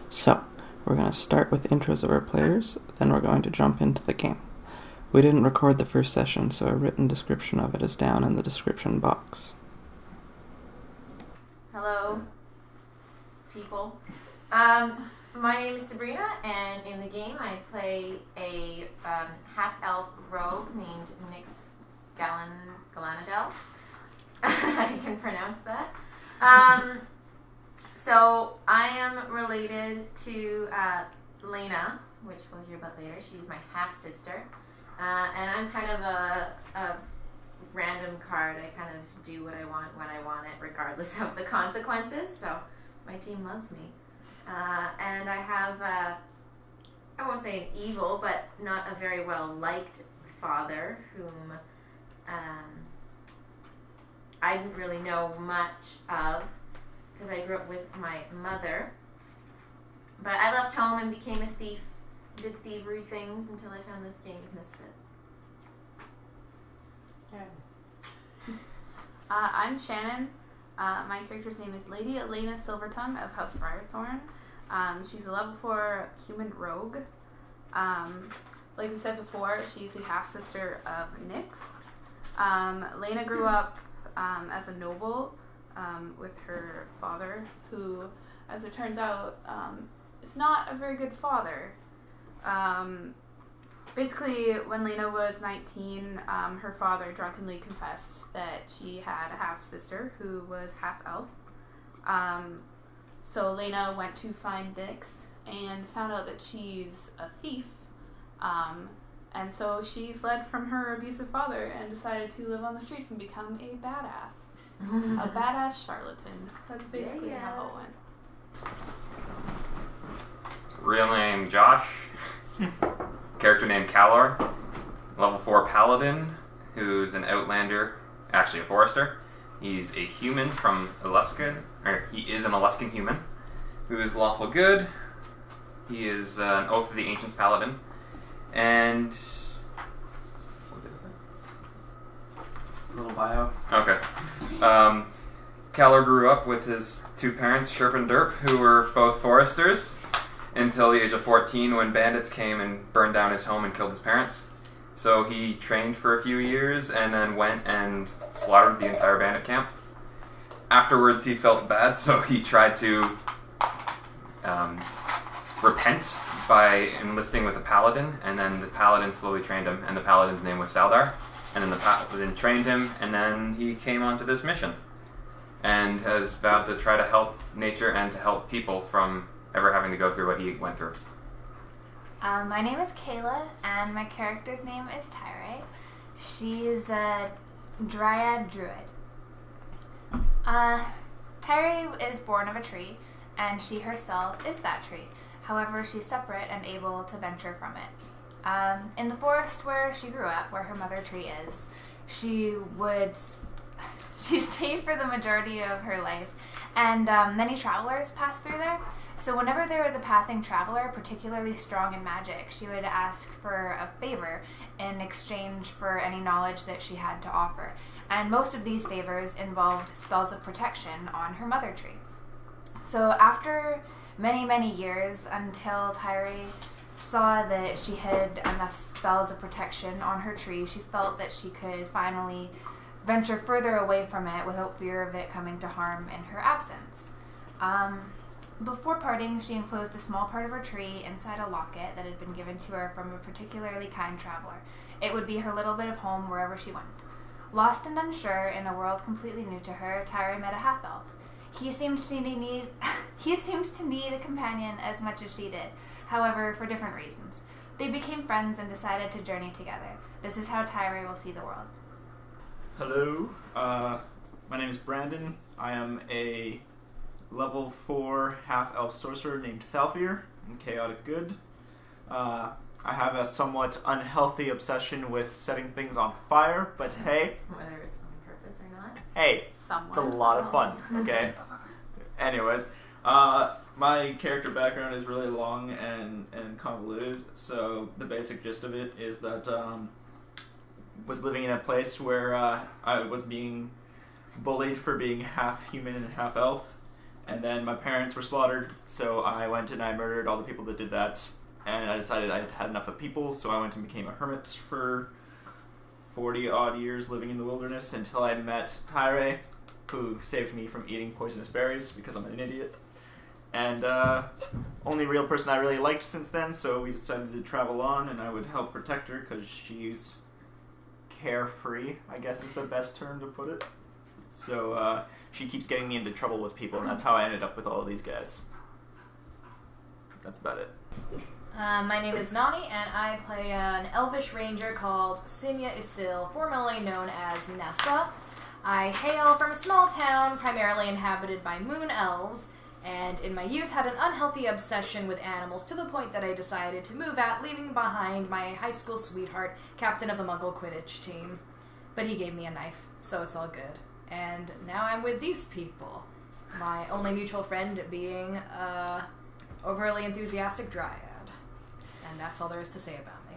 So, we're going to start with intros of our players, then we're going to jump into the game. We didn't record the first session, so a written description of it is down in the description box. Hello, people. My name is Sabrina, and in the game I play a half-elf rogue named Nyx Galanadel. I can pronounce that. So I am related to Lena, which we'll hear about later. She's my half-sister. And I'm kind of a random card. I kind of do what I want when I want it, regardless of the consequences. So my team loves me. And I have, I won't say an evil, but not a very well-liked father whom I didn't really know much of because I grew up with my mother. But I left home and became a thief, did thievery things until I found this gang of misfits. I'm Shannon. My character's name is Lady Elena Silvertongue of House Briarthorn. She's a level 4 human rogue. Like we said before, she's the half-sister of Nyx. Lena grew up as a noble with her father, who, as it turns out, is not a very good father. Basically, when Lena was 19, her father drunkenly confessed that she had a half-sister who was half-elf. So Lena went to find Nyx and found out that she's a thief. And so she fled from her abusive father and decided to live on the streets and become a badass. A badass charlatan. That's basically how it went. Real name Josh. Character named Calor. Level 4 paladin, who's an outlander, actually a forester. He's a human from Aluskan, or he is an Aluskan human, who is lawful good. He is an Oath of the Ancients paladin. And Little bio. okay. Calor grew up with his two parents, Sherp and Derp, who were both foresters, until the age of 14 when bandits came and burned down his home and killed his parents. So he trained for a few years and then went and slaughtered the entire bandit camp. Afterwards he felt bad, so he tried to repent by enlisting with a paladin, and then the paladin slowly trained him, and the paladin's name was Saldar. And then the paladin trained him, and then he came onto this mission and has vowed to try to help nature and to help people from ever having to go through what he went through. My name is Kayla, and my character's name is Tyre. She's a dryad druid. Tyre is born of a tree, and she herself is that tree. However, she's separate and able to venture from it. In the forest where she grew up, where her mother tree is, she stayed for the majority of her life, and many travelers passed through there. So whenever there was a passing traveler, particularly strong in magic, she would ask for a favor in exchange for any knowledge that she had to offer. And most of these favors involved spells of protection on her mother tree. So after many, many years, until Tyre saw that she had enough spells of protection on her tree, she felt that she could finally venture further away from it without fear of it coming to harm in her absence. Before parting, she enclosed a small part of her tree inside a locket that had been given to her from a particularly kind traveler. It would be her little bit of home wherever she went. Lost and unsure in a world completely new to her, Tyre met a half-elf. He seemed to need a companion as much as she did, however, for different reasons. They became friends and decided to journey together. This is how Tyre will see the world. Hello, my name is Brandon. I am a level 4 half-elf sorcerer named Thalfir in Chaotic Good. I have a somewhat unhealthy obsession with setting things on fire, but hey. Whether it's on purpose or not. Hey, Someone. it's a lot of fun, okay? Anyways, my character background is really long and convoluted, so the basic gist of it is that was living in a place where I was being bullied for being half human and half elf, And then my parents were slaughtered, so I went and I murdered all the people that did that. And I decided I had enough of people, so I went and became a hermit for 40-odd years living in the wilderness until I met Tyre, who saved me from eating poisonous berries because I'm an idiot. And only real person I really liked since then, so we decided to travel on, and I would help protect her because she's carefree, I guess is the best term to put it. So she keeps getting me into trouble with people, and that's how I ended up with all of these guys. That's about it. My name is Nani, and I play an elvish ranger called Sinya Isil, formerly known as Nessa. I hail from a small town primarily inhabited by moon elves, and in my youth had an unhealthy obsession with animals to the point that I decided to move out, leaving behind my high school sweetheart, captain of the Muggle Quidditch team. But he gave me a knife, so it's all good. And now I'm with these people. My only mutual friend being a overly enthusiastic dryad. And that's all there is to say about me.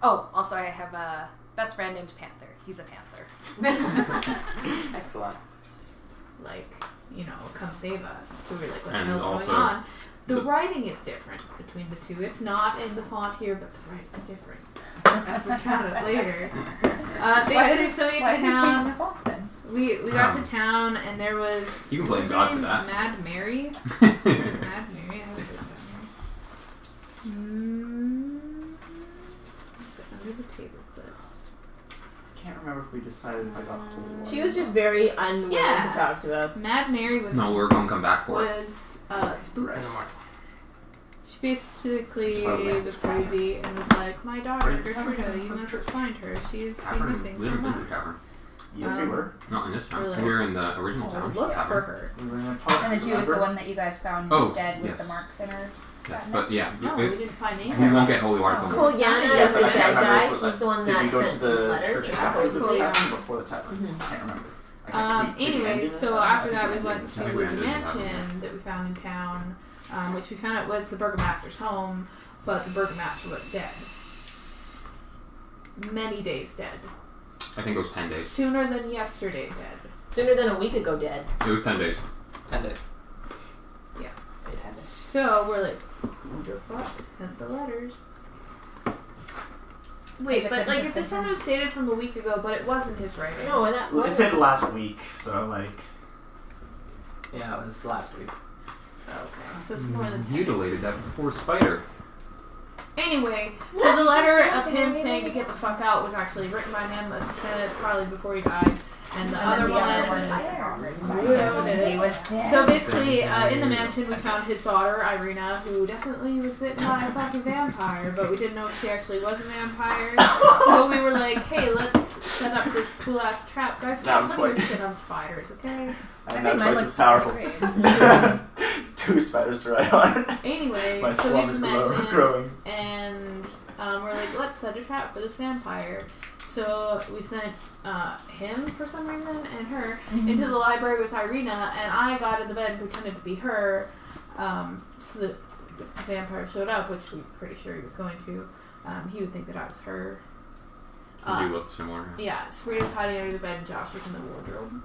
Oh, also I have a best friend named Panther. He's a panther. Excellent. Like, come save us. So we're like, what the And hell's also going on? The writing is different between the two. It's not in the font here, but the writing's different. As we found out later. Basically, so we get to town. We got to town, and there was... You can blame God for that. Mad Mary? Mad Mary? I have this down here. Under the table clip. I can't remember if we decided if I got the one. She was just very unwilling to talk to us. Mad Mary was... No, we're going to come back for it. Was spooky. Right. She basically was crazy and was like, my daughter, Gertruda, you must find her. She's been missing We for haven't been to months. the tavern. Yes, we were. Not in this town. Really? We were in the original town. Look for tavern. her. We were in a park, And the Jew is the remember? one that you guys found dead with the marks in her. Yes, but yeah, No, we didn't find we anything. won't get holy water till Kolyana Yeah, is the but I can't dead remember guy. if it was He's the one Did we that go to sent the these letters. church afterwards or the Supposedly. tavern before the tavern? I can't remember. Did we end Anyway, in the so tavern? after I that we think went to I think we the ended in the tavern. mansion that we found in town, which we found out was the burgomaster's home, but the burgomaster was dead. Many days dead. I think it was 10 days. Sooner than yesterday dead. Sooner than a week ago dead. It was 10 days. 10 days. Yeah. Okay, 10 days. So we're like, who the fuck sent the letters? Wait, but like if this one was stated from a week ago, but it wasn't his writing. No, that Well, it was said last week, so like... Yeah, it was last week. Okay, so it's more than 10. Mutilated that poor spider. Anyway, so What? the letter Just of him dancing saying to on get the fuck out was actually written by him, said probably before he died, and the other He one. was dead. So basically, in the mansion we found his daughter Irina, who definitely was bitten by a fucking vampire, but we didn't know if she actually was a vampire. So we were like, hey, let's set up this cool ass trap. Guys, stop putting your shit on spiders, okay? I And think that mine twice looks as powerful. great. 2 spiders to write on. Anyway, My so swamp we is mansion, growing. and we're like, let's set a trap for this vampire. So we sent him for some reason and her into the library with Irina, and I got in the bed and pretended to be her, so that the vampire showed up, which we're pretty sure he was going to. He would think that I was her. Since you looked similar. Yeah, Sabrina's hiding under the bed and Josh was in the wardrobe.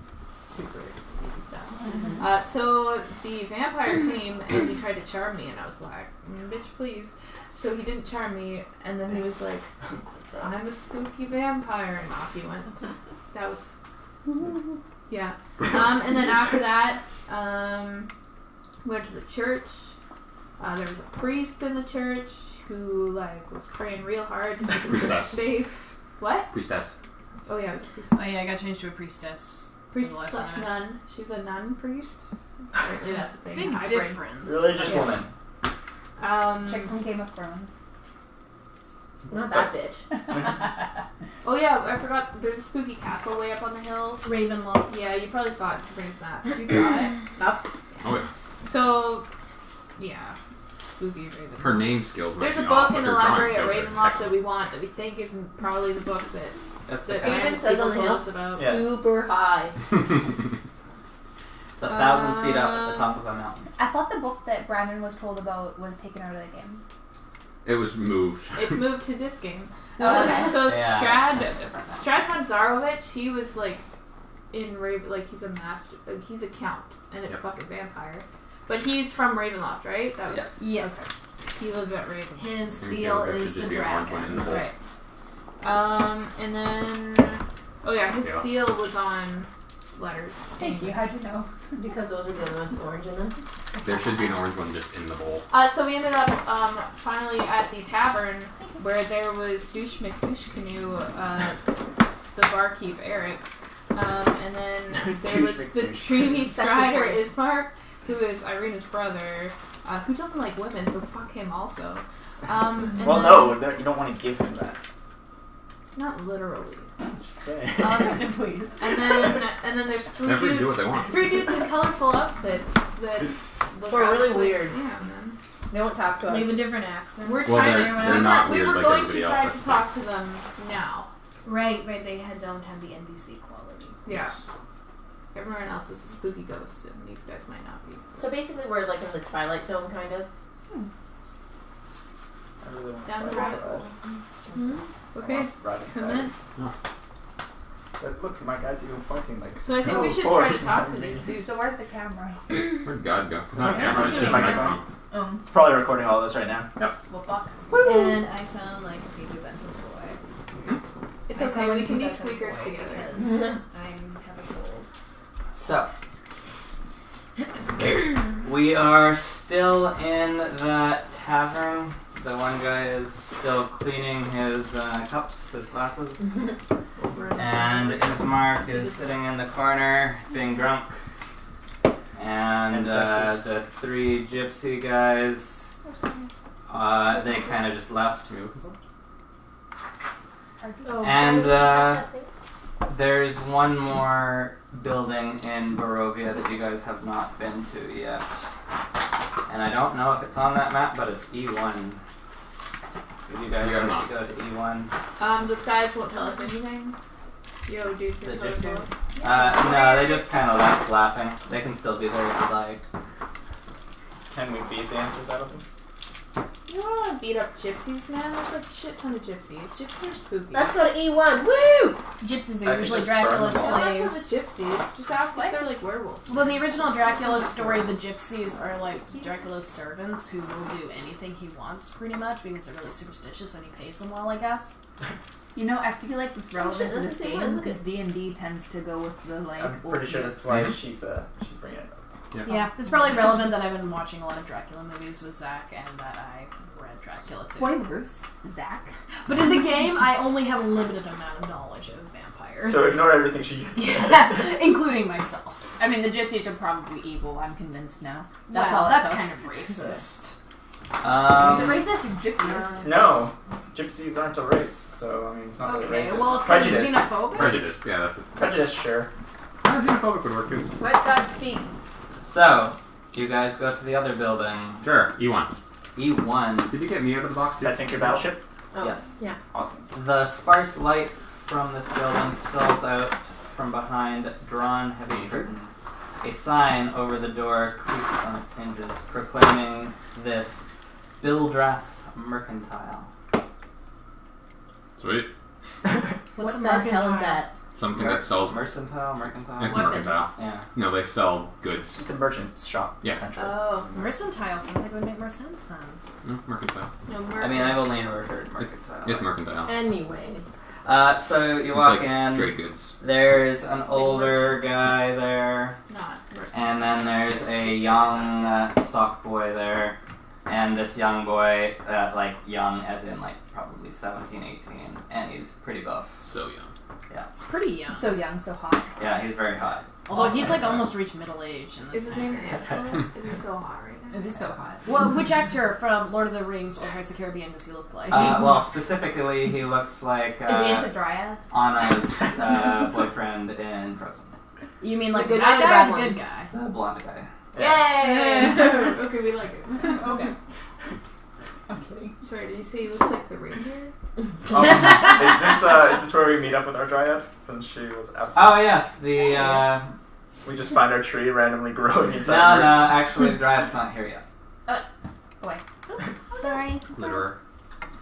Super sneaky stuff. So the vampire came and he tried to charm me, and I was like, bitch, please. So he didn't charm me, and then he was like, I'm a spooky vampire, and off he went. That was, yeah. And then after that, went to the church. There was a priest in the church who was praying real hard to keep the church Priestess. safe. What? Priestess. Oh yeah, it was a priest. Oh yeah, I got changed to a priestess. Priest The last slash one. nun. She's a nun priest. Apparently that's a thing. Big Hybrid. difference. Religious Yeah. woman. Chick from Game of Thrones. not that bitch. Oh yeah, I forgot. There's a spooky castle way up on the hill. Ravenloft. Yeah, you probably saw it in Sabrina's map. You got it. Oh yeah. So, yeah, spooky Ravenloft. Her name skills might There's a be book off, in but the her drawing library at skills are Ravenloft that excellent. we want that we think is probably the book that That's the that It even says on the people hill. told us about. Yeah. Super high. It's 1,000 feet up at the top of a mountain. I thought the book that Brandon was told about was taken out of the game. It was moved. It's moved to this game. Oh, okay. So Yeah, Strad Manzarovich, he was in Raven, like he's a master, he's a count and a Yep. fucking vampire. But he's from Ravenloft, right? That was Yes. Yeah. okay. He lived at Raven. His seal Okay, is should the just be an orange one in dragon. the bowl. Right. And then oh yeah, his Yeah. seal was on letters. Thank you. How'd you know? Because those are the only ones with orange in them. There should be an orange one just in the bowl. So we ended up finally at the tavern where there was Douche McDouche Canoe, the barkeep Eric, and then there was the dreamy Strider Ismark, who is Irina's brother, who doesn't like women, so fuck him also. And Well, then- no, you don't want to give him that. not literally. Just saying. Please. And then there's Everybody do what they want. three dudes in colorful outfits that look We're really like- weird. Yeah, man. They won't talk to us. They have a different accent. We're Well, trying they're to. not We weird were like going everybody to else, try I to think. talk to them now. Right. They don't have the NBC quality. Yeah. Everyone else is a spooky ghost, and these guys might not be. So basically, we're like in the Twilight Zone, kind of. I really want to Down the try rabbit that. hole. I Okay, want to ride it. commence. But look, my guy's even pointing like. So I think we should forward. try to talk to these dudes. So where's the camera? Where'd God go? It's not not a camera, it's just a microphone. microphone. It's probably recording all this right now. Well, fuck. And I sound like a pubescent boy. It's I okay, sound we like can be a pubescent squeakers boy together. because I have a cold. So, we are still in that tavern. The one guy is still cleaning his cups, his glasses. And Ismark is sitting in the corner, being drunk. And sexist. the three gypsy guys, they kind of just left. Oh, And, can we pass that thing? There's one more building in Barovia that you guys have not been to yet. And I don't know if it's on that map, but it's E1. Would you guys We are like not. to go to E1? Those guys won't tell us anything. Yo, dudes, The in colorful. gypsies? No, they just kind of left laughing. They can still be there if you'd like. Can we beat the answers out of them? You don't want to beat up gypsies, man. There's a shit ton of gypsies. Gypsies are spooky. Let's go to E1. Woo! Gypsies I are think usually it's Dracula's burned Well, that's not slaves. the gypsies. Just ask if they're like werewolves. Well, in the original Dracula story, the gypsies are like Dracula's servants who will do anything he wants, pretty much, because they're really superstitious and he pays them well, I guess. You know, I feel like it's relevant to Shit, this that's the same game one. because D&D tends to go with the like. I'm pretty sure that's why she's bringing it up. Yeah, it's probably relevant that I've been watching a lot of Dracula movies with Zach and that I read Dracula too. Spoilers, Zach. But in the game, I only have a limited amount of knowledge of vampires. So ignore everything she just said. Yeah, including myself. I mean, the gypsies are probably evil. I'm convinced now. That's Well, all. that's it kind of racist. The racist is gypsies. No, gypsies aren't a race, so I mean it's not really Okay, racist. well, it's kind of prejudice. xenophobic. Prejudice, yeah, that's it. Prejudice, sure. Xenophobic would work too. Let God speak. So, you guys go to the other building. Sure, E1. E1. Did you get me out of the box too? Testing your battleship. Oh, Yes. Yeah. Awesome. The sparse light from this building spills out from behind drawn heavy curtains. A sign over the door creaks on its hinges, proclaiming this Bildrath's Mercantile. Sweet. What's a What the hell mercantile? is that? Something that sells. Mercantile? Mercantile? It's a mercantile. Yeah. No, they sell goods. It's a merchant's shop. Yeah. Essentially. Oh. Mercantile sounds like it would make more sense then. No, mercantile. No, I mean, I've only ever heard Mercantile. It's mercantile. Anyway. So you It's walk like in. trade goods. There's an older guy there. Not mercy. And then there's a young stock boy there. And this young boy, like young as in like probably 17, 18. And he's pretty buff. So young. It's pretty young. So young, so hot. Yeah, he's very hot. Although he's like almost reached middle age in this Is his time name period. Angelo? Is he so hot right now? Is he so hot? Well, which actor from Lord of the Rings or Pirates of the Caribbean does he look like? Well, specifically, he looks like Is he into dryads? Anna's boyfriend in Frozen. You mean like The the good bad one or the guy bad or the one? good guy? The blonde guy. Yay! Okay, we like it. Okay. I'm kidding. Sorry, did you say he looks like the reindeer? Is this where we meet up with our dryad? Since she was absent. Oh, yes, the, We just find our tree randomly growing no, inside. no, actually, the Dryad's not here yet. Sorry. Litterer.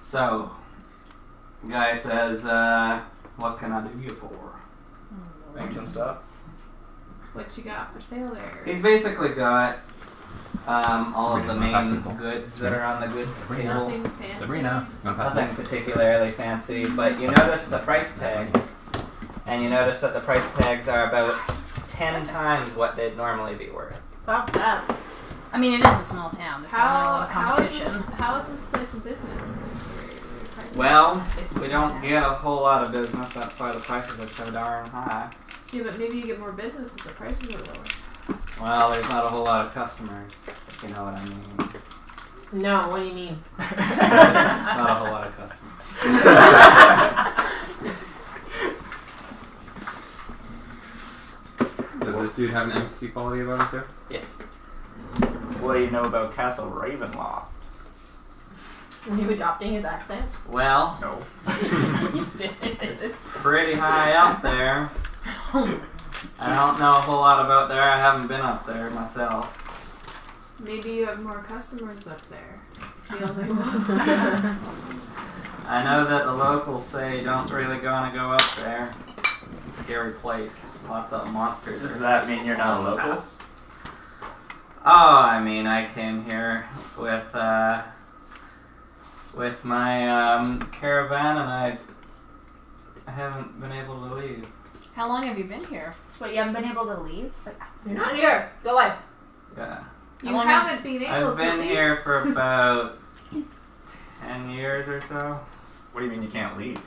So, guy says, what can I do you for? Things and stuff. What you got for sale there? He's basically got all of the main Sabrina. goods that are on the goods table. Nothing fancy. Sabrina. You wanna pass me? Nothing particularly fancy, but you notice the price tags, and you notice that the price tags are about 10 times what they'd normally be worth. Fuck that. I mean, it is a small town. There's probably not a lot of How is competition. this place in business? Well, It's we a don't town. get a whole lot of business, that's why the prices are so darn high. Yeah, but maybe you get more business if the prices are lower. Well, there's not a whole lot of customers, if you know what I mean. No, what do you mean? Not a whole lot of customers. Does this dude have an NPC quality about him too? Yes. What do you know about Castle Ravenloft? Are you adopting his accent? Well, No. You did. pretty high up there. I don't know a whole lot about there. I haven't been up there myself. Maybe you have more customers up there. The only I know that the locals say you don't really gonna go up there. It's a scary place. Lots of monsters. Does are- that mean you're not a local? Oh, I mean, I came here with my caravan, and I haven't been able to leave. How long have you been here? What, you haven't been able to leave? Like, You're not here. Go away. Yeah, You How long haven't been able I've to been leave. here for about 10 years or so. What do you mean you can't leave?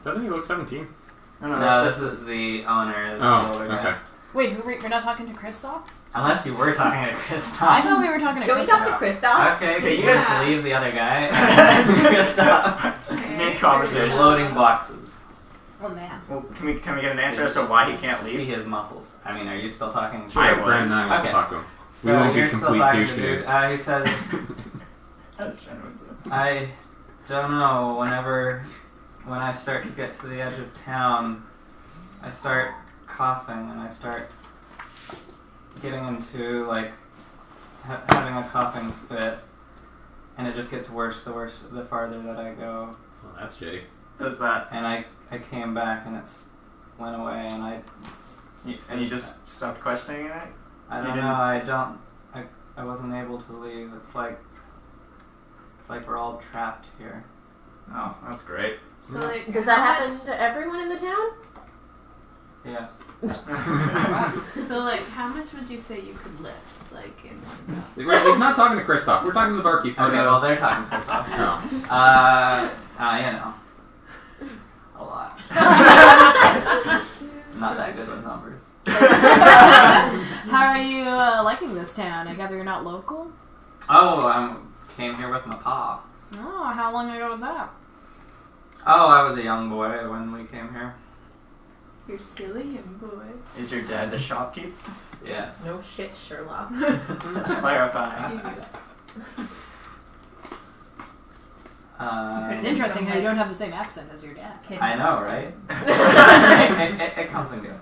Doesn't he look 17? No, this is the owner. This is the Oh, older guy. okay. Wait, we're not talking to Kristoff? Unless you were talking to Kristoff. I thought we were talking to Can we talk to Kristoff. Kristoff? Okay, Okay, can you yeah. just leave the other guy? Kristoff. Mid There's conversation. loading boxes. Oh man. Well, can we get an answer as to why he can't See leave? his muscles. I mean, are you still talking? Sure. I was. Brandon and I will Okay. talk to him. So won't be you're still complete talking douche to dude. days. He says, That's genuine. I don't know. When I start to get to the edge of town, I start coughing and I start getting into like having a coughing fit, and it just gets worse the farther that I go. Well, that's shitty. Does that? And I came back and it's went away, and And you just stopped questioning it? I You don't didn't- know. I wasn't able to leave. It's like we're all trapped here. Oh, that's great. So, like, Does that how happen to everyone in the town? Yes. So, like, how much would you say you could lift, like, in one go? We're not talking to Kristoff. We're talking to the barkeeper. Okay, well they're talking piss off. No. You know, a lot. Not that good with numbers. How are you liking this town? I gather you're not local? Oh, I came here with my pa. Oh, how long ago was that? Oh, I was a young boy when we came here. You're silly young boy. Is your dad the shopkeep? Yes. No shit, Sherlock. Just clarifying. It's interesting how you don't have the same accent as your dad. I know, right? it comes and goes.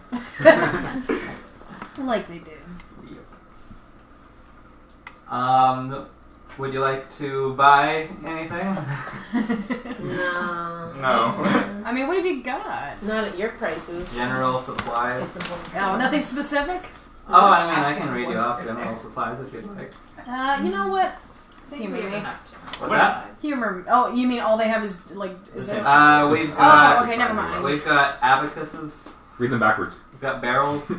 Like they do. Would you like to buy anything? No. No. I mean, what have you got? Not at your prices. General supplies. Oh, nothing specific? Oh, I mean, I can read you off general supplies if you'd like. You know what? I think Humor we have me. enough What's that? Humor. Oh, you mean all they have is like? Is The it? same. We've got. Oh, okay, never mind. We've got abacuses. Read them backwards. We've got barrels.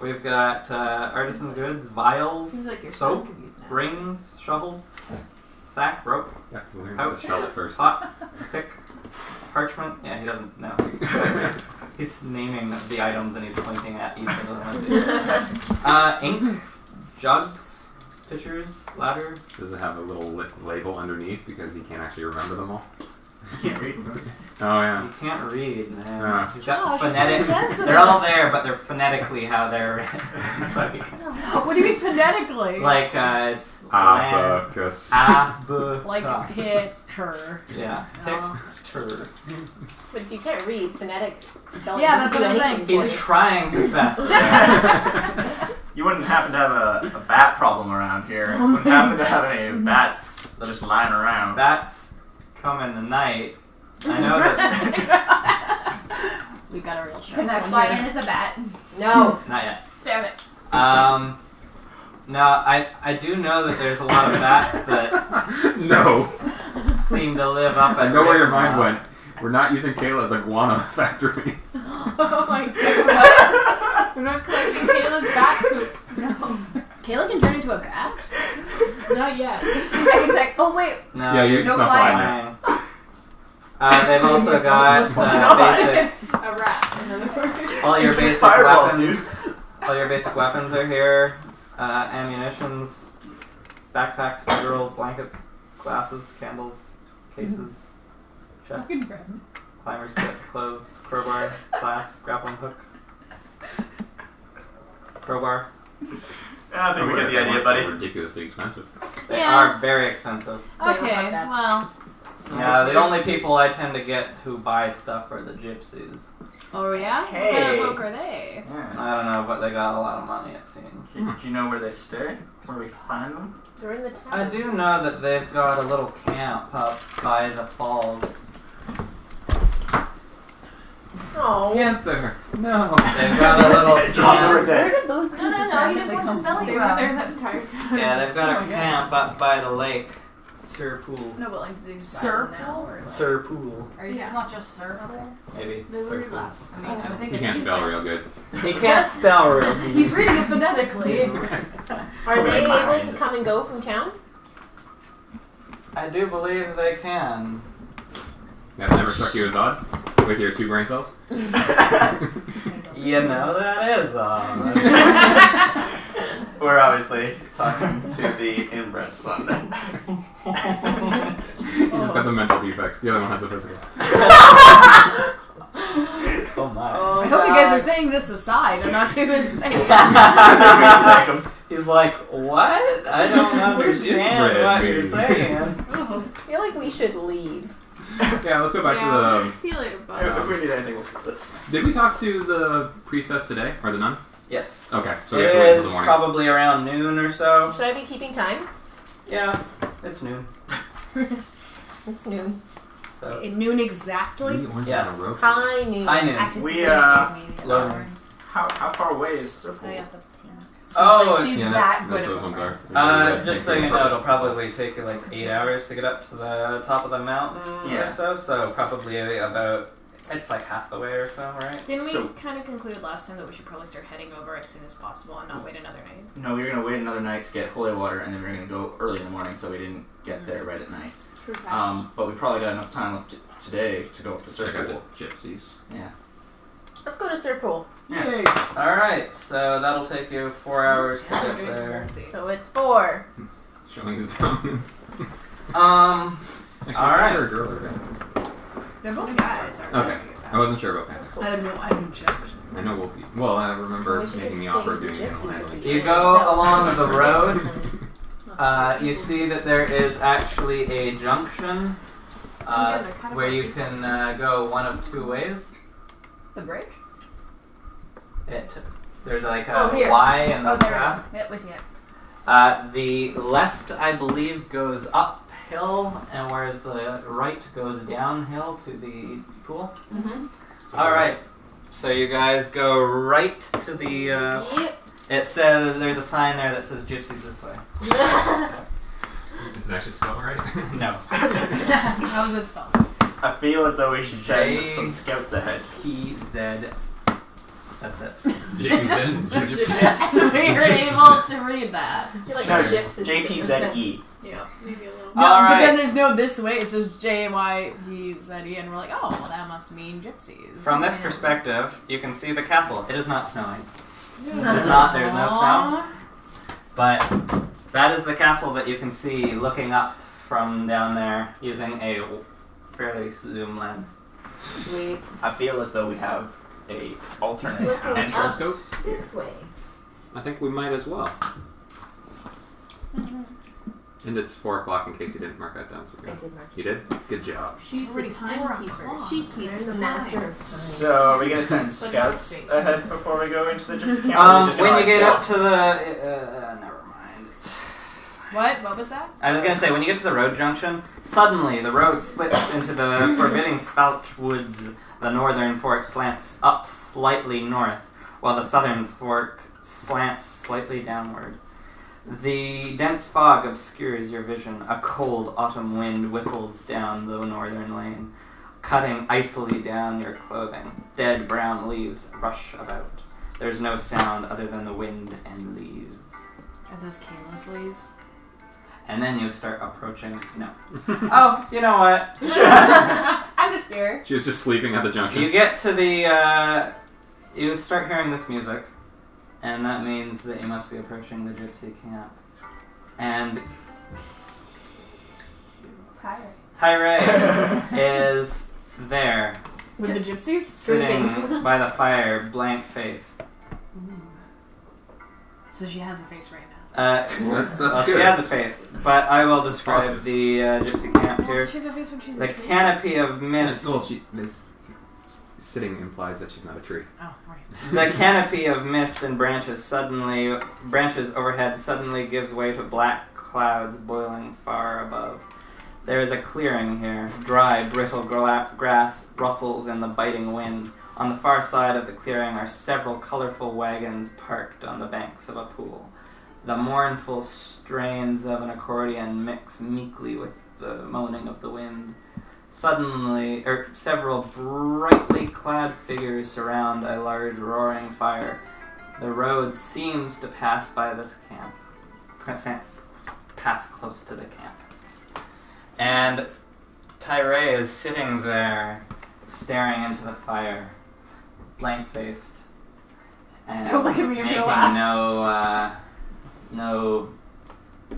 We've got artisan goods, vials, Seems like your son soap, could use that. rings, shovels, sack, rope, Yeah, we'll learn how to spell it first. pot, pick, parchment. Yeah, he doesn't know. He's naming the items and he's pointing at each of them. Ink, jugs, pitchers, ladder. Does it have a little label underneath because he can't actually remember them all? Can't read. Oh, yeah. You can't read, man. Yeah. He's got Gosh, you're so phonetic. insensitive. They're all there, but they're phonetically how they're written. So you can, What do you mean phonetically? like it's Abacus. abacus. Like picture. Yeah. Oh. Picture. But if you can't read, phonetic spelling Yeah, doesn't that's do what I'm anything saying. for He's you. trying his best. You wouldn't happen to have a bat problem around here. Wouldn't happen to have any bats just lying around. Bats come in the night. I know that. We got a real show. Can I on fly here. in as a bat? No. Not yet. Damn it. No, I do know that there's a lot of bats that No. seem to live up at I know where your mind Ravenloft. went. We're not using Kayla as a guana factory. Oh my god. We're not collecting Kayla's bat poop. No. Kayla can turn into a bat? Not yet. I can check. Oh wait. No, Yeah, you're no not flying. flying. They've also got basic. A rat, in other words. All your basic Fireballs, weapons. All your basic weapons are here. Ammunitions, backpacks, federals, blankets, glasses, candles, cases, chest, Fucking friend. climber's kit, clothes, crowbar, clasp, grappling hook, crowbar. I think we Wonder get if the they idea, weren't buddy. so ridiculously expensive. They Yeah. are very expensive. Okay, well. Yeah, the only people I tend to get who buy stuff are the gypsies. Oh, yeah? Hey. What kind of folk are they? Yeah. I don't know, but they got a lot of money, it seems. Do you know where they stay? Where we can find them? They're in the town. I do know that they've got a little camp up by the falls. Oh. Panther! No! They've got a little camp. Where did those two No, no, no, he just wants his belly They were there rubbed. that entire time. Yeah, they've got Oh a my God. camp up by the lake. Sir Pool. No, but like, do they just Sir? buy them now, or like... Sir Pool. Are you not just Sir? Maybe. They Sir really Pool. laugh. I mean, I would think You it's can't spell easier. real good. He can't spell real good. He's reading it phonetically. Are they able to come and go from town? I do believe they can. That never struck you as odd? With your 2 brain cells? You know, that is We're obviously talking to the inbred son. You just got the mental defects. The other one has the physical. Oh my. Oh, I hope you guys are saying this aside and not to his face. Take 'em. He's like, what? I don't understand Red what meat. you're saying. I feel like we should leave. Yeah, let's go back Yeah. to See you later, If bud. we need anything, we'll split. the... Did we talk to the priestess today? Or the nun? Yes. Okay, so It we have to wait is until the morning. probably around noon or so. Should I be keeping time? Yeah, it's noon. It's noon. So At noon exactly? We went Yes. on a road. High noon. I knew. Actually, We, split it if we low. learned. How far away is Circle? So you have to, Oh, she's Yeah, that that's good those at ones it. are. just so you know, it'll probably take you like 8 hours to get up to the top of the mountain Yeah. or so. So probably about, it's like half the way or so, right? Didn't we So- kind of conclude last time that we should probably start heading over as soon as possible and not wait another night? No, we were gonna wait another night to get holy water, and then we were gonna go early in the morning, so we didn't get there right at night. But we probably got enough time left today to go up to Check out Circle. the gypsies. Yeah. Let's go to Sir Pool. Yeah. Alright, so that'll take you 4 hours to get there. So it's 4. Showing his dominance. Alright. Actually, guy or girl or guy? They're both guys, aren't Okay. I wasn't sure about Panther. I haven't checked. I know Wolfie. Well, I remember We should making just the stay offer of with doing the animal gypsies handling. if we You can. go Is that along what the we're road. doing? You see that there is actually a junction where you can go one of 2 ways. The bridge? There's like a Oh, here. Y in the Oh, there path. we go. Yep, we see it. The left, I believe, goes uphill, and whereas the right goes downhill to the pool. Mm-hmm. All right, so you guys go right to the. Yep. It says there's a sign there that says "Gypsies this way." Is it actually spelled right? No. How is it spelled? I feel as though we should send J- some scouts ahead. PZ. That's it. Gypsies. And we were able to read that. I feel like No, gyps is JPZE. Yeah, maybe a little. No, All but right. then there's no this way. It's just JYPZE, and we're like, oh, well, that must mean gypsies. From this perspective, you can see the castle. It is not snowing. It is not. There's no snow. But that is the castle that you can see looking up from down there using a fairly zoom lens. Sweet. I feel as though we have a alternate Looking entrance. up this way. I think we might as well. And it's 4 o'clock in case you didn't mark that down. So I did mark you did? Good job. She's the already timekeeper. 4 o'clock. She keeps There's the the master time. of time. So are we gonna send scouts ahead before we go into the gypsy camp? or are we just When gonna, you get walk? up to the, never mind. What? What was that? I was gonna say when you get to the road junction, suddenly the road splits into the forbidding Spouch Woods. The northern fork slants up slightly north, while the southern fork slants slightly downward. The dense fog obscures your vision. A cold autumn wind whistles down the northern lane, cutting icily down your clothing. Dead brown leaves rush about. There's no sound other than the wind and leaves. Are those Kayla's leaves? And then you start approaching. No. Oh, you know what? I'm just here. She was just sleeping at the junction. You get to the. You start hearing this music, and that means that you must be approaching the gypsy camp. And Tyree is there, With the gypsies? sitting by the fire, blank-faced. So she has a face right now. That's well, she good. has a face, but I will describe Awesome. the gypsy camp Well, here. does she have a face when she's The a tree? canopy of mist. Well, this sitting implies that she's not a tree. Oh, right. The canopy of mist and branches overhead suddenly gives way to black clouds boiling far above. There is a clearing here. Dry, brittle grass rustles in the biting wind. On the far side of the clearing are several colorful wagons parked on the banks of a pool. The mournful strains of an accordion mix meekly with the moaning of the wind. Suddenly, several brightly clad figures surround a large roaring fire. The road seems to pass by this camp. Pass close to the camp. And Tyree is sitting there, staring into the fire, blank-faced, and Don't look at me, you're making gonna laugh. no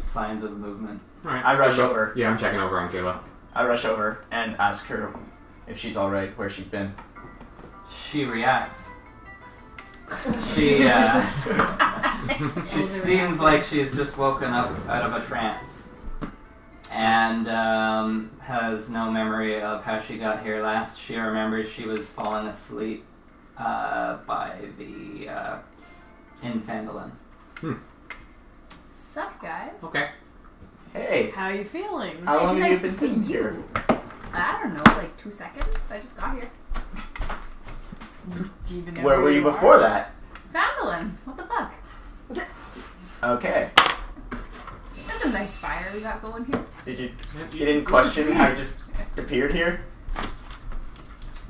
signs of movement. Alright. I rush over. Yeah, I'm checking over on Kayla. I rush over and ask her if she's alright, where she's been. She reacts. She seems like she's just woken up out of a trance, and has no memory of how she got here last. She remembers she was falling asleep by the in Fandolin. Sup, guys? Okay. Hey, How are you feeling? how long have nice you to been see sitting you. here? I don't know, like 2 seconds. I just got here. Do you even know Where were you are? before that? Fandolin. What the fuck? Okay. That's a nice fire we got going here. Did you didn't question how you just appeared here?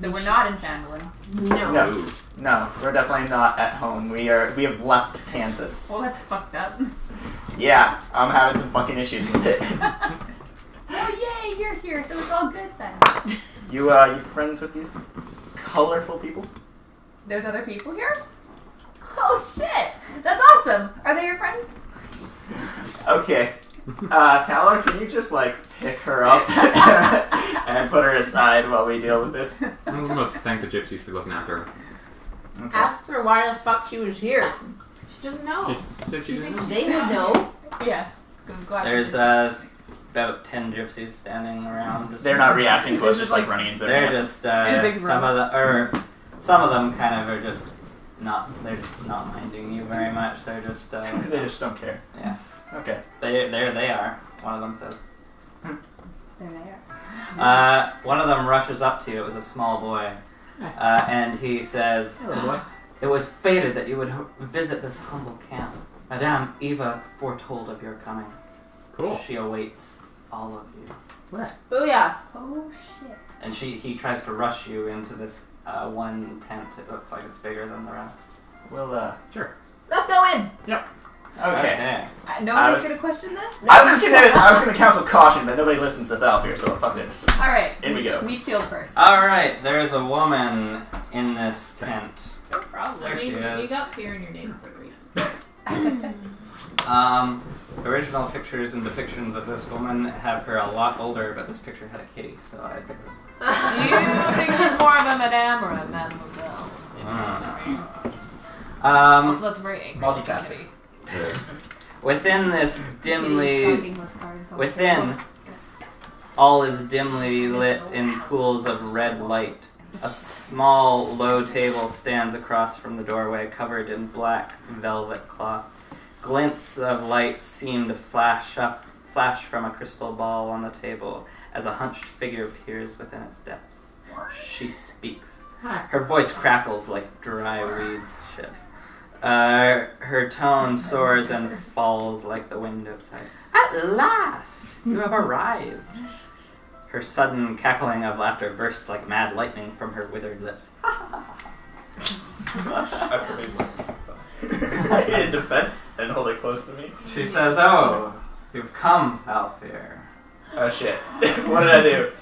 So we're not in Fandolin. No. No, we're definitely not at home. We have left Kansas. Well, that's fucked up. Yeah, I'm having some fucking issues with it. Oh yay, you're here, so it's all good then. You friends with these colorful people? There's other people here? Oh shit! That's awesome! Are they your friends? Okay. Calor, can you just pick her up and put her aside while we deal with this? We must thank the gypsies for looking after her. Okay. Ask her why the fuck she was here. She doesn't know. She said she didn't know. They would know. Yeah. Go after There's her. about 10 gypsies standing around. Just They're not reacting to us, just running into their They're hand. just In a big some of them kind of are just not. They're just not minding you very much. They're just They just don't care. yeah. Okay. There they are. One of them says. There they are. One of them rushes up to you. It was a small boy, and he says, Hello, boy. "It was fated that you would visit this humble camp. Madame Eva foretold of your coming. Cool. She awaits all of you." Booyah. Oh shit. And he tries to rush you into this one tent. It looks like it's bigger than the rest. Well, Sure. Let's go in! okay. Nobody's gonna question this? I was gonna counsel caution, but nobody listens to Thalfir, so fuck this. Alright. In we go. Meet shield first. Alright, there's a woman in this tent. No problem. There she is. You got fear in your name for a reason. Original pictures and depictions of this woman have her a lot older, but this picture had a kitty, so I picked this one. Do you think she's more of a madame or a mademoiselle? Also, that's very angry. Multitasking. Within this all is dimly lit in pools of red light. A small, low table stands across from the doorway, covered in black velvet cloth. Glints of light seem to flash from a crystal ball on the table as a hunched figure peers within its depths. She speaks. Her voice crackles like dry reeds. Shit. Her tone soars and falls like the wind outside. At last, you have arrived. Her sudden cackling of laughter bursts like mad lightning from her withered lips. I produce in defense and hold it close to me. She says, "Oh, you've come, Falfir. Oh shit! What did I do?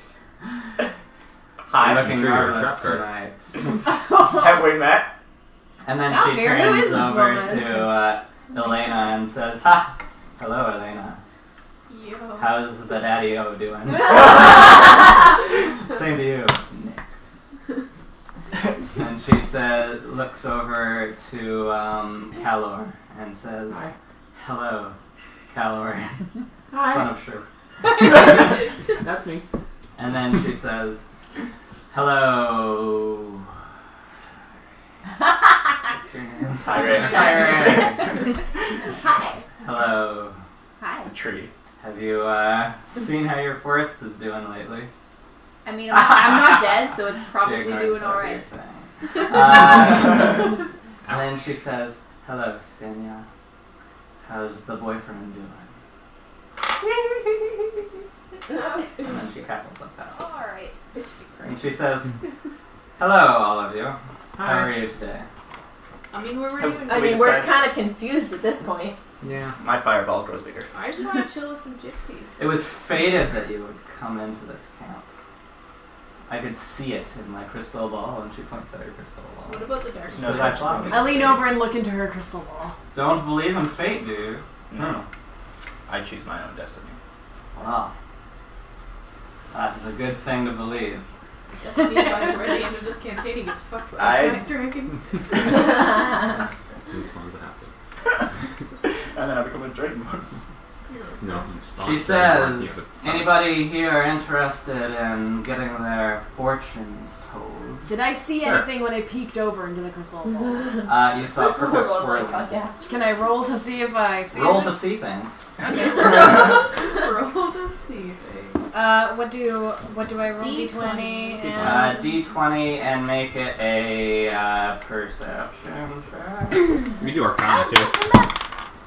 Hi. You're looking sure you're a marvelous trap tonight." Have we met? And then Falfir, she who turns is this over woman? to Elena and says, "Ha! Hello, Elena. Yo. How's the daddy-o doing?" Same to you. And she says, looks over to Calor and says, Hi. "Hello, Calor, Hi. son of Shrew." That's me. And then she says, "Hello." What's your name? Tyrant. Tyrant. Hi. Hello. Hi. A tree. Have you seen how your forest is doing lately? I mean, I'm not dead, so it's She probably ignores doing what you're alright. saying. And then she says, "Hello, Senya. How's the boyfriend doing?" And then she cackles like that. Alright. And she says, "Hello, all of you. How Hi. are you today?" I mean, what were Have- doing? I We mean, we're decided- kind of confused at this point. Yeah. My fireball grows bigger. I just want to chill with some gypsies. It was fated that you would come into this camp. I could see it in my crystal ball, and she points at her crystal What ball. about the dark No So I such saw thing. it. I lean over and look into her crystal ball. Don't believe in fate, do you? No. I choose my own destiny. Wow. That is a good thing to believe. Destiny by the end of this campaign, he gets fucked by I- a giant dragon. These ones happen. And then I become a dragonborn. No, you spawn She dragonborn, you says, have a son. "Anybody here interested in getting their fortunes told?" Did I see Sure. anything when I peeked over into the crystal ball? You saw purple Oh my swirling. God, yeah. Can I roll to see if I see Roll to anything? see things. Roll to see things. What do I roll? D20 and D20 and make it a perception check. We do Arcana too.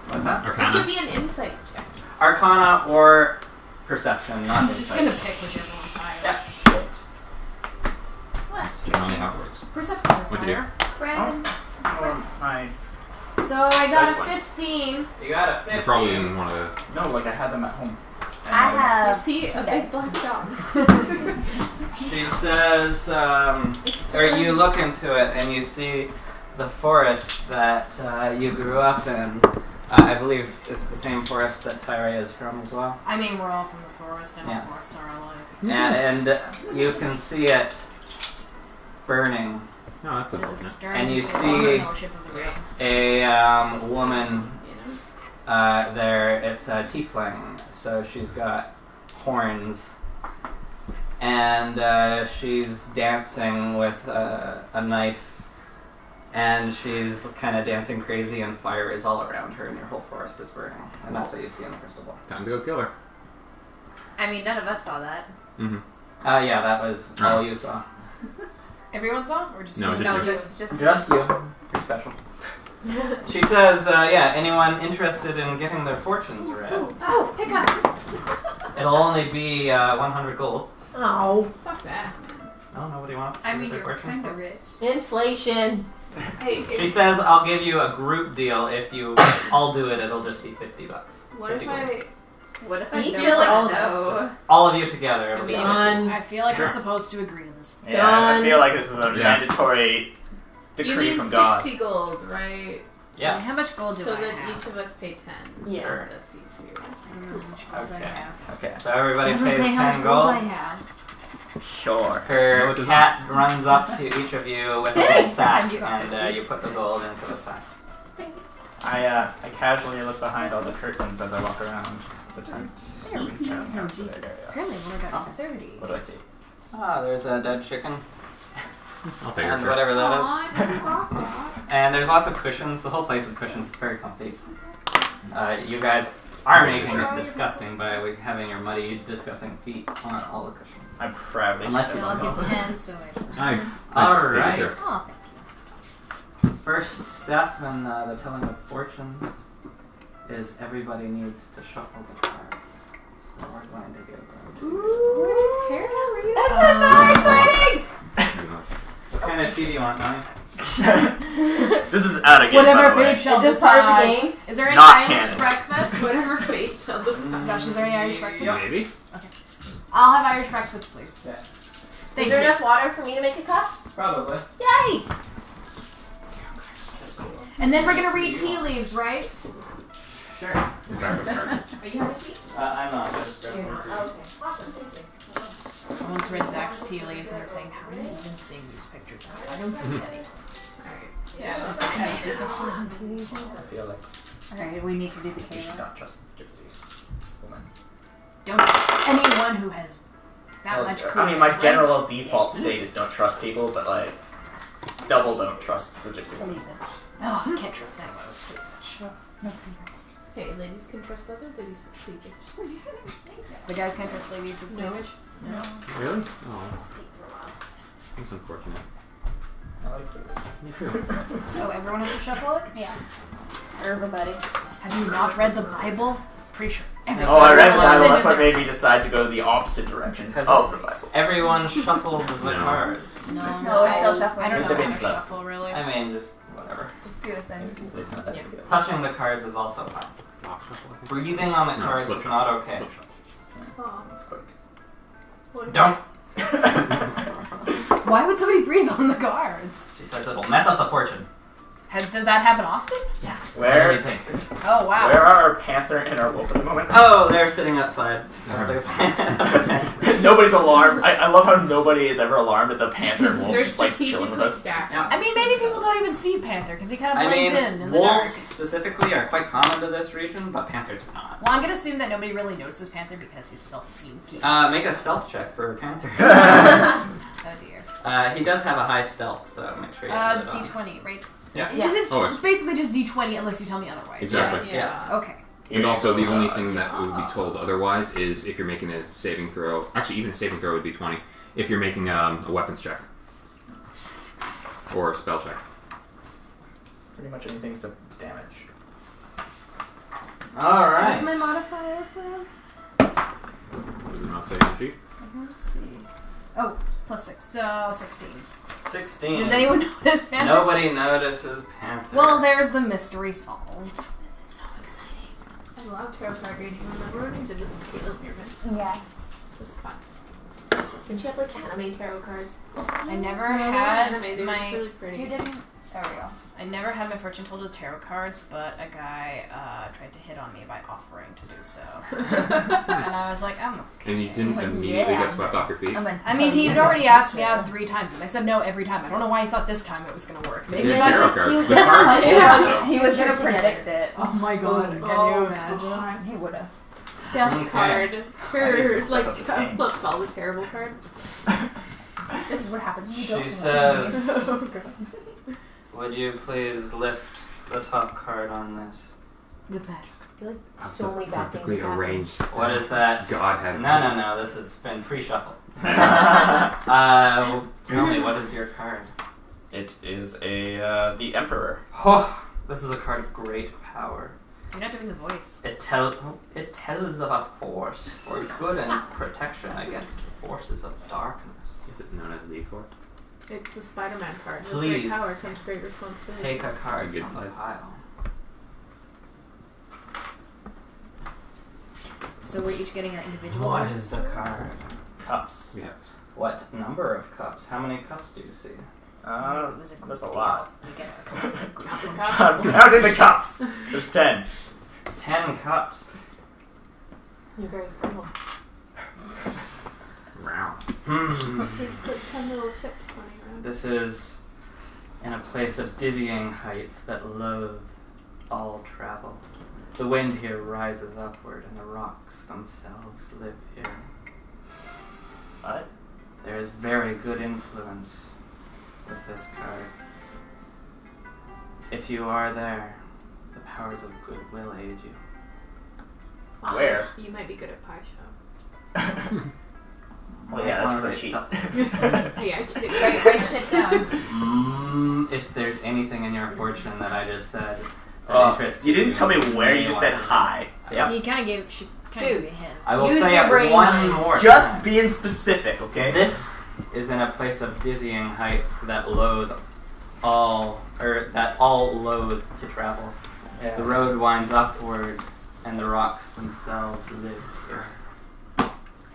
What's that? It Arcana. should be an insight check. Arcana or perception, not I'm just insight. gonna pick whichever one's higher. Yeah. What? Tell me how it works. Perception is What'd you do? higher. Brandon. Or my... So I got Nice a one. 15. You got a You 50. probably didn't want to. No, like I had them at home. And I have. See a big black dog. She says, or you look into it and you see the forest that you grew up in. I believe it's the same forest that Tyre is from as well. I mean, we're all from the forest, and Yes. all forests are alike. And you can see it burning. No, that's This is unfortunate. stern And you for see Fellowship of the Ring. A woman there. It's a tiefling, so she's got horns, and she's dancing with a knife, and she's kind of dancing crazy, and fire is all around her, and your whole forest is burning, and that's what you see in the crystal ball. Time to go kill her. I mean, none of us saw that. Mm-hmm. Yeah, that was all you saw. Everyone saw? Or just No, me? just No, you. just Just you. You're special. She says, yeah, anyone interested in getting their fortunes read? Oh, pick up! It'll only be 100 gold. Oh, Fuck that, man. No, nobody wants to I get mean, their you're fortunes kind of read. rich. inflation. Hey, She says, I'll give you a group deal. If you all do it, it'll just be $50. what 50 if gold. I... What if I Each don't for all of know? us. All of you together. I It'll be mean, 50. Done. I feel like Sure. we're supposed to agree to this. Yeah, I Done. feel like this is a Yeah. mandatory You decree need from God. 60 gold, right? Yeah. How much gold do So I that have? each of us pay 10. Yeah. Sure. That's easier. I don't know how much gold I Okay. have. Okay, so everybody Doesn't pays say 10 how much gold. gold I have. Sure. Her No, it does cat runs up to each of you with a Hey, little sack, pretend you got and you put the gold into the sack. I casually look behind all the curtains as I walk around the tent. There we go. Down to that area. Apparently I've only got 30. What do I see? Ah, there's a dead chicken, I'll take her. and Sure. whatever that is. Aw, it's Papa. And there's lots of cushions. The whole place is cushions. It's very comfy. You guys are making it disgusting by having your muddy, disgusting feet on all the cushions. I proudly Unless step So I'll on give them. 10, so I... I All just paid right. her. Oh, thank you. first step in the telling of fortunes is everybody needs to shuffle the cards. So we're going to give them. This is so exciting! What kind of tea do you want, Nani? This is out of game, Whatever by the way. fate shall Is this part of the decide. game? Is there any Not Irish canon. breakfast? Whatever fate shall decide. Josh, is there any Irish breakfast? Maybe. I'll have Irish breakfast, please. Yeah. Thank Is there you. enough water for me to make a cup? Probably. Yay! And then we're gonna read tea leaves, right? Sure. Are you having tea? I'm not. I just grabbed You're one not. for Oh, you. okay. Awesome. Thank you. I once read Zach's tea leaves and they're saying, how are you even seeing these pictures? I don't see any. Yeah. I feel like Alright, we need to do the we should Kayla. not trust gypsy women. Don't trust anyone who has that much I mean, my right? general default state is don't trust people, but like, double don't trust the gypsy woman. No, I can't trust anyone. Hey, ladies can trust other ladies with cleavage. The guys can't trust ladies with No. cleavage? No. Really? Oh, that's unfortunate. I like cleavage. Oh, everyone has to shuffle it? Yeah. Everybody. Have you not read the Bible? Pretty sure everyone. Oh, I read the Everyone Bible, said that's what there. made me decide to go the opposite direction Has of the Bible. Everyone shuffled the No. cards. No, No, we're still shuffling. I don't know The how to bins, though. shuffle, really. I mean, just whatever. Just do a thing. It's not that big of a Touching the cards is also fine. Lock shuffle, I think. Breathing on the No, cards slip is shuffle. not okay. Slip shuffle. Oh, It's quick. what Don't. Why would somebody breathe on the cards? She says it'll mess up the fortune. Does that happen often? Yes. Where? What do you think? Oh, wow. Where are our panther and our wolf at the moment? Oh, they're sitting outside. Nobody's alarmed. I love how nobody is ever alarmed at the panther and wolf They're just like chilling with strategically us. stacked. Yeah. I mean, maybe people don't even see Panther because he kind of I blends mean, in the dark. wolves specifically are quite common to this region, but panthers are not. Well, I'm gonna assume that nobody really notices Panther because he's so sneaky. Make a stealth check for a panther. Oh dear. He does have a high stealth, so make sure you have it on. D20, right? Yeah. Is it? Oh, It's basically just D20 unless you tell me otherwise. Exactly. Right? Yes. Okay. And also, the only thing that would be told otherwise is if you're making a saving throw. Actually, even a saving throw would be 20. If you're making a weapons check or a spell check. Pretty much anything except damage. All right. What's my modifier for him? Does it not say on the sheet? Let's see. Oh, plus 6, so 16. 16. Does anyone notice Panther? Nobody notices panther. Well, there's the mystery solved. This is so exciting. I love tarot card reading. Remember when we did this with Caitlin Muirman? Yeah. It was fun. Didn't you have like anime tarot cards? I never No, had anime, they were just my. really pretty. You didn't. There we go. I never had my fortune told with tarot cards, but a guy tried to hit on me by offering to do so, and I was like, I'm okay. And you didn't Like, immediately yeah. get swept off your feet? I'm like, I mean, he'd already asked me out 3 times, and I said no every time. I don't know why he thought this time it was going to work. They're Maybe tarot he cards. was The gonna cards tell you hold how them. he was gonna predict it. Oh my god, can Oh, you imagine? God. He would have. Death Okay. card. I used to For step like up this game. flips all the terrible cards. This is what happens when you She don't. says, Oh god. would you please lift the top card on this? With magic. I feel like so many bad things Perfectly are happening. arranged. What is that? God had No. This has been pre-shuffle. Tell me, what is your card? It is a the Emperor. Oh, this is a card of great power. You're not doing the voice. It tells of a force for good and protection against forces of darkness. Is it known as the Core? It's the Spider-Man card. With Please. great power comes great responsibility. Take a card Good from the side. pile. So we're each getting our individual. What versions is the of it? card? Cups. Yeah. What number of cups? How many cups do you see? There's a lot. We get our Count the I'm cups. counting the cups. There's 10. 10 cups. You're very frugal. Wow. There's like 10 little ships flying around. This is in a place of dizzying heights that loathe all travel. The wind here rises upward, and the rocks themselves live here. What? There is very good influence with this card. If you are there, the powers of good will aid you. Where? You might be good at pie shop. Well, yeah, that's because doesn't say cheat. something. Hey, I cheated. Write shit down. If there's anything in your fortune that I just said that Well, interests you didn't tell me where may you just want said to- hi. So Yep. He kind of gave Dude. me a hint. I will Use say your it brain one mind. more Just time. being specific, okay? This is in a place of dizzying heights that all loathe to travel. Yeah. The road winds upward, and the rocks themselves live here.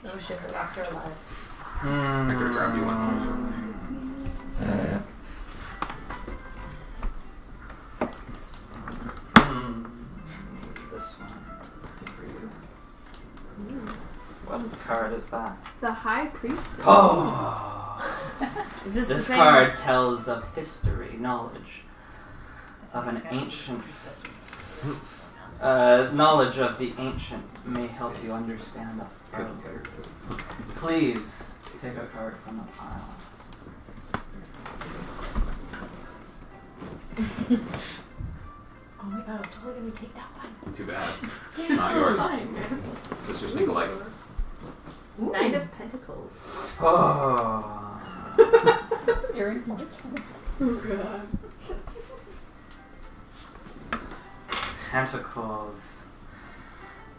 Oh shit, the rocks are alive. I could have grabbed you one. This one is for you. What card is that? The High Priest. Oh! Is this the This same? card tells of history, knowledge of an ancient. Knowledge of the ancients may help you understand a foe. Please take a card from the pile. Oh my god, I'm totally gonna take that one. Too bad. It's not yours. Sisters think alike. Knight of Pentacles. Oh. You're in fortune. Oh god. Pentacles.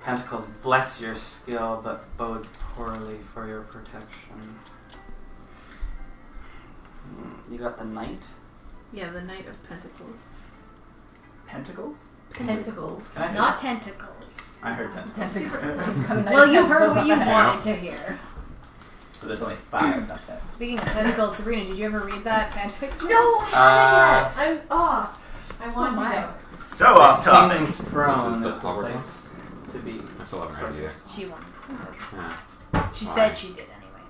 Pentacles bless your skill, but bode poorly for your protection. You got the Knight? Yeah, the Knight of Pentacles. Pentacles? Tentacles. Can I say Not tentacles. I heard that. Tentacles. She's got a nice Well, you heard tentacle. what you wanted to hear. So there's only 5 left then. Speaking of tentacles, Sabrina, did you ever read that fanfiction? No, I haven't yet. I'm off. I want my. to So off topic. Kingdom's throne the is the flower place to be. I still haven't read it yet. She won. Yeah. She Why? said she did anyway.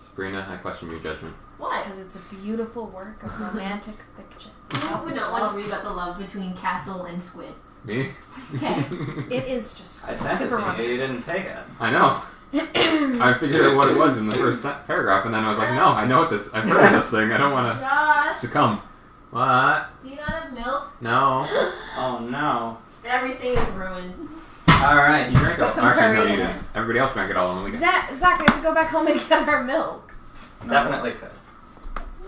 Sabrina, I question your judgment. What? Because it's a beautiful work of romantic fiction. Who would not want to read about the love between Castle and Squid? Me? Okay. It is just I sent it super to you. romantic. You didn't take it. I know. I figured out what it was in the first paragraph, and then I was like, no, I know what this. I've heard of this thing. I don't want to Josh, succumb. What? do you not have milk? No. Oh no. Everything is ruined. Alright. You drank it all. Put some Actually, no, curry you in didn't. Everybody else drank it all on the weekend. Zach, we have to go back home and get our milk. Definitely could.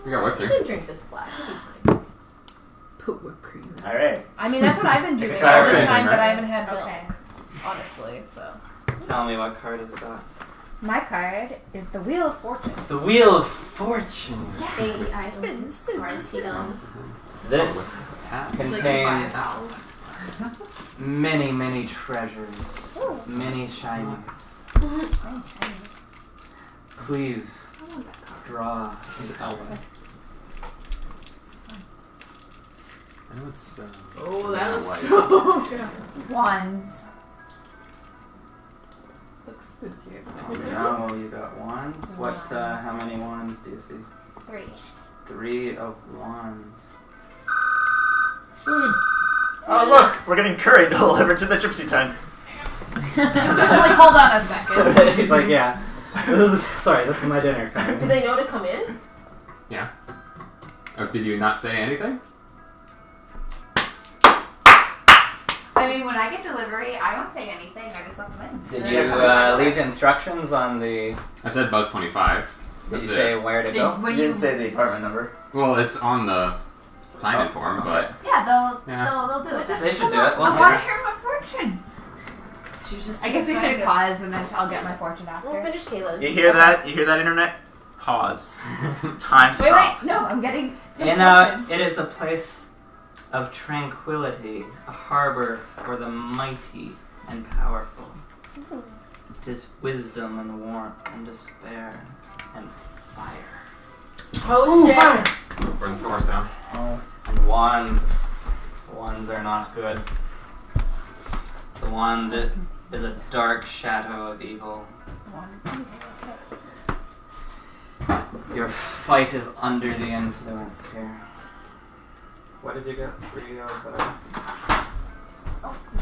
We got whipped You cream. can drink this black. It'll be fine. Put whipped cream in. Alright. I mean, that's what I've been doing It's all our this thing, time right? that I haven't had milk. Okay. Honestly, so. Tell me, what card is that? My card is the Wheel of Fortune. The Wheel of Fortune. Baby items. Cards, you know. This Hat. contains many, many treasures. Many shinies. Please draw his album. I know it's. Oh, that looks white. so good. Wands. Looks spooky. Oh no, you got wands. What? How many wands do you see? 3. 3 of wands. Oh look, we're getting curry delivered to the gypsy tent. Just like, hold on a second. She's like, yeah. This is my dinner Do coming. they know to come in? Yeah. Oh, did you not say anything? I mean, when I get delivery, I don't say anything. I just let them in. Did you leave instructions on the? I said buzz 25. Did That's you say it. where to go? When You didn't say the apartment number. Well, it's on the sign-in form, but Yeah, Yeah. they'll do it. They should do it. We'll I see. want to hear my fortune. She was just I guess we should excited. pause and then I'll get my fortune We'll after. finish Kayla's. You hear that? You hear that, internet? Pause. Time Wait, stop. wait. No, I'm getting the It is a place of tranquility, a harbor for the mighty and powerful. It is wisdom and warmth and despair and fire. Oh shit! burn the forest down. And wands. Wands are not good. The wand is a dark shadow of evil. Your fight is under the influence here. What did you get? 3 of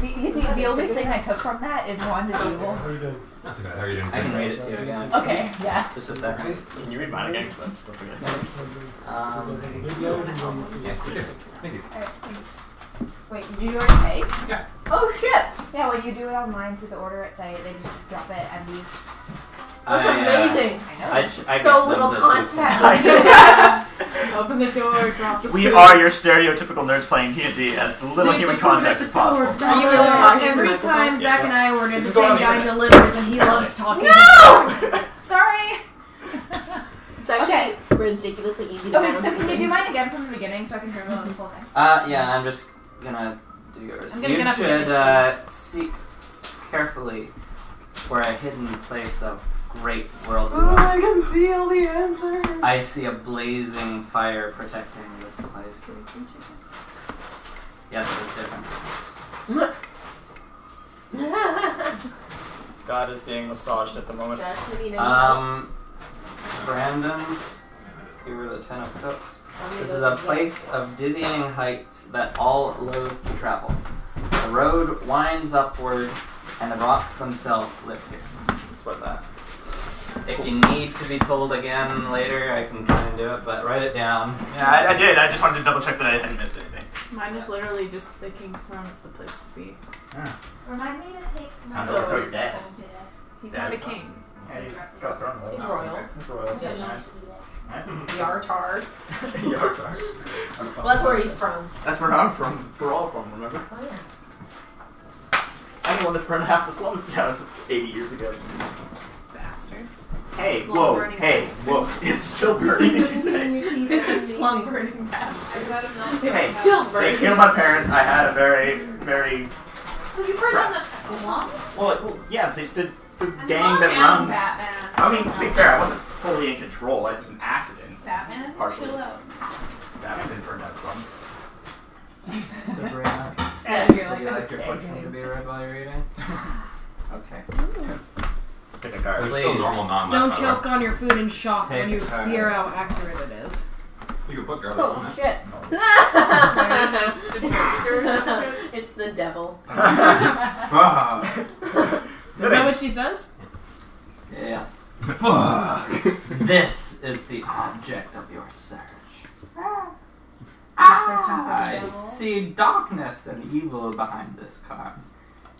You see, the only thing I took from that is wand is evil. Not too bad. How are you doing? I can read it to you again. Okay, yeah. Just a second. Can you read mine again? Because I'm still forgetting. Yeah, you did. Thank you. Wait, did you already pay? Yeah. Oh shit! Yeah, when you do it online through the order at site, they just drop it and we. That's I, amazing. I So get little them this contact. Open the door, drop the We food. are your stereotypical nerds playing D&D as little Make human the food contact at as the door. possible. Are you really talking to Every the time microphone? Zach and I were near This the is going same on the guy internet. delivers, and he loves talking. No! Sorry. It's actually ridiculously easy to Okay, bounce so can you do things. mine again from the beginning so I can hear the whole thing? Yeah, I'm just gonna do yours. I'm gonna You get up and should seek carefully for a hidden place of great world. I can see all the answers. I see a blazing fire protecting this place. Yes, it's different. God is being massaged at the moment. Josh, you need any Brandon, here are the 10 of Cups. help? This is a place of dizzying heights that all loathe to travel. The road winds upward, and the rocks themselves live here. That's what that. If you need to be told again later, I can try and do it, but write it down. Yeah, I did. I just wanted to double check that I hadn't missed anything. Mine is literally just the King's Throne is the place to be. Remind me to take my Sounds like I thought you were dead. He's Dad. not a king. Yeah, he's got a throne. He's royal. He's royal. Yeah. Right? Yartar. Yartar. Well, that's where he's from. That's where I'm from. That's where we're all from, remember? Oh, yeah. I'm the one that burned half the slums down 80 years ago. Bastard. Hey, Slum whoa, burning hey, bastard. whoa. It's still burning, did you say? I said slum burning bastard. Hey, Still they burning. killed my parents. I had a very, very... So you burned down the slum? Well, yeah, the And gang Mom that and run... Batman. I mean, to be fair, I wasn't fully in control. It was an accident. Batman? Partially. Chill out. Batman didn't burn down slums. Sabrina, Yes. would you like your fortune to be read while you're reading? Okay. Pick a card. There's still normal non Don't left, by the way. choke on your food in shock Take when you a card. see how accurate it is. You can put garbage on Oh, it. shit. Fuck. It's the devil. Fuck. Is that what she says? Yes. Fuck! This is the object of your search. You're searching for the I devil. see darkness and evil behind this card.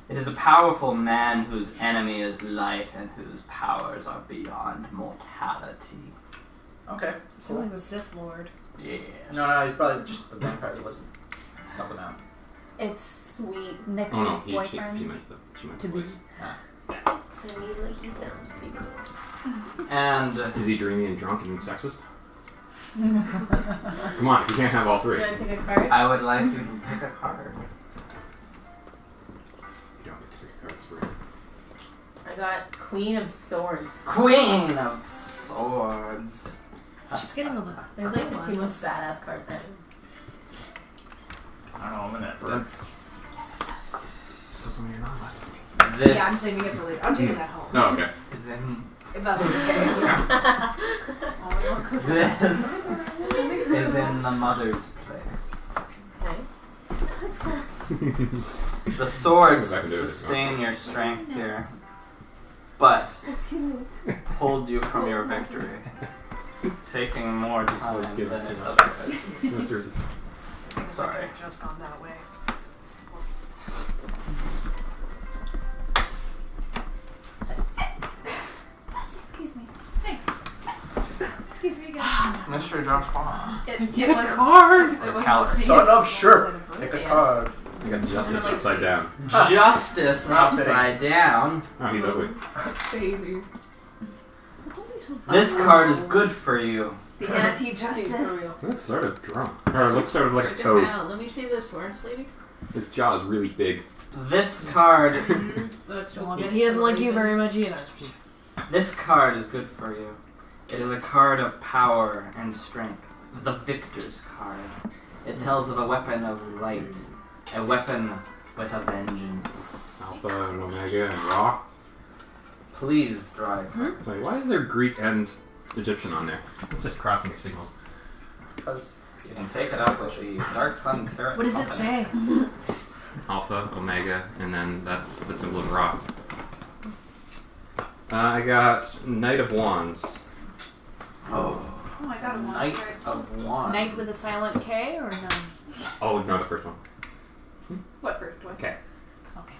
It is a powerful man whose enemy is light and whose powers are beyond mortality. Okay. Sounds like the Sith Lord. Yeah. No, he's probably just the vampire that lives helping out. It's sweet. Nix's Oh no, she boyfriend. meant the To be. voice. I mean, like, he sounds pretty cool. And Is he dreamy and drunk and sexist? Come on, you can't have all three. Do I pick a card? I would like you to pick a card. You don't get to pick cards for it. I got Queen of Swords. Queen of Swords. She's getting a little. They're like the two most badass cards ever. I don't know, I'm in that. That's Still some of your non left. this Yeah, I'm saving it for later. I'm taking that home. Oh, okay. is in If that's okay. this is in the mother's place. Okay. The swords Go back and do it. sustain your strength here, but hold you from your victory, taking more time Let's give than it it to otherwise. What's yours? Sorry. Just gone that way. Excuse me. Thanks. Excuse me again. Mr. Josh Bond. Get a card! Or Callus. Son of Sure. Pick a card. I got justice upside down. Justice upside down. Oh, he's ugly. Baby. This card is good for you. The anti-justice. He looks sort of drunk. Or it looks sort of like a Just toad. now, let me see this horse lady. His jaw is really big. This card, He doesn't like you very much either. this card is good for you. It is a card of power and strength. The Victor's card. It tells of a weapon of light. A weapon with a vengeance. Alpha and Omega and Ra. Please draw a card. Wait, why is there Greek and Egyptian on there? It's just crossing your signals. Because You can take it up with the Dark Sun Tarot. What does it say? Alpha, Omega, and then that's the symbol of Ra. I got Knight of Wands. Oh, Oh, I got a one. Knight of Wands. Knight with a silent K or no? Oh, no, the first one. What first one? Okay. Okay.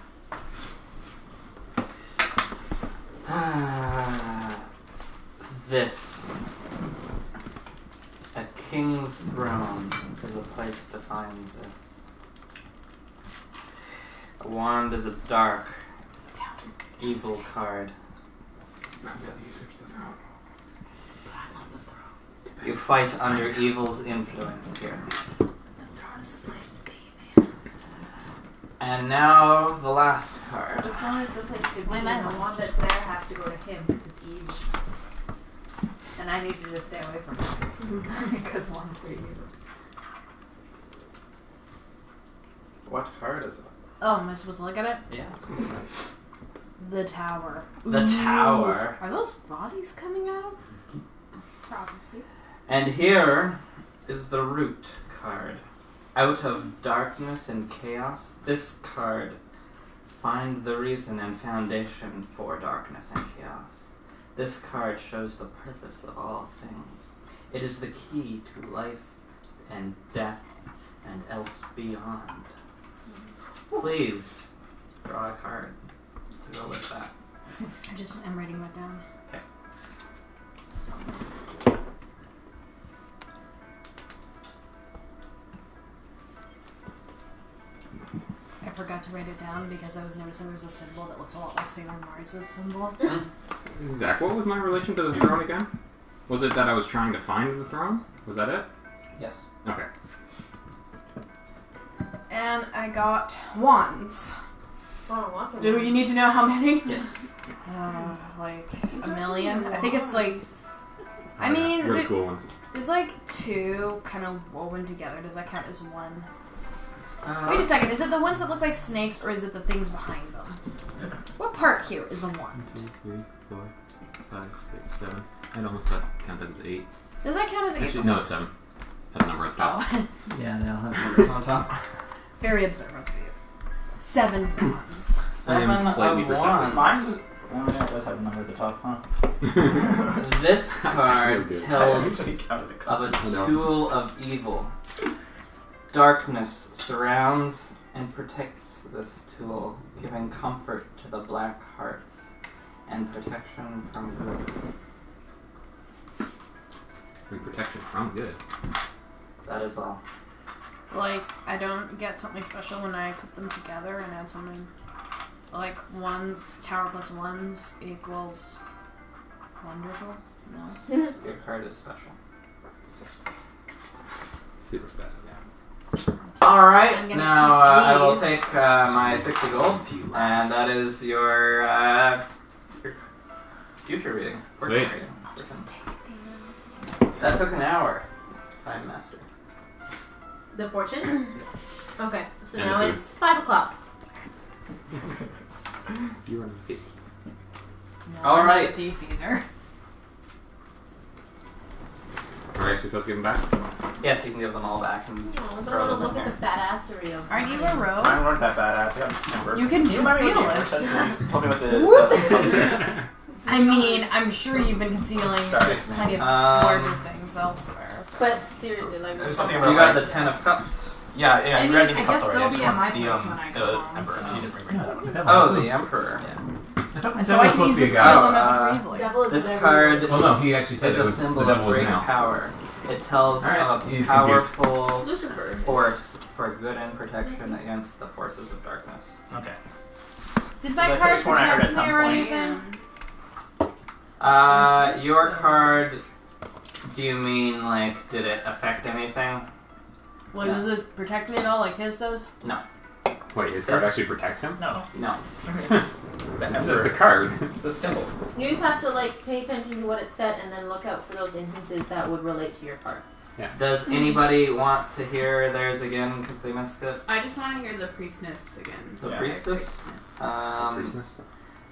Ah, This. A king's throne is a place to find this. A wand is a dark, evil card. You fight under evil's influence here. And now the last card. The throne is the place to be. My man The one wants- that's there has to go to him because it's evil. And I need you to stay away from it. Because one's for you. What card is it? Oh, am I supposed to look at it? Yes. The tower. The tower. Are those bodies coming out? Probably. And here is the root card. Out of darkness and chaos, this card find the reason and foundation for darkness and chaos. This card shows the purpose of all things. It is the key to life and death and else beyond. Please draw a card to go with that. I'm writing that down. Okay. I forgot to write it down because I was noticing there was a symbol that looked a lot like Sailor Mars's symbol. Zach, what was my relation to the throne again? Was it that I was trying to find the throne? Was that it? Yes. Okay. And I got wands. Oh, lots of Do you need to know how many? Yes. Like a million? I think it's like. I Oh, mean, yeah. Really there- cool ones. there's like two kind of woven together. Does that count as one? Wait a second. Is it the ones that look like snakes, or is it the things behind them? What part here is the one? 1, 2, 3, 4, 5, 6, 7. I'd almost count that as 8. Does that count as eight? Actually, no, it's 7. Has a number at the top. Oh, Yeah, they'll have numbers on top. very observant of you. 7 wands. I am 7 slightly of perceptive. wands. Mine? Oh yeah, it does have a number at the top, huh? This card Good. tells Usually counted the of cups. a tool of evil. Darkness surrounds and protects this tool, giving comfort to the black hearts and protection from good. And protection from good. That is all. Like, I don't get something special when I put them together and add something. Like, ones, tower plus ones equals wonderful? No. Your card is special. Super special. Alright, I'm gonna now keep I will these. take my 60 gold, and that is your future reading. Fortune Sweet. reading. That took an hour. Time Master. The fortune? Okay, so And now the food. it's 5 o'clock. You run a thief. All right. Thief either. Are we actually supposed to give them back? Yes, you can give them all back and Oh, throw don't them look in at here. the badassery of Aren't you a rogue? Mine weren't that badass. I got December. You can You remember conceal when you it. first said you told me about the I mean, I'm sure you've been concealing Sorry. plenty of Um, larger things elsewhere. So. But seriously, like There's something You about got the 10 of Cups. Yeah, I you mean, read me I the cups guess already. they'll I just be at want my place when I the go home, Emperor. so- She didn't bring me that. Oh, the Emperor. So I can use this skill on them easily. devil is This whatever card Well, no, he actually said is it a was symbol the of devil's great now. power. It tells Alright, of a he's powerful Lucifer. force for good and protection against the forces of darkness. Okay. Did my I card could've sworn I heard protect at me some or point. anything? Your card, do you mean, like, did it affect anything? Like, does it protect me at all like his does? No. Wait, his card actually protects him? No. No. It's the It's Emperor. a card. It's a symbol. You just have to like pay attention to what it said and then look out for those instances that would relate to your card. Does anybody want to hear theirs again because they missed it? I just want to hear the priestess again. The Yeah. priestess? Priestess?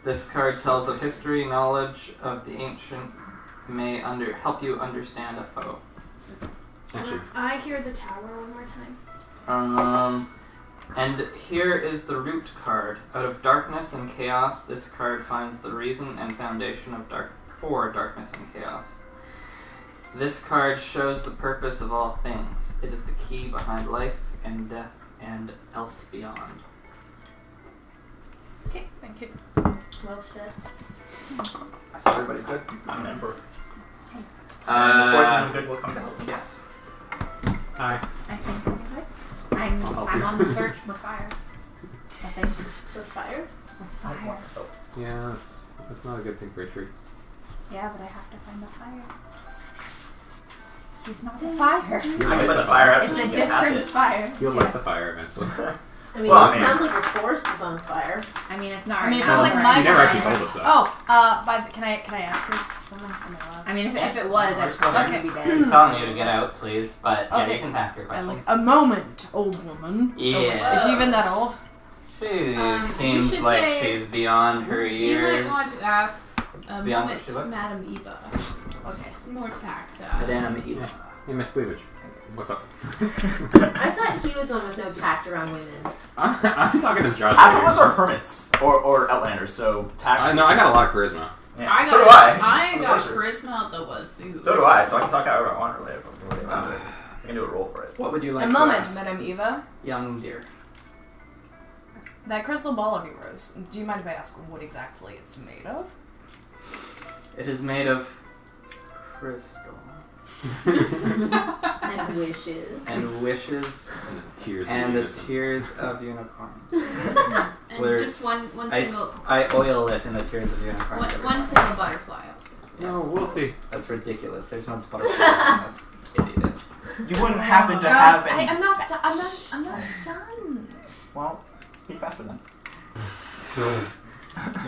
This card tells of history, knowledge of the ancient may help you understand a foe. Actually, I hear the tower one more time. And here is the root card. Out of darkness and chaos, this card finds the reason and foundation of darkness and chaos. This card shows the purpose of all things. It is the key behind life and death and else beyond. Okay, thank you. Well, shit. So everybody's good? I'm an Emperor. Forces of good will come down. Yes. Hi. I think I'm I'll help I'm you. on the search for fire. I think For fire? fire. Yeah, that's not a good thing for a tree. Yeah, but I have to find the fire. He's not the fire. You'll I can light put the the fire out It's so a we can get past different it. fire. You'll light the fire eventually. I mean, Well, it I mean- sounds like your forest is on fire. I mean, it's not. I mean, it right sounds now, like but- my She never version. actually told us that. Oh, can I ask her something? I mean, if it was, We're I'd still probably there. be dead. He's telling you to get out, please. But yeah, Okay. you can ask her I'm questions. like, a moment, old woman. Yeah. Is she even that old? She you seems should like say- she's beyond her You years. might want to ask Beyond what moment, she looks. Madam Eva. Okay. More tact. Madame Eva. Hey, Miss Cleavage. What's up? I thought he was one with no tact around women. I'm talking to Josh. Half of us are hermits or outlanders, so tact. No, I got a lot of charisma. Yeah. I got, so do I. I I'm a got sorcerer. charisma out the wazoo. So do I. So I can talk however I want, really. If I really want to. I can do a roll for it. What would you like A to moment, ask, Madame Eva. young dear? That crystal ball of yours, do you mind if I ask what exactly it's made of? It is made of crystal And wishes. and wishes And the tears. and of the innocence. tears of unicorns. And There's just one I, single I oil it in the tears of unicorns. one single butterfly also. No, Wolfie. That's ridiculous. There's no butterflies in this. Idiot. You wouldn't happen to have any. I'm not done. Well, be faster then.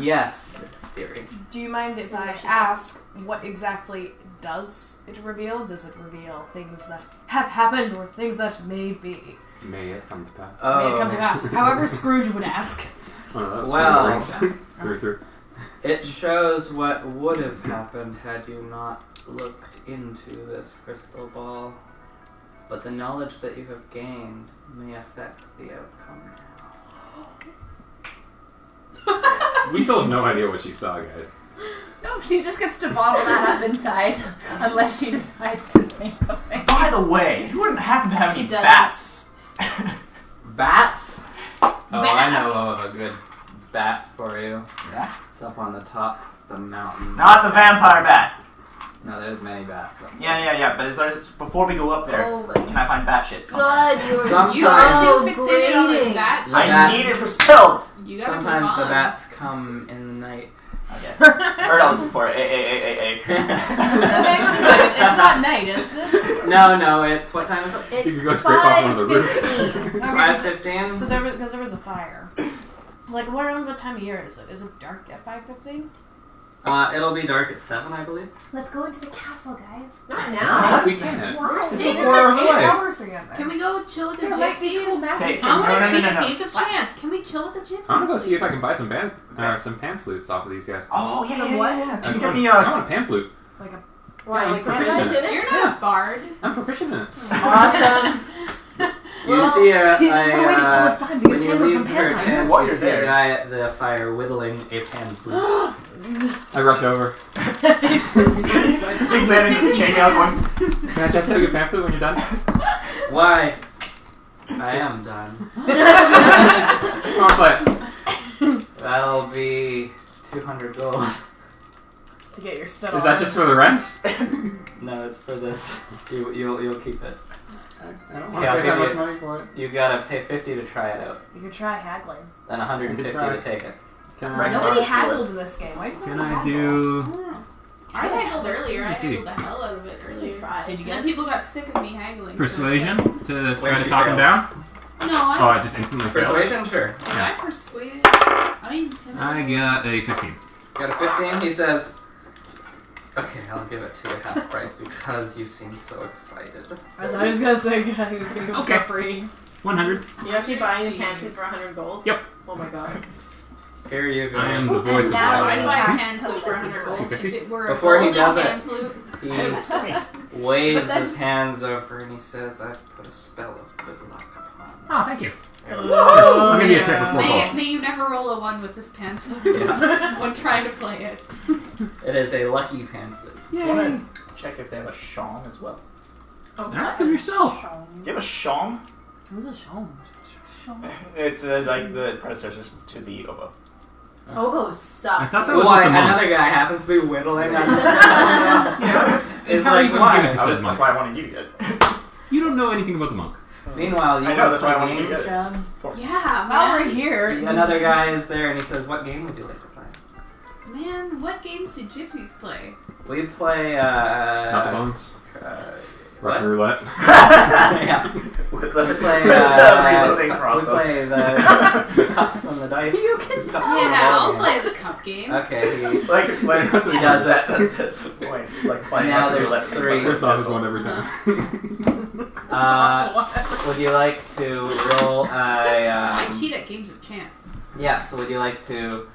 Yes, dearie. Do you mind if I ask what exactly does it reveal? Does it reveal things that have happened or things that may be? May it come to pass. May it come to pass. However Scrooge would ask. Oh, no, that was Well, through. it shows what would have happened had you not looked into this crystal ball. But the knowledge that you have gained may affect the outcome now. We still have no idea what she saw, guys. No, she just gets to bottle that up inside unless she decides to say something. By the way, you wouldn't happen to have She any doesn't. bats. Bats? Oh, I Bat. know of a good bat for you. Yeah? It's up on the top of the mountain. Not the vampire bat. No, there's many bats up there. Yeah. But before we go up there, can I find bat shit? somewhere? God, you were Sometimes- You are so too fixated on this grating. bat shit. I Bats. need it for spells. You gotta Sometimes move the on. bats come in the night. Okay. Heard all this before. A. It's not night, is it? No, it's what time is it? It's You could go scrape off one of the roofs. 5:15. 5:15. So because there was a fire. Like, what time of year is it? Is it dark at 5:15? It'll be dark at 7, I believe. Let's go into the castle, guys. Not now. We can't. Why? It's Stay a there 4 hours for away. 8 hours to get there. Can we go chill with the There might be cool gypsies? magic. I want to No. take a games of chance. Can we chill with the gypsies? I'm gonna go see if I can buy some pan flutes off of these guys. Oh yeah. Some what? Can you get me I a? want a pan flute. Like a Why? I'm Like proficient in it. You're not Yeah. a bard. I'm proficient in it. Awesome. You see he's just been waiting all this time to get when his you hands on leave some her pan tent, While you you're see a there. guy at the fire whittling a pan flute. I rush over. Big man in the chainmail going. Can I test out your pan flute when you're done? Why? I am done. Come on, play it. That'll be 200 gold. to get your spit Is that just for the rent? No, it's for this. You'll keep it. I don't Okay, want I'll to pay that give much you- money for it. You gotta pay 50 to try it out, You could try haggling. then 150 try. to take it. Can Right, I, Nobody sorry, haggles in this game. Why does can nobody I haggle? do... I haggled earlier. I Maybe. haggled the hell out of it earlier. Try. Did you And get then it? people got sick of me haggling. Persuasion to Where'd try to she talk him fail? down? So. No, Oh, I. I just instantly failed. Persuasion? Sure. I persuaded. I intimidated. I got a 15. Got a 15? He says, okay, I'll give it to you half price because you seem so excited. I thought he was gonna say he was gonna go Okay. for free. 100. You actually buying a pantry for 100 gold? Yep. Oh my god. Here you go. I am the voice of now I'd life. buy a Yeah. pan flute for 100 gold. If 250? it were a Before he golden does it. pan flute. He waves But then- his hands over and he says, I've put a spell of good luck upon you. Oh, thank you. Oh, I'll give you a tip before May, fall. may you never roll a 1 with this pan flute. Yeah. When trying to play it. It is a lucky pamphlet. Do you want to check if they have a shong as well? Oh, Ask him yourself. Do you have a shong? Who's a shome? It's like the predecessor to the oboe. Hobos suck. I thought that was Why, what the monk. another guy happens to be whittling on It's How are you like, going to give why? it to says monk? That's why I wanted you to get it. You don't know anything about the monk. Meanwhile, you I know, want that's to why I play wanted you to games, get it. John? Yeah, While man. we're here, Another guy is there and he says, what game would you like to play? Man, what games do gypsies play? We play, Knuckle bones. Russian roulette. yeah. With We the play, reloading we crossbow. play the cups and the dice. you can talk. Yeah, I'll play the cup game. Okay, It's like playing. He does it. That's the point. It's like playing. Now Russian there's roulette. three. First off, is one every time. Would you like to roll a, I cheat at games of chance. yes, would you like to,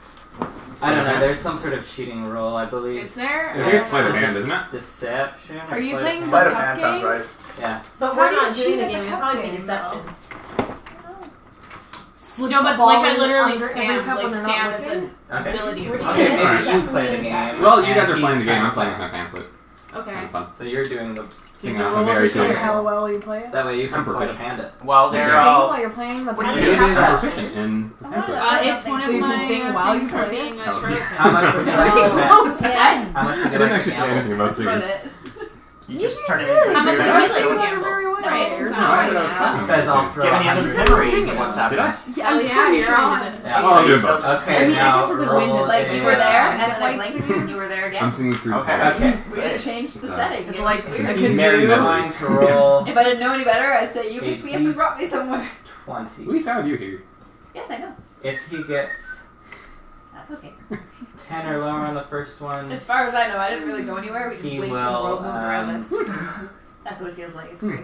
I don't know, there's some sort of cheating roll, I believe. Is there? I think it's sleight of hand, isn't it? Deception? or Are you sleight of playing hand? Sleight of Cup hand sounds game? right. Yeah. But How we're do you not cheat doing the at game. the It'll cup probably be game, deception. Slip No, the but ball like I in literally under every scam, cup like when they're not scam is looking? an Okay. ability. Where do you Okay, get maybe that? you play the game. Well, you and guys are playing the he's game. I'm trying playing to with my pamphlet. Okay. Kind of fun. So you're doing the, Seeing Do how you roll very to see similar. how well you play it? that way you can I'm sleight of proficient. hand it. While You they're sing all. while you're playing the What do band? you You do I'm that. proficient in the pamphlet. It's one So of you my can sing while things you for play being a Oh, charlatan. How much would you like Makes to no bet? sense. How much would I you didn't like to actually say gamble? anything about singing. You just turn it did. into How much a would zero. you like So to Give gamble? every way. No, No, I said I was It talking. says I'll throw Give any other 100. memories of what's Did happening. I? Yeah, I'm Oh, yeah, pretty you're sure on. you did. Yeah. Well, I'm doing both. Okay, I mean, I now guess it's a roll wind, like, a- we were there, And then like, like singing. you were there again. I'm singing through Okay. Paul. Okay. We just changed the It's, setting. It's It like was a weird. kazoo. Mary's going to roll If I didn't know any better, I'd say you picked me up and brought me somewhere. 20. We found you here. Yes, I know. If he gets That's okay. 10 or lower on the first one, As far as I know, I didn't really go anywhere. We just He blinked will, and the world moved around us. Hmm. That's what it feels like. It's great.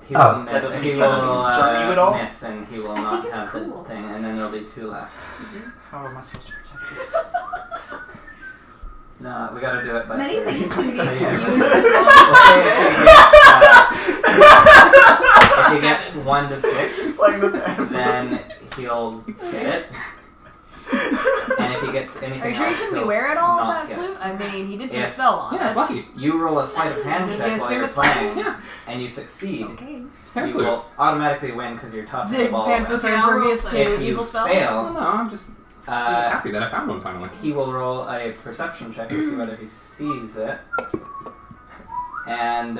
he will that miss. doesn't- He that will doesn't concern you at all? miss, and he will I not think it's have cool. the thing, and then there'll be 2 left. How am I supposed to protect this? No, we gotta do it by Many 30. things can be Yeah. excused as We'll long say if he gets 1 to 6, Playing the pen. then he'll get it. And if he gets anything Are you sure you else, shouldn't be he'll wearing all not that get flute? it. I mean, he did put Yeah. a spell on Yeah, it. it's lucky. You roll a sleight of hand Just check gonna while assume you're it's playing, Yeah. and you succeed. Okay. You Pamphlet. will automatically win because you're tossing the The ball. pamphlets around. are Okay, I'll impervious roll to If you evil spells? Oh, fail, no, I'm just happy that I found one finally. he will roll a perception check to see whether he sees it. And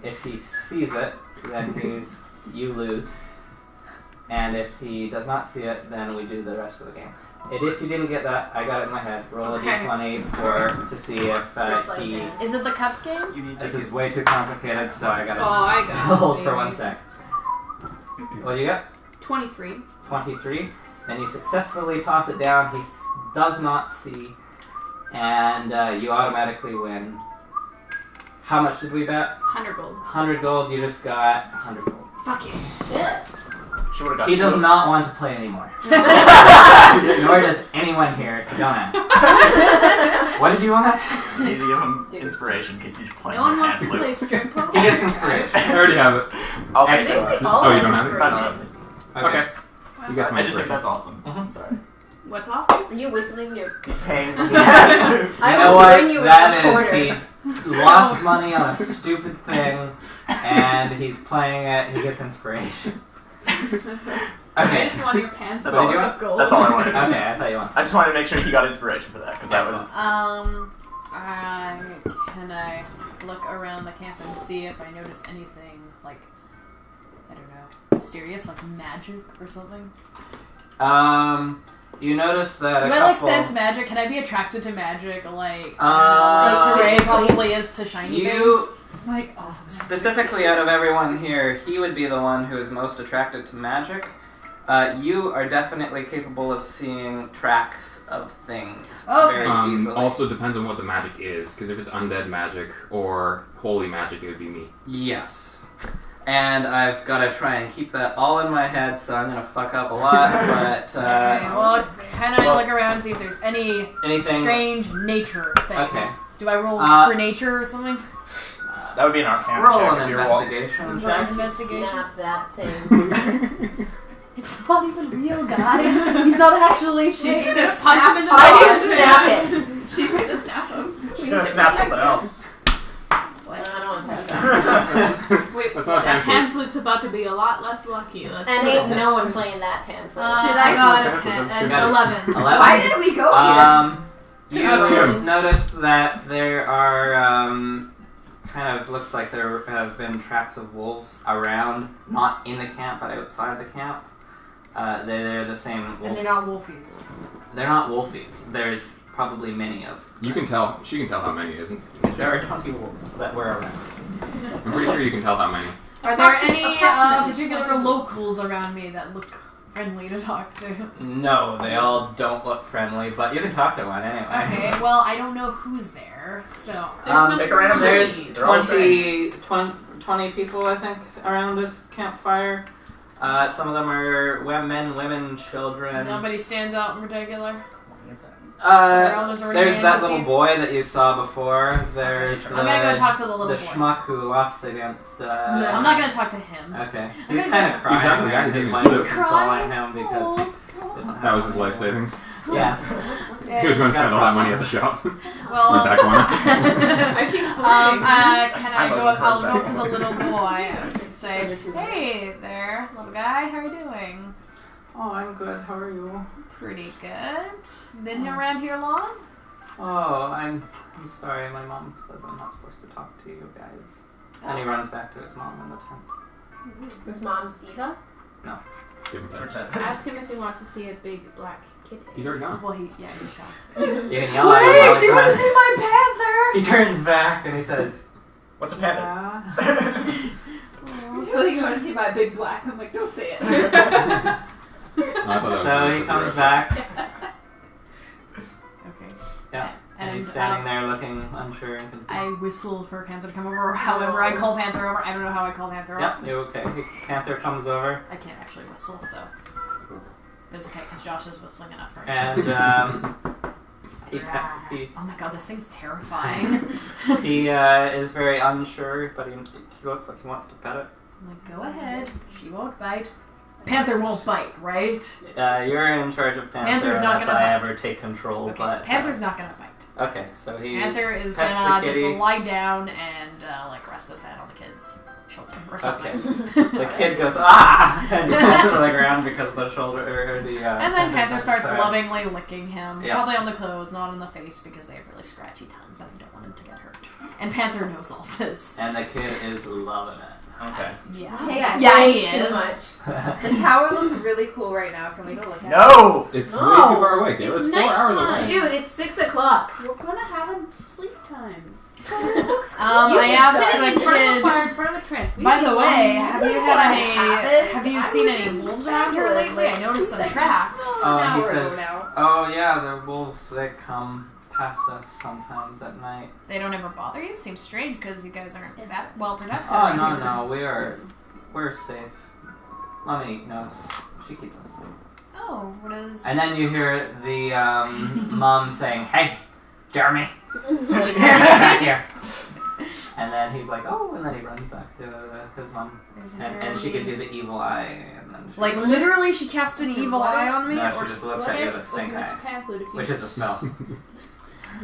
if he sees it, then you lose. And if he does not see it, then we do the rest of the game. And if you didn't get that, I got it in my head. Roll Okay. a d20 to see if he. Is it the cup game? You need This to is way too complicated, so I gotta Oh, I got hold it, for baby. 1 sec. What do you got? 23. 23. Then you successfully toss it down. He does not see, and you automatically win. How much did we bet? 100 gold. 100 gold. You just got 100 gold. Fuck yeah. Shit. She would have got He two. does not want to play anymore. Nor does anyone here, so don't ask. What did you want? You need to give him inspiration because he's playing No one the wants to hand play flute. strip poke. He gets inspiration. I already have it. I'll I take think it. we all Oh, you have don't have it? inspiration. Okay. You got my I just think inspiration. that's awesome. Mhm. Sorry. What's awesome? Are you whistling your... He's paying. I You know will what? bring you That a is, quarter. he lost money on a stupid thing, and he's playing it. He gets inspiration. I Okay. just want your pants. That's What all. did you I, want? that's all I wanted. Okay, I thought you wanted. I just wanted to make sure he got inspiration for that because that was. Can I look around the camp and see if I notice anything, like, I don't know, mysterious, like magic or something? You notice that. Do a I, like, couple- sense magic? Can I be attracted to magic, like, Uh, Ray probably is to shiny You things? Like, oh. specifically out of everyone here, he would be the one who is most attracted to magic. You are definitely capable of seeing tracks of things Okay. very easily. Also depends on what the magic is, because if it's undead magic or holy magic, it would be me. Yes. And I've got to try and keep that all in my head, so I'm going to fuck up a lot, but... Okay, well, can I look around and see if there's any anything... strange nature things? Okay. Do I roll for nature or something? That would be an arcana Roll check an if you're investigation I'm check. trying to Investigation. snap that thing. It's not even real, guys. He's not actually She's fake. gonna punch him in the I face. can snap it. She's gonna snap him. She's gonna snap something else. I don't want that. Wait, That's not a that pan pan flute's about to be a lot less lucky. Let's And go. ain't no one playing that pan flute. I got a 10 That's and true. 11. 11. Why did we go here? You Ask him. noticed that there are kind of looks like there have been tracks of wolves around, not in the camp, but outside the camp. They're the same wolf. And they're not wolfies. They're not wolfies. There's probably many of. You can tell. She can tell how many, isn't? There are 20 wolves that were around. I'm pretty sure you can tell how many. Are there any approximately. particular locals around me that look friendly to talk to? No, they all don't look friendly, but you can talk to one anyway. Okay, well, I don't know who's there, so... Pick a random There's person. They're all the 20 people, I think, around this campfire. Some of them are men, women, children. Nobody stands out in particular? There's There's that little boy that you saw before. There's I'm gonna go talk to the little the boy. schmuck who lost against. I'm not gonna talk to him. Okay. I'm He's gonna kind go- of crying. You talked to the guy who His didn't wife do is it. consoling him because they don't have That was his money life anymore. savings. Yes. He was going to spend all that money at the shop. Well, With that corner. can I go? I'll go up to the little boy and say, "Hey there, little guy. How are you doing?" Oh, I'm good. How are you? Pretty good. Been around here long? Oh, I'm sorry. My mom says I'm not supposed to talk to you guys. And he runs back to his mom in the tent. His mom's Eva. No. Give him time. Pretend. Ask him if he wants to see a big black kitty. He's already gone. Well, he's gone. You can yell at him while Wait, do he's you want to running. see my panther? He turns back and he says, What's a panther? "Yeah." Really, you want to see my big black? I'm like, don't say it. Oh, I thought that was So one he of comes those back. Okay. Yeah. And And he's standing there looking unsure and confused. I whistle for Panther to come over, or however I call Panther over. I don't know how I call Panther over. Yep, you okay. Panther comes over. I can't actually whistle, so it's okay because Josh is whistling enough for me. And he Oh my god, this thing's terrifying. he is very unsure, but he looks like he wants to pet it. I'm like, go ahead. She won't bite. Panther won't bite, right? You're in charge of Panther Panther's not unless gonna I bite. ever take control. Okay. But Panther's not gonna bite. Okay, so he Panther is pets gonna the just kitty. lie down and like rest his head on the kid's shoulder or something. Okay. The kid goes ah and falls to the ground because the shoulder or the. And then Panther Panther's starts side. lovingly licking him, Yeah. probably on the clothes, not on the face, because they have really scratchy tongues and I don't want him to get hurt. And Panther knows all this. And the kid is loving it. Okay. Yeah. Hey guys, Yeah, way he too is. much. The tower looks really cool right now. Can we go look at it? No! It's No, way too far away. Caleb. it's It's 4 hours nighttime. away. Dude, it's 6 o'clock. We're gonna have a sleep times. I asked Sitting in the front of a kid. fire, in front of a trench. We By need the to way, go- have you Look had what any? happened. Have you I seen was any in wolves around here February, lately? I like, noticed 2 some seconds. tracks. He hour says, ago now. "Oh yeah, the wolves they come past us sometimes at night." They don't ever bother you? Seems strange because you guys aren't that well protected. Oh right no, here. no, we're safe. Mommy knows. She keeps us safe. Oh, what is? And then you hear the mom saying, "Hey, Jeremy, Oh, back here." And then he's like, "Oh," and then he runs back to his mom, There's and she gives you the evil eye, and then she, Like literally, she casts an evil eye on me. no, or she just looks at you with a stink eye, which is a smell.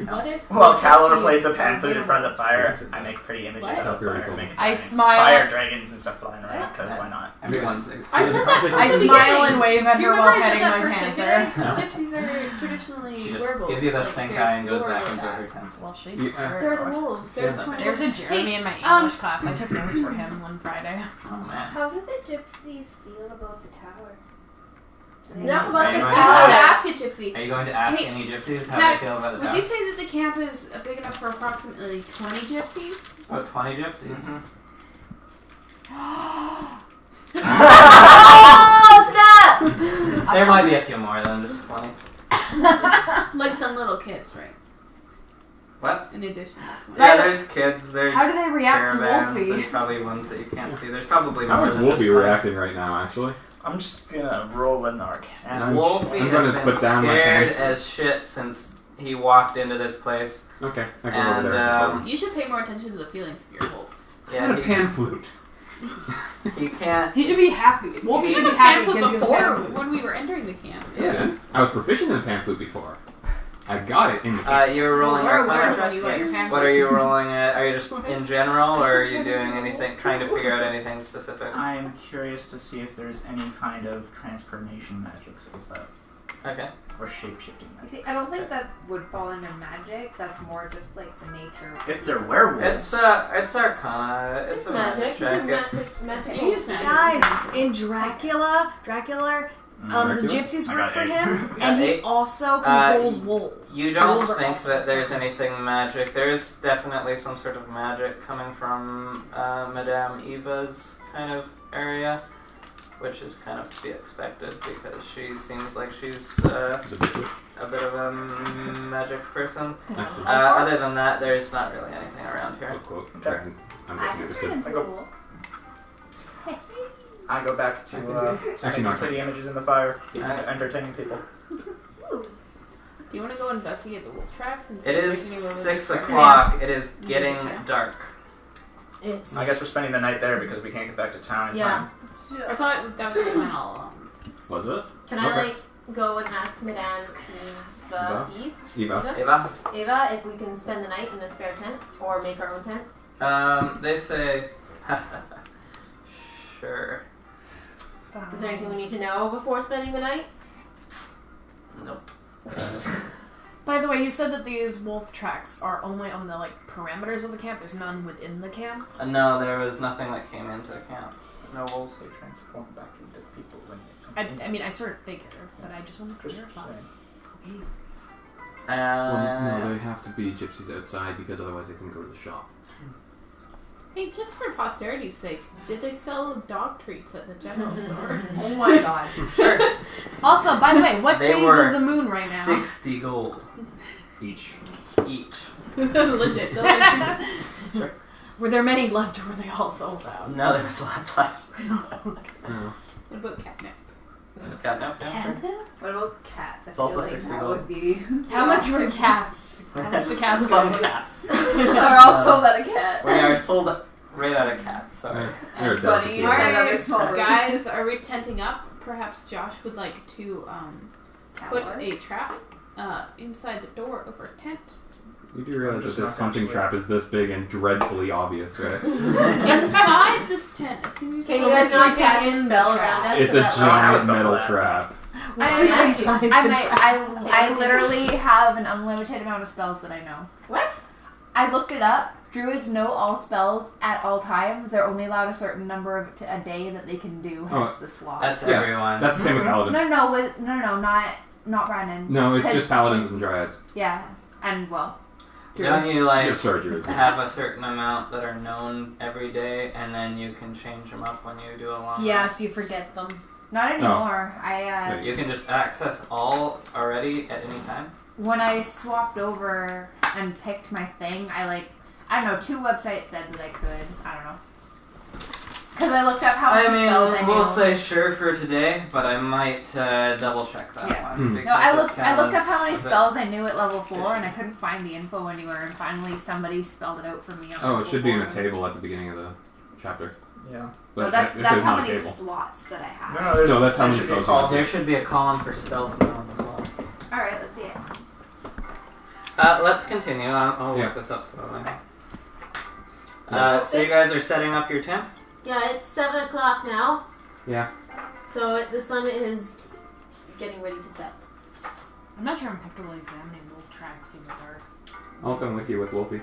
What if? Well, Callum plays the pan flute in front of the fire. I make pretty images What? of the Very fire. cool. Make it I giant smile. Fire dragons and stuff flying around, because why not? Everyone's I said that I from the smile beginning. and wave at You her remember while I said petting that my first thing, panther. because gypsies are traditionally She just werewolves. gives you the like, stink there's eye and goes lore back with into that. her tent. Well, she's Yeah. They're the wolves. They're She doesn't There's a Jeremy in my English class. I took notes for him one Friday. Oh man. How do the gypsies feel about the tower? Not about the Right. I want to tower. ask a gypsy. Are you going to ask Hey, any gypsies how Zach, they feel about the Would town? you say that the camp is big enough for approximately 20 gypsies? About 20 gypsies. Oh, stop! There might be a few more than just 20. Like some little kids, right? What? In addition. Yeah, there's kids, there's How do they react to caravans, Wolfie? there's probably ones that you can't see. There's probably How more is than Wolfie just 20. reacting right now, actually? I'm just gonna roll an arcana. Wolfie I'm has gonna been put down my scared pen. as shit since he walked into this place. Okay, I can And, go over there. um, You should pay more attention to the feelings of your wolf. I had a pan flute. he can't. He should be happy. Wolf He should should be happy pan flute because he was before before when we were entering the camp. Yeah. I was proficient in the pan flute before. I got it in the camp. You were rolling Well, your we're aware arcana when you got your checks? hand What are you rolling at? Are you just in general, or are you doing anything, trying to figure out anything specific? I'm curious to see if there's any kind of transformation magics with that. Okay. Or shape-shifting You magic. see, I don't think that would fall under magic. That's more just like the nature of If they're werewolves. It's Arcana. It's a magic check. Magic. You use magic. Guys, in Dracula, the gypsies I work got for 8. him, Yeah, and he 8. also controls wolves. You don't Wolves are think also that there's serpents. anything magic. There's definitely some sort of magic coming from Madame Eva's kind of area, which is kind of to be expected because she seems like she's a bit of a magic person. Other than that, there's not really anything around here. Quote. I'm getting interested. I go back to Actually, making not. pretty images in the fire, entertaining people. Do you want to go investigate the wolf tracks? And see It if is there's anywhere 6 with- o'clock. It is getting dark. It's. I guess we're spending the night there because we can't get back to town in Yeah. time. I thought that was the plan all along. Was it? Can I Okay. like go and ask Madame Eva? Eva? Eva if we can spend the night in a spare tent or make our own tent? They say, sure. Is there anything we need to know before spending the night? Nope. By the way, you said that these wolf tracks are only on the parameters of the camp. There's none within the camp. No, there was nothing that came into the camp. No wolves. They transform back into people when they I mean, I sort of figured, but I just wanted to Just clarify. saying. Well, no, they have to be gypsies outside because otherwise they couldn't go to the shop. Hey, just for posterity's sake, did they sell dog treats at the general store? Oh my god. Sure. Also, by the way, what They phase were is the moon right now? 60 gold Each. each. Legit. Sure. Were there many left or were they all sold out? No, there was lots left. Oh. What about catnip? Catnip, yeah, sure. What about cats? I It's feel also like 60 that gold. would be. How much were cats? How much do cats Some go? cats. We're all sold at a cat. We are sold right out of cats, sorry. They're a And delicacy. bunnies and another small room. Guys, are we tenting up? Perhaps Josh would like to put Tower. a trap inside the door of our tent. You do realize Just that this not gonna hunting sleep. trap is this big and dreadfully obvious, right? Inside this tent, it seems Can so you guys not sleeping cast in a the spell trap. around us? It's so a that giant like- metal trap. We'll I- sleep I- inside the trap. I literally have an unlimited amount of spells that I know. What? I looked it up. Druids know all spells at all times. They're only allowed a certain number of a day that they can do. Hence the slot. That's Yeah, everyone. That's the same with paladins. No, not Brandon. No, it's Because- just paladins and dryads. Yeah, and well, Don't you Yeah, sorry, druids. have a certain amount that are known every day, and then you can change them up when you do a long Yes, you forget them. not Oh. anymore. rest? You can just access all already at any time. When I swapped over and picked my thing, I don't know, 2 websites said that I could. I don't know. Because I looked up how many spells I knew. we'll say sure for today, but I might double check that Yeah. one. because No, I it looked up how many sounds a bit- spells I knew at level 4, and I couldn't find the info anywhere. And finally, somebody spelled it out for me. On Oh, level it should be in 4, a and table at the beginning of the chapter. Yeah. But No, that's if that's there's how not a many table. slots that I have. No, there's, No, that's how there many should be a spells column. There should be a column for spells known as well. All right, let's see it. Let's continue. I'll Yeah. look this up slowly. So you guys are setting up your tent? Yeah, it's 7 o'clock now. Yeah. So the sun is getting ready to set. I'm not sure I'm comfortable examining wolf tracks in the dark. I'll come with you with Wolfie.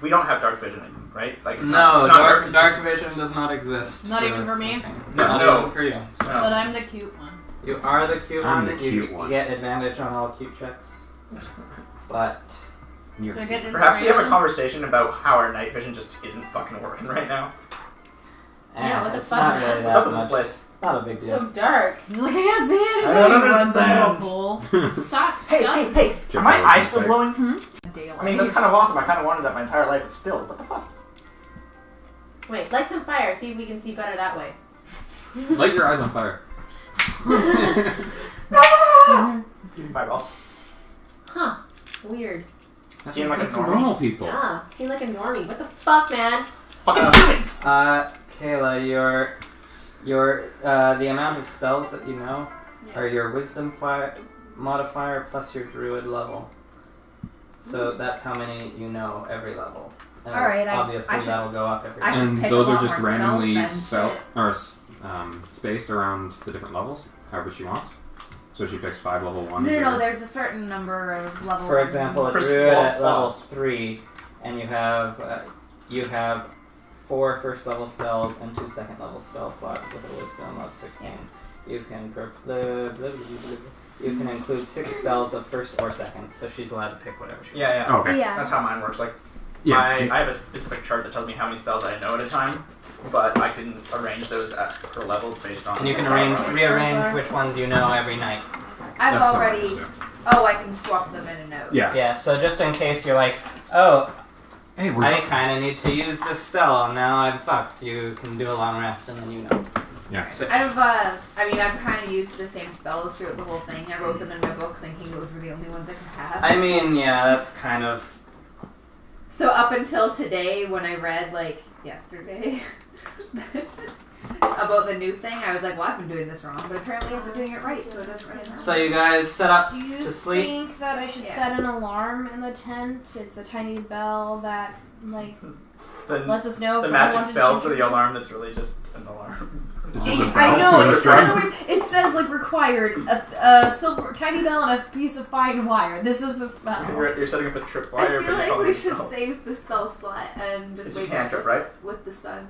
We don't have dark vision, right? Like it's No, not, it's not dark vision does not exist. Not even this for me? campaign. No, Not no. even for you. But I'm the cute one. You are the cute I'm one. the You cute one. get advantage on all cute checks. But You're So I get Perhaps we have a inspiration. conversation about how our night vision just isn't fucking working right now. Yeah, what the it's fuck, not man? really What's that up with this much. place? Not a big deal. So dark. He's like, I can't see anything. I don't He runs into a understand. pool. Sucks. Hey, doesn't hey, hey! Are my eyes still glowing? Daylight. I mean, that's kind of awesome. I kind of wanted that my entire life, but still, what the fuck? Wait, light some fire. See if we can see better that way. Light your eyes on fire. Fireballs. Huh. Weird. Seem like a That's normie. normal people. Yeah. Seem like a normie. What the fuck, man? Fucking humans! Kayla, your the amount of spells that you know are your wisdom modifier plus your druid level. So that's how many you know every level. And Alright, obviously that'll go up every I should level. And pick a those are lot just more spells randomly than spelled shit. or spaced around the different levels, however she wants. So she picks 5 level 1s. No, there's a certain number of level. For ones. example, a For druid small at level spells. 3, and you have 4 first level spells and 2 second level spell slots with a wisdom of 16. You can you can include 6 spells of first or second, so she's allowed to pick whatever she wants. Yeah. Okay. Yeah. That's how mine works. Like, Yeah. I have a specific chart that tells me how many spells I know at a time, but I can arrange those at per level based on. And you can what I roll. rearrange which ones you know every night. I've That's already. something else, Oh, I can swap them in a note. Yeah. Yeah, so just in case you're like, oh, Hey, I kind of need to use this spell, and now I'm fucked. You can do a long rest, and then you know. Yeah. I've kind of used the same spells throughout the whole thing. I wrote them in my book thinking those were the only ones I could have. I mean, yeah, that's kind of. So up until today, when I read, like, yesterday, about the new thing, I was like, well, I've been doing this wrong, but apparently I've been doing it right, so it doesn't really matter. So you guys set up Do you to sleep. think that I should Yeah. set an alarm in the tent? It's a tiny bell that, like, The, lets us know the if magic anyone wants to spell change for the your- alarm that's really just an alarm. Is this a I bell? know. Is it a So it says like required a silver tiny bell and a piece of fine wire. This is a spell. You're setting up a I tripwire, feel but you're like calling we it a should spell. save the spell slot and just It's a wake cantrip, up right? with the sun.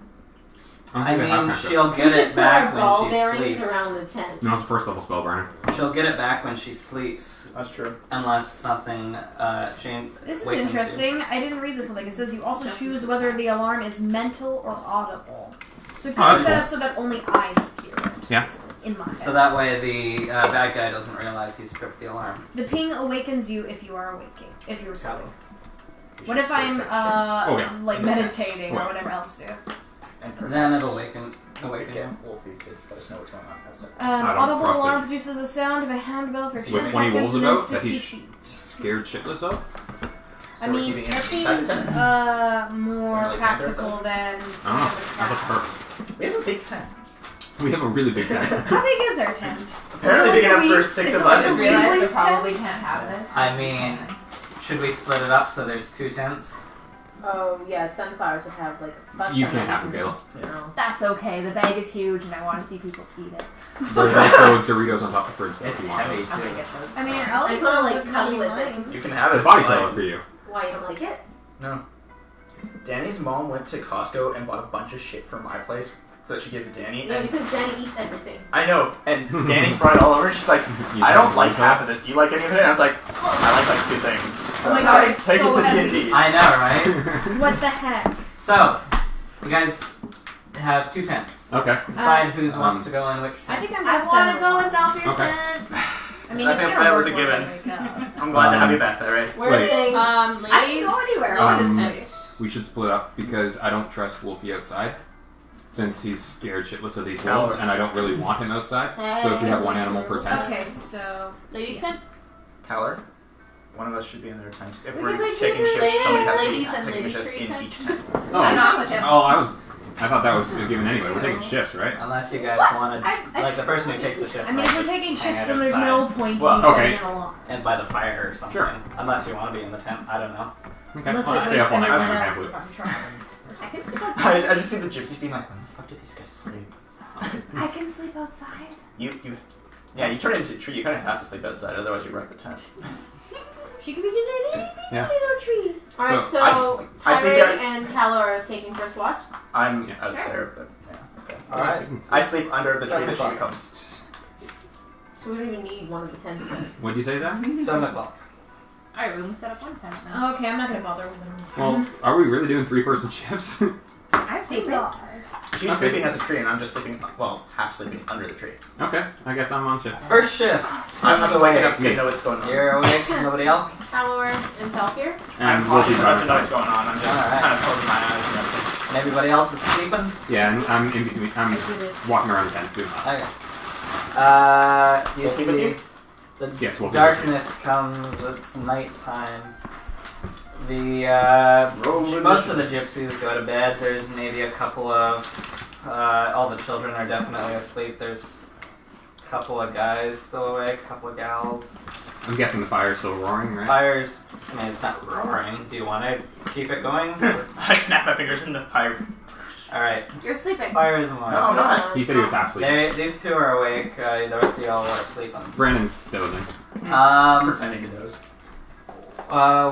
I mean, cantrip. she'll We get should it put back our ball when she bearings sleeps. around the tent. No, it's a first level spell burner. She'll get it back when she sleeps, That's true. unless something change. This is wakens you. interesting. I didn't read this one. It says you also choose whether the alarm is mental or audible. So can Oh, you that's set cool. up so that only I hear it? Yeah. In my head. So that way the bad guy doesn't realize he's tripped the alarm. The ping awakens you if you are waking. If you're Got asleep. You What should if still I'm take shifts. Oh, yeah. like meditating Well. or whatever else do? And Then it'll awaken Get you. Wolfie to let us know what's going on outside. An I don't audible trust alarm it. produces a sound of a handbell for 10 With 20 seconds wolves within about that 60 he's feet. scared shitless of? I So we're mean, keeping that it seems inside the tent? more Like Panther or practical than. Oh, that's perfect. We have a big tent. We have a really big tent. How big is our tent? Apparently Is it big like enough a for wee- 6 is of it like us. a I wee- realized Weasley's they probably tent? can't have this. I mean, should we split it up so there's 2 tents? Oh yeah, sunflowers would have like a fuck You ton can't of have them, Caleb. No. That's okay. The bag is huge, and I want to see people eat it. There's also Doritos on top of the fridge It's if you want heavy those. I'm gonna too. get those. I mean, I'll I eat wanna, those like, if cuddle you with like. it. You can have It's it. a body but, like, pillow for you. Why you don't like it? No. Danny's mom went to Costco and bought a bunch of shit from my place that she gave to Danny. Yeah, And because Danny eats everything. I know. And Danny brought it all over. And she's like, I don't like half of this. Do you like any of it? And I was like, I like 2 things. Oh my god, it's Take so it to heavy. D&D. I know, right? What the heck? So, you guys have 2 tents. Okay. Decide who wants to go in which I tent. think I'm I gonna want to set go one. with Alfier's Okay. tent. I mean, I it's think gonna that work was a once I given. wake up. I'm glad to have you back there, right? We're Wait. saying I can Ladies, go anywhere. We should split up because I don't trust Wolfie outside. Since he's scared shitless of these Coward. wolves, and I don't really want him outside. So if you have 1 animal per tent. Okay, so ladies Yeah. tent. Tyler, one of us should be in their tent. If We we're can play taking two shifts, somebody has to be ladies and taking a lady shift tree in tent. each tent. I'm not with him. I thought that was a given anyway. We're taking shifts, right? Unless you guys want to, like the person who takes the shift. I mean, might if we're just taking hang shifts, out then there's outside no point Well, in okay. setting an alarm. and by the fire or something. Sure. Unless you want to be in the tent. I don't know. Okay. Unless Well, it stay wakes up all night everyone playing else with if I'm trying. I can sleep outside. I just see the gypsies being like, when the fuck did these guys sleep? I can sleep outside. Yeah, you turn into a tree. You kind of have to sleep outside, otherwise you wreck the tent. She could be just a little Yeah. little tree. Alright, So, so I sleep Tyre out- and Calor are taking first watch. I'm Yeah. out Sure. there, but yeah. Okay. Alright. I sleep under the tree that she 7 o'clock. becomes. So we don't even need one of the tents then. What'd you say, Zach? 7 o'clock. Alright, we can set up one tent now. Okay, I'm not gonna bother with them. Well, are we really doing 3-person shifts? I Seems sleep odd. She's Okay. sleeping as a tree, and I'm just sleeping, well, half sleeping under the tree. Okay, I guess I'm on shift. First shift. I'm awake enough to Me. know what's going on. You're awake. Nobody else. Calor and Falfir. I'm And cautious Wolfie's enough to know right what's going on. I'm just Alright. kind of closing my eyes and everything. And everybody else is sleeping. Yeah, and I'm in between. I'm walking around the tent doing that. Okay. You Wolfie with see you? the Yes, Wolfie. darkness comes. It's nighttime. The Roll most of the gypsies go to bed. There's maybe a couple of all the children are definitely asleep. There's a couple of guys still awake, a couple of gals. I'm guessing the fire's still roaring, right? Fire's, I mean, it's not roaring. Do you want to keep it going? I snap my fingers and the fire Alright. You're sleeping. Fire is one. No, I'm not. He said he was half asleep. These two are awake. The rest of y'all are sleeping. Brandon's dozing. Pretending to doze.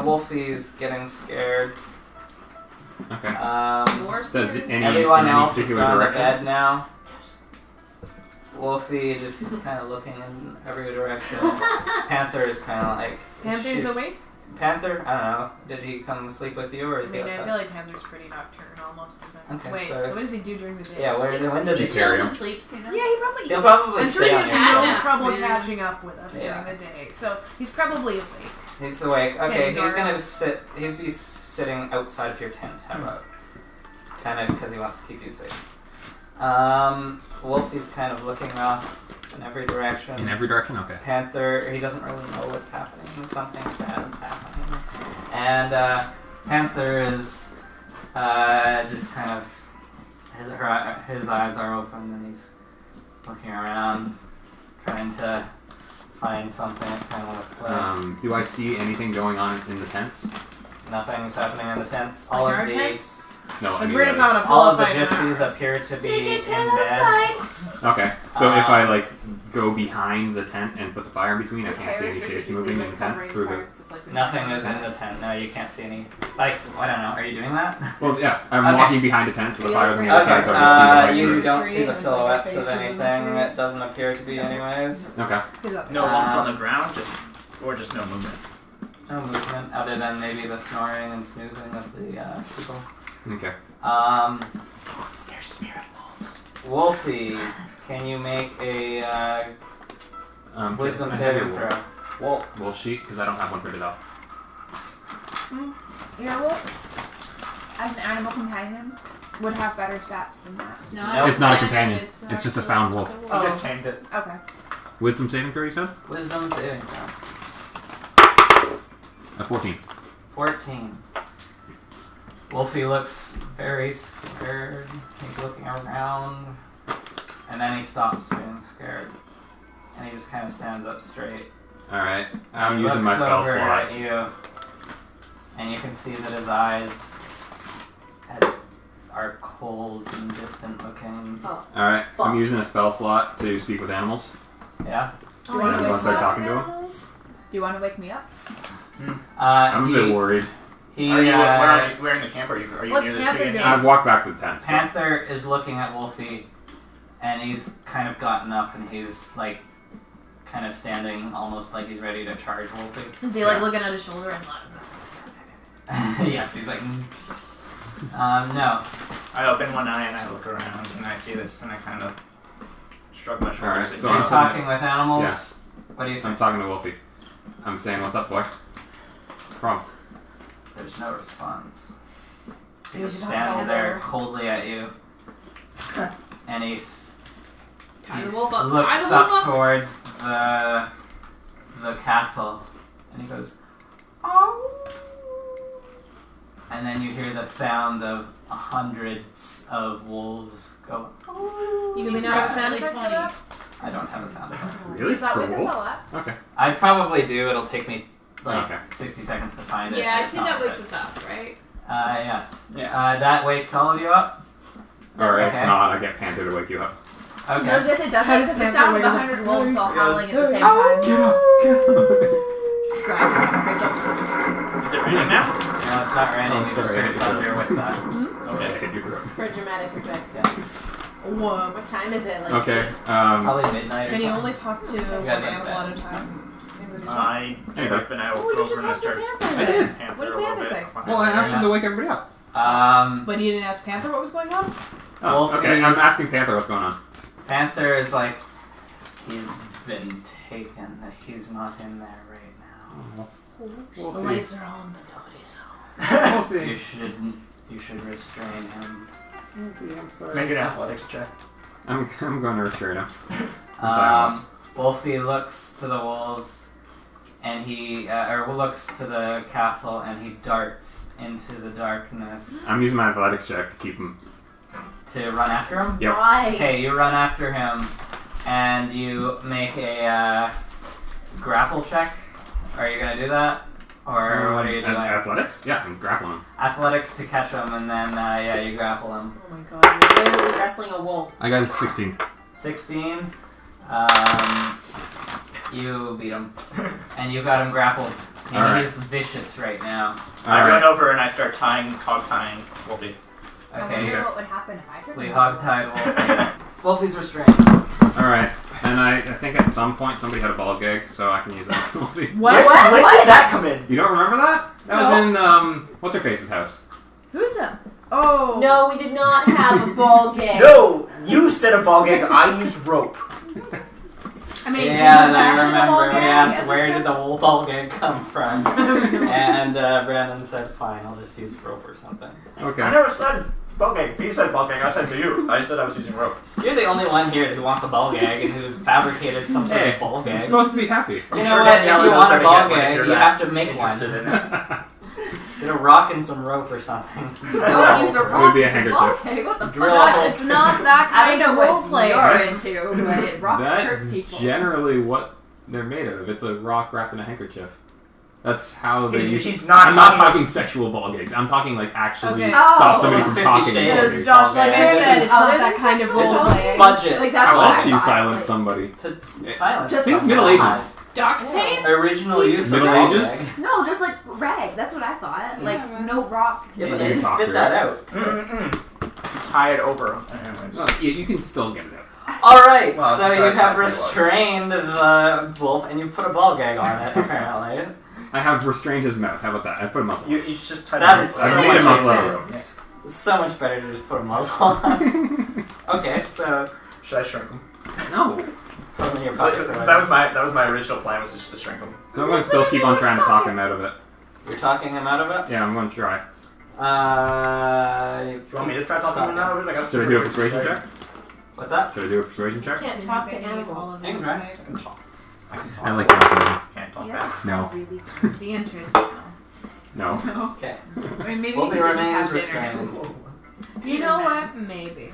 Wolfie's getting scared. Okay. More Does scared? any Everyone in any else is particular gone to direction? bed now. Wolfie just is kind of looking in every direction. Panther is kind of like... Panther's awake? Panther? I don't know. Did he come sleep with you or is he I outside? feel like Panther's pretty nocturnal almost, isn't it? Okay, Wait, so... so what does he do during the day? Yeah, when does he He still carry doesn't him? sleep, you know? Yeah, he probably. He'll probably I'm sure stay he on has your no side. naps, trouble man. catching up with us Yeah. during the day, so he's probably awake. He's awake. Okay, Sitting he's guard. gonna sit. He's be sitting outside of your tent. How about? Kind of because he wants to keep you safe. Wolfie's kind of looking off in every direction. In every direction? Okay. Panther, he doesn't really know what's happening. Something bad is happening. And Panther is just kind of his eyes are open and he's looking around, trying to find something. It kind of looks like Do I see anything going on in the tents? nothing's happening in the tents. Like All our of the tents? No, I Because mean we're just the having a others. all pillow of the fight in gypsies ours. appear to be Take it in pillow bed. fight. Okay, so if I like go behind the tent and put the fire in between, I can't see any shapes moving in the tent through the. Nothing is in the tent. No, you can't see any. Like, I don't know. Are you doing that? Well, yeah, I'm Okay. walking behind the tent, so the Are you fire's on like the other side, so I can see the light you through it. don't see the It's like our silhouettes of faces in the anything. tree. It doesn't appear to be, anyways. Okay. No lumps on the ground, just no movement. No movement other than maybe the snoring and snoozing of the people. Okay. They're spirit wolves. Wolfie, can you make a wisdom saving throw? Will she? Because I don't have one printed out. Earwolf, as an animal companion, would have better stats than that. Nope. It's not a companion. It's just a found wolf. I just tamed it. Okay. Wisdom saving throw, you said? Wisdom saving throw. A 14. 14. Wolfie looks very scared. He's looking around. And then he stops being scared. And he just kind of stands up straight. Alright. And I'm he using my looks spell over slot. at you. And you can see that his eyes are cold and distant looking. Alright. I'm using a spell slot to speak with animals. Yeah? Do you want I'm to gonna wake start me up? talking to him. Do you want to wake me up? I'm a bit worried. He, Are you, where in the camp are you? Are you What's near the Panther tree? doing? I've walked back to the tents. but- Panther is looking at Wolfie, and he's kind of gotten up, and he's like, kind of standing, almost like he's ready to charge Wolfie. Is he like looking at his shoulder and like... Yes, he's like, no. I open one eye and I look around and I see this and I kind of shrug my shoulders. Alright, and so Are you I'm talking with animals? Yeah. What do you say? I'm talking to Wolfie. I'm saying, what's up, boy? What's wrong? There's no response. He You just should stands talk there over. coldly at you, and he Tie the wolf up. looks Tie the up wolf up. towards the castle, and he goes, "Oh!" And then you hear the sound of hundreds of wolves go. "Oh." You may not have sound effect for that? I don't have a sound effect. Really? Does that For wake us wolves? all up? Okay. I probably do. It'll take me like Okay. 60 seconds to find it. Yeah, but I it's think not that wakes good. us up, right? Yes. Yeah. That wakes all of you up. Or if Okay. not, I get Panther to wake you up. I was Okay. gonna say, does How it? does Because the Panther sound of wake us up? 100 wolves all He goes, howling at the same "Oh, time. Get up! Get up! Scratches and picks up. Is it raining now? No, it's not raining. Oh, You sorry, just I heard hit thunder you. with that. Okay. I hit you through. For a dramatic effect. Yeah. Whoa. What time is it? Like Okay. Probably midnight or Can you something. only talk to one guys are animal bad. at a time? I get up and I will Oh, you go should over and I talk to start Panther. I did. Panther What did a little Panther bit. say? Well, I asked him to wake everybody up. But you didn't ask Panther what was going on? Oh, Wolfie- okay. I'm asking Panther what's going on. Panther is like, he's been taken. He's not in there right now. The lights are on, but nobody's home. You should restrain him. I'm sorry. Make an athletics check. I'm going to restrain him. Wolfie looks to the wolves, and he looks to the castle, and he darts into the darkness I'm using my athletics check to keep him. to run after him. Yep. Why? Okay, you run after him, and you make a grapple check. Are you gonna do that? Or what are you doing? As athletics? Yeah, I'm grappling him. Athletics to catch him, and then yeah, you grapple him. Oh my god, you're literally wrestling a wolf. I got a 16. 16. You beat him, and you got him grappled. And Alright. he's vicious right now. I Alright. run over and I start hog tying Wolfie. I Okay, wonder what would happen if I could. we hog-tied Wolfie. Wolfie's restrained. Alright. And I think at some point somebody had a ball gag, so I can use that. Where did that come in? You don't remember that? That was in, what's her face's house? Who's that? Oh. No, we did not have a ball game. No, you said a ball gag. I used rope. I mean, Yeah, I remember we asked where did the whole ball gag come from, and Brandon said, "Fine, I'll just use rope or something." Okay. I never said ball gag. He said ball gag. I said to you. I said I was using rope. You're the only one here who wants a ball gag and who's fabricated some sort of ball I'm gag. supposed to be happy. You know what? If you want a ball gag, you have to make one. Interested in it. Get a rock and some rope or something. Don't use a It would be a handkerchief. Okay, what the Drill fuck? a hole. Gosh, it's not that I kind don't of know role what play. you're That's- into, but rocks hurt That's people. generally what they're made of. It's a rock wrapped in a handkerchief. That's how they use He's not I'm not talking- talking sexual ball gags. I'm talking like actually Okay. stop Oh. somebody It's from 50 talking Shades. ball Because gags. Josh, like I Okay. said, it's not Other that than kind of sexual role assault. play. Budget. Like that's How what else I do you thought. silence Like, somebody? To silence. Just Think someone. Middle Ages. Duct tape? Original use of Middle ball Ages? gag. no, just like rag. That's what I thought. Like no rock. Yeah, but Yeah, they you spit that out. Tie it over. Anyways. Well, you can still get it out. Alright, Well, so it's you not have exactly restrained the wolf and you put a ball gag on it, apparently. I have restrained his mouth. How about that? I put a muzzle. You just tie That it is over. I don't need a muzzle Makes over. sense. It's so much better to just put a muzzle on. Okay, so Should I shrink him? No. put them in your pocket. That was my original plan, was just to shrink him. So I'm going to still keep on trying to talk him out of it. You're talking him out of it? Yeah, I'm going to try. Do you want me to try talking him out of it? I got Should I do a persuasion check? What's that? Should I do a persuasion check? Can't talk to animals. Things, right? I can talk. I can talk. I like that. Can't talk Yeah. back. No. The answer is no. No. Okay. I mean, maybe Wolfie if you didn't remains have dinner. restrained. You know what? Maybe.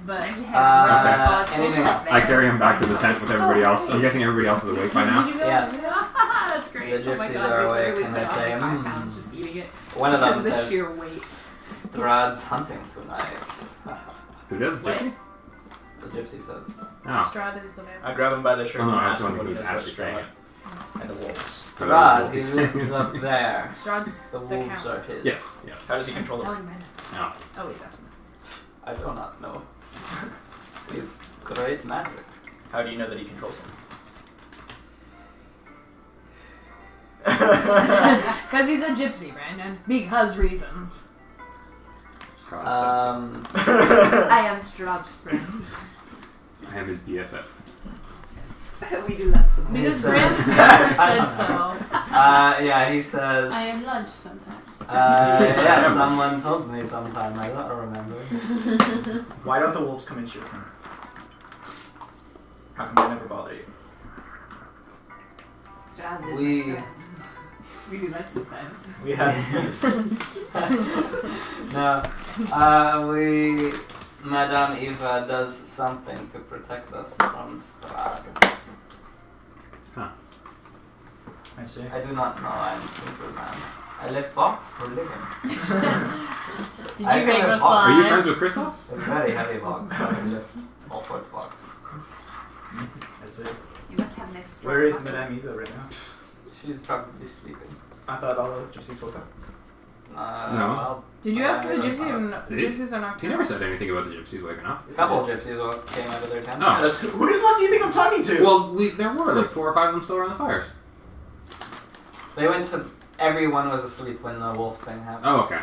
But Anything else? I carry him back to the tent with everybody else. I'm guessing everybody else is awake by now. Yes. That's great. The Oh my gypsies God, are we awake literally and they put on say, 5 pounds just eating it. One of them Because of the says, sheer weight. Strahd's hunting tonight. Who does? What? Gypsy? The gypsy says. Oh. Strahd is the man. I grab him by the shirt Oh, no, and I was ask him wondering what he who's knows actually about saying Strahd and the wolves. Strahd, he lives up there. Strahd's The the wolves count. are his. Yes, yes. How does he control them? Telling men. No. Oh, he's asking. I do not know. He's great magic. How do you know that he controls them? because he's a gypsy, Brandon. Because reasons. Oh, I am Strahd's friend. I am his BFF. We do love some. Because So- Brandon's never said so. Yeah, he says. I am lunch sometimes. Yeah, someone told me sometime. I don't remember. Why don't the wolves come into your tent? How come they never bother you? Strahd is We- my friend. We do lunch sometimes. We have No, Madame Eva does something to protect us from Strahd. I see. I do not know. I'm Superman. I lift box for living. Did I you can make a lift box. Are you sign? friends with Christoph? It's a very heavy box. So I can lift all sorts of box. I see. You must have nice. Where is Madame Eva right now? She's probably sleeping. I thought all the gypsies woke up. No. Well, Did you ask if the I gypsy don't know. and gypsies are nocturnal? He never said anything about the gypsies waking up. A couple of gypsies came out of their tent. Oh. Yeah, that's, who the fuck do you think I'm talking to? Well, there were like 4 or 5 of them still around the fires. They went to. Everyone was asleep when the wolf thing happened. Oh, okay.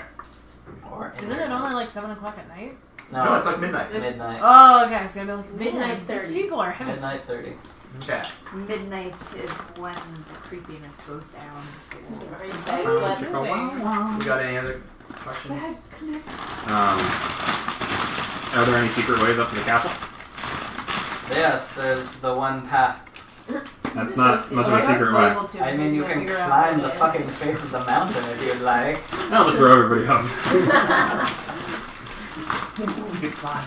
Or Isn't it only like 7 o'clock at night? no, it's like midnight. midnight. Oh, okay. So you're like Midnight These 30. people are heavy. Midnight 30. Okay. Midnight is when the creepiness goes down. We got any other questions? Are there any secret ways up to the castle? Yes, there's the one path. That's not much of a secret way. I mean, you can climb the fucking face of the mountain if you'd like. I'll just throw everybody up. You can fly.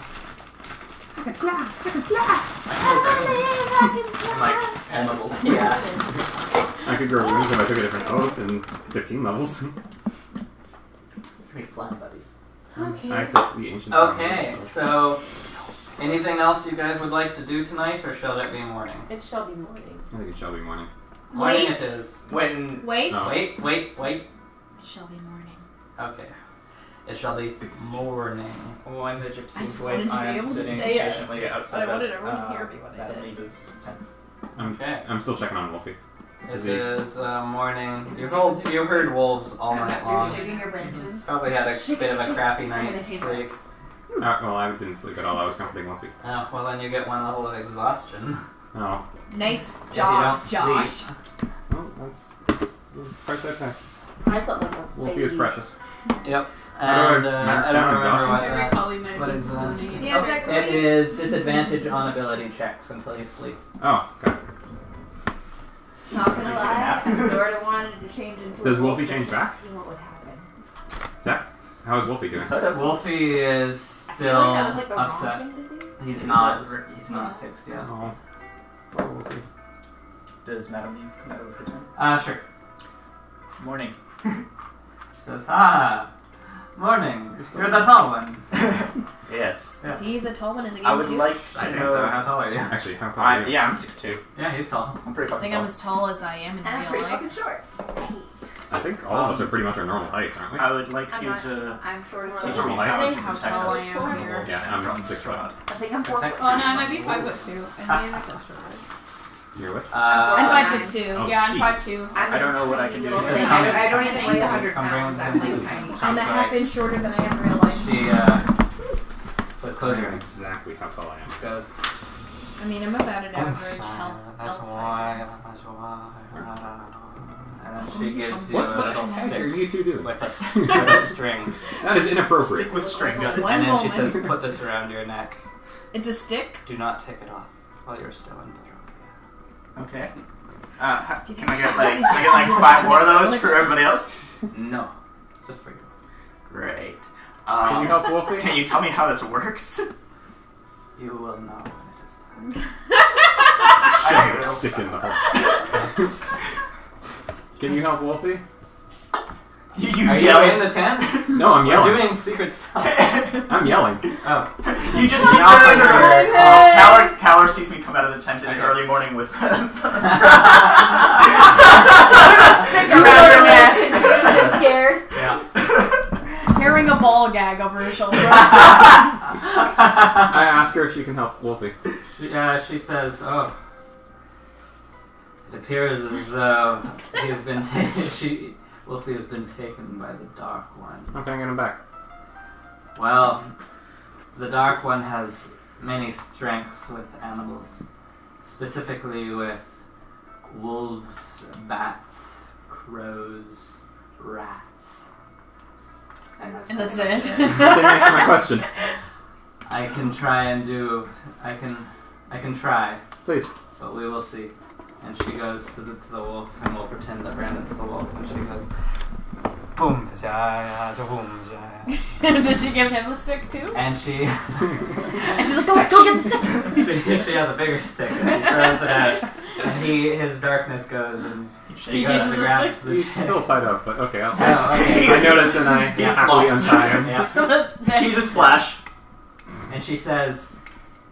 I can fly. I'm like 10 levels. Yeah. I could grow wings if I took a different oath in 15 levels. Make flying buddies. Okay. I took the ancient. Okay, so anything else you guys would like to do tonight, or shall it be morning? It shall be morning. I think it shall be morning. Morning Wait. it is. When Wait. Oh. Wait. It shall be morning. Okay. It shall be morning. When the I gypsies just wait, wanted to I be am able to sitting say it, patiently outside. but I wanted of, everyone to hear me when I Madame did. Neva's tent. Okay. I'm still checking on Wolfie. It he- is morning. Is You this- you heard wolves all night You're long. shaking your branches. Probably had a bit of a crappy gonna night's hate sleep. Well, I didn't sleep at all. I was comforting Wolfie. Oh, well then you get one level of exhaustion. Oh. Nice If you job, don't Josh. sleep. Well, that's the price I pay. I slept like a Wolfie baby. is precious. Yep. How do I And mark I down don't remember exhaustion? what I that. recall we might have What been is that? spooning it. Yeah, Zach, It is disadvantage on ability checks until you sleep. Oh, okay. Not gonna lie, I sort of wanted to change into Does a wolf Wolfie just change to back? see what would happen. Zach, how is Wolfie doing? Wolfie is I feel still like that was like the wrong upset. thing to do. He's not fixed yet. Oh. Poor Wolfie. Does Madame Neve come out of her tent? Sure. Morning. She says, morning. You're the tall one. Yes. Is he the tall one in the game I would too? like I to think know. so. How tall are you? Actually, how tall are you? Yeah, I'm 6'2". Yeah, he's tall. I'm pretty I fucking think tall. I'm as tall as I am in And I'm real pretty life. fucking short. I think all of us are pretty much our normal heights, aren't we? I would like I'm you not- to I'm short as teach Normal me height? how Say to how protect tall us I am from here. wolves Yeah, and I'm from 6 foot. Strahd. I think I'm 4 foot. Oh no, I might be 5'2". I made myself shorter. You're what? I'm Five 5'2". Oh, Yeah, I'm jeez. 5'2". I don't know what I can do. Little She thing. says, I don't even weigh 100 pounds. I'm like tiny. I'm a half inch shorter than I am in real life. She says, close your eyes. Exactly how tall I am. Goes, I mean, I'm about an average health. that's why. And then she gives you What a the little heck are stick you two doing? with a string. That is inappropriate. Stick with string gun. One And then she moment. says, put this around your neck. It's a stick? Do not take it off while you're still in Barovia. Okay. Do you Can think I we get should like use these 5 more of as those for everybody else? No. It's just for you. Great. Can you help Wolfie? Can you tell me how this works? You will know when it is time. I will. Stick in the hole. Can you help Wolfie? You Are you yell in the tent? No, I'm We're yelling. doing secret spells. I'm yelling. Oh. You just Now no, no, I'm no, no, here. no. Caller sees me come out of the tent in the early morning with Stick around your neck. Continuously scared. Yeah. Carrying a ball gag over her shoulder. I ask her if she can help Wolfie. She says, oh, it appears as though he has been Wolfie has been taken by the Dark One. How can I get him back? Well, the Dark One has many strengths with animals, specifically with wolves, bats, crows, rats. And that's it. Didn't answer my question. I can try and do. I can try, Please. but we will see. And she goes to the wolf, and we'll pretend that Brandon's the wolf, and she goes, boom, boom. Does she give him a stick too? And she And she's like, go get the stick! she has a bigger stick, and she throws it out, and his darkness goes, and He goes uses and the grabs stick? the He's still tied up, but okay, I'll Oh, okay. I notice and I He happily flops. untie him. Yeah. He's a splash. And she says,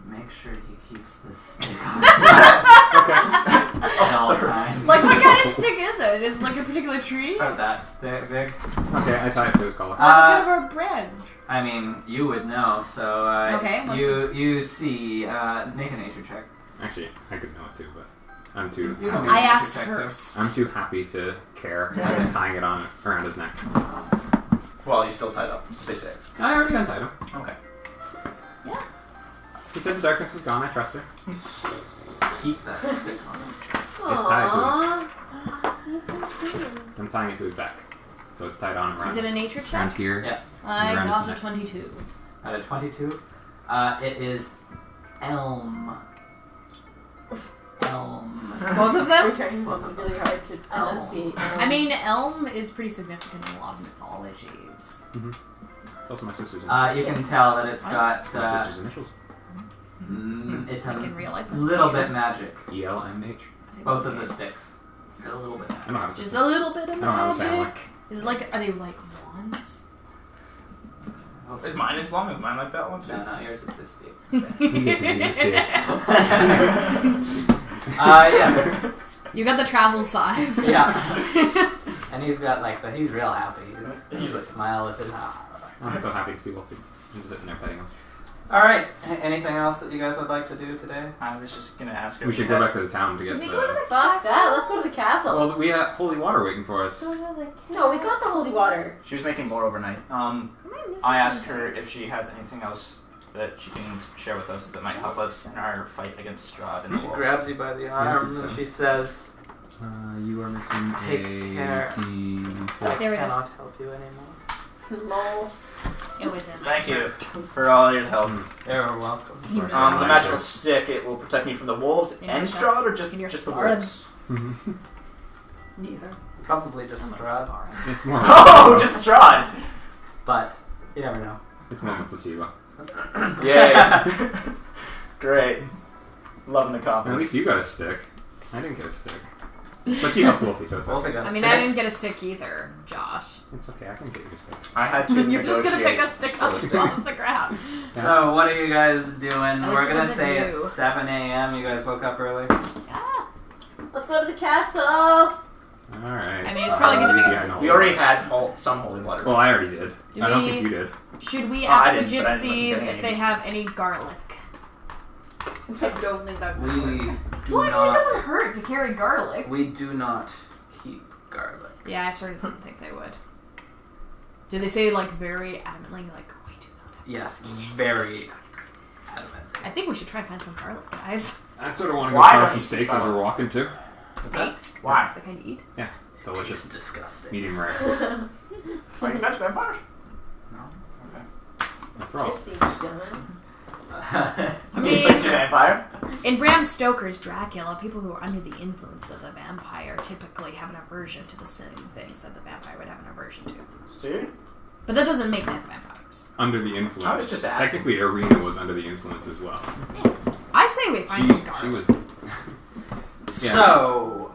make sure he keeps this stick on Okay. at all times. Like, what kind of stick is it? Is it like a particular tree? Oh, that's big. Okay, I tie it to his collar. What kind of a brand? I mean, you would know, so Okay, what's you see, make a nature check. Actually, I could know it too, but I'm too. You don't I need a asked nature check, first. I'm too happy to care. I'm just tying it on around his neck. Well, he's still tied up, they say. I already untied him. Okay. Yeah. He said the darkness is gone. I trust her. Keep that stick on. It's tied to him. Aww. That's so cute. I'm tying it to his back, so it's tied on around. Is it a nature around check? here? Yeah. I Around his got a neck. 22. Out of 22, it is elm. Elm. Both of them? We're trying really hard to enunciate. I mean, elm is pretty significant in a lot of mythologies. It's also my sister's initials. You can tell that it's got. My sister's initials. It's Like in real life. a little bit magic. ELMH. Both of the sticks. A little bit. I don't have a Just system. a little bit of I don't have a family. magic. Is it like? Are they like wands? Is mine as long? Is mine like that one too? No, yours is this big. You get to use it. Yes. You got the travel size. Yeah. And he's got he's real happy. He's a smile with his I'm so happy to see Wolfie. I'm just sitting there petting him. Alright, anything else that you guys would like to do today? I was just gonna ask her. We should go back to the town to get Can we the... go to the Fuck that. Let's go to the castle. Well, we have holy water waiting for us. No, we got the holy water. She was making more overnight. I asked her if she has anything else that she can share with us that might help us in our fight against Strahd and the She wolves. grabs you by the arm and she says, You are missing Take care. D4. I There it is. cannot help you anymore. Lol. It was in Thank you for all your help. You're welcome. The magical stick, it will protect me from the wolves In and your Strahd, or just in your the Strahd. wolves? Neither. Probably just Strahd. It's more. Oh, just Strahd! But you never know. It's more of a placebo. Yay! Great. Loving the At confidence. least you got a stick. I didn't get a stick. But she helped Wolfie, so it's Wolfie okay. got a I mean, stick. I didn't get a stick either, Josh. It's okay, I can get you a stick. I had to You're just gonna pick negotiate a stick for up the stick. off the ground. So what are you guys doing? least We're it gonna wasn't say you. it's 7 a.m. You guys woke up early. Yeah. Let's go to the castle. Alright. I mean, it's probably good to make Yeah, it. no. We already had some holy water. Well, I already did. Do I don't we- think you did. Should we I ask the didn't, but I wasn't gypsies getting if any. they have any garlic? I don't think that's We do Well, I mean, it not. doesn't hurt to carry garlic. We do not keep garlic. Yeah, I sort of didn't think they would. Did they say like very adamantly like we do not have? Yes, very adamant. I think we should try and find some garlic, guys. I sort of want to go Why try don't some you steaks keep as we're garlic? walking too. Steaks? Why? The kind you eat? Delicious. It's disgusting. Medium rare. Are you guys vampires? No. Okay. After all. Gypsies, dumbass. I He's a mean, vampire? in Bram Stoker's Dracula, people who are under the influence of the vampire typically have an aversion to the same things that the vampire would have an aversion to. See? But that doesn't make them vampires. Under the influence. I was just asking. Technically, Arena was under the influence as well. I say we find some garlic. She was. Yeah. So,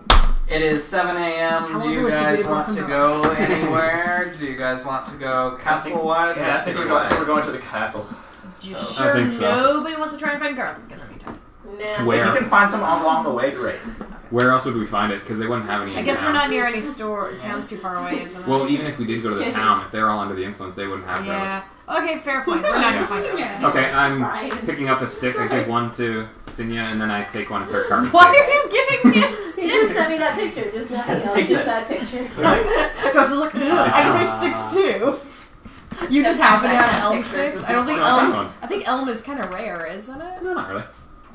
it is 7 a.m. How Do long you will it take me guys to grow want some to garlic? go anywhere? Do you guys want to go castle-wise Yeah, I or think city-wise? we're going to the castle. You I sure think so. nobody wants to try and find garlic in the meantime? Nah. Where? If you can find some along the way, great. Where else would we find it? Because they wouldn't have any. I in guess we're town. not near any store. Town's too far away, isn't it? Well, even if we did go to the town, if they're all under the influence, they wouldn't have yeah. Okay, fair point. We're not gonna find garlic. garlic. Okay, I'm Brian. picking up a stick. I give one to Sinya, and then I take one and start carving Why steaks. are you giving me a You stick? just sent me that picture, just nothing Just else, take just this. that picture. Ghost is like, I can make sticks too. You just happen to have elm sticks? I don't think No, I elm. don't. I think elm is kind of rare, isn't it? No, not really.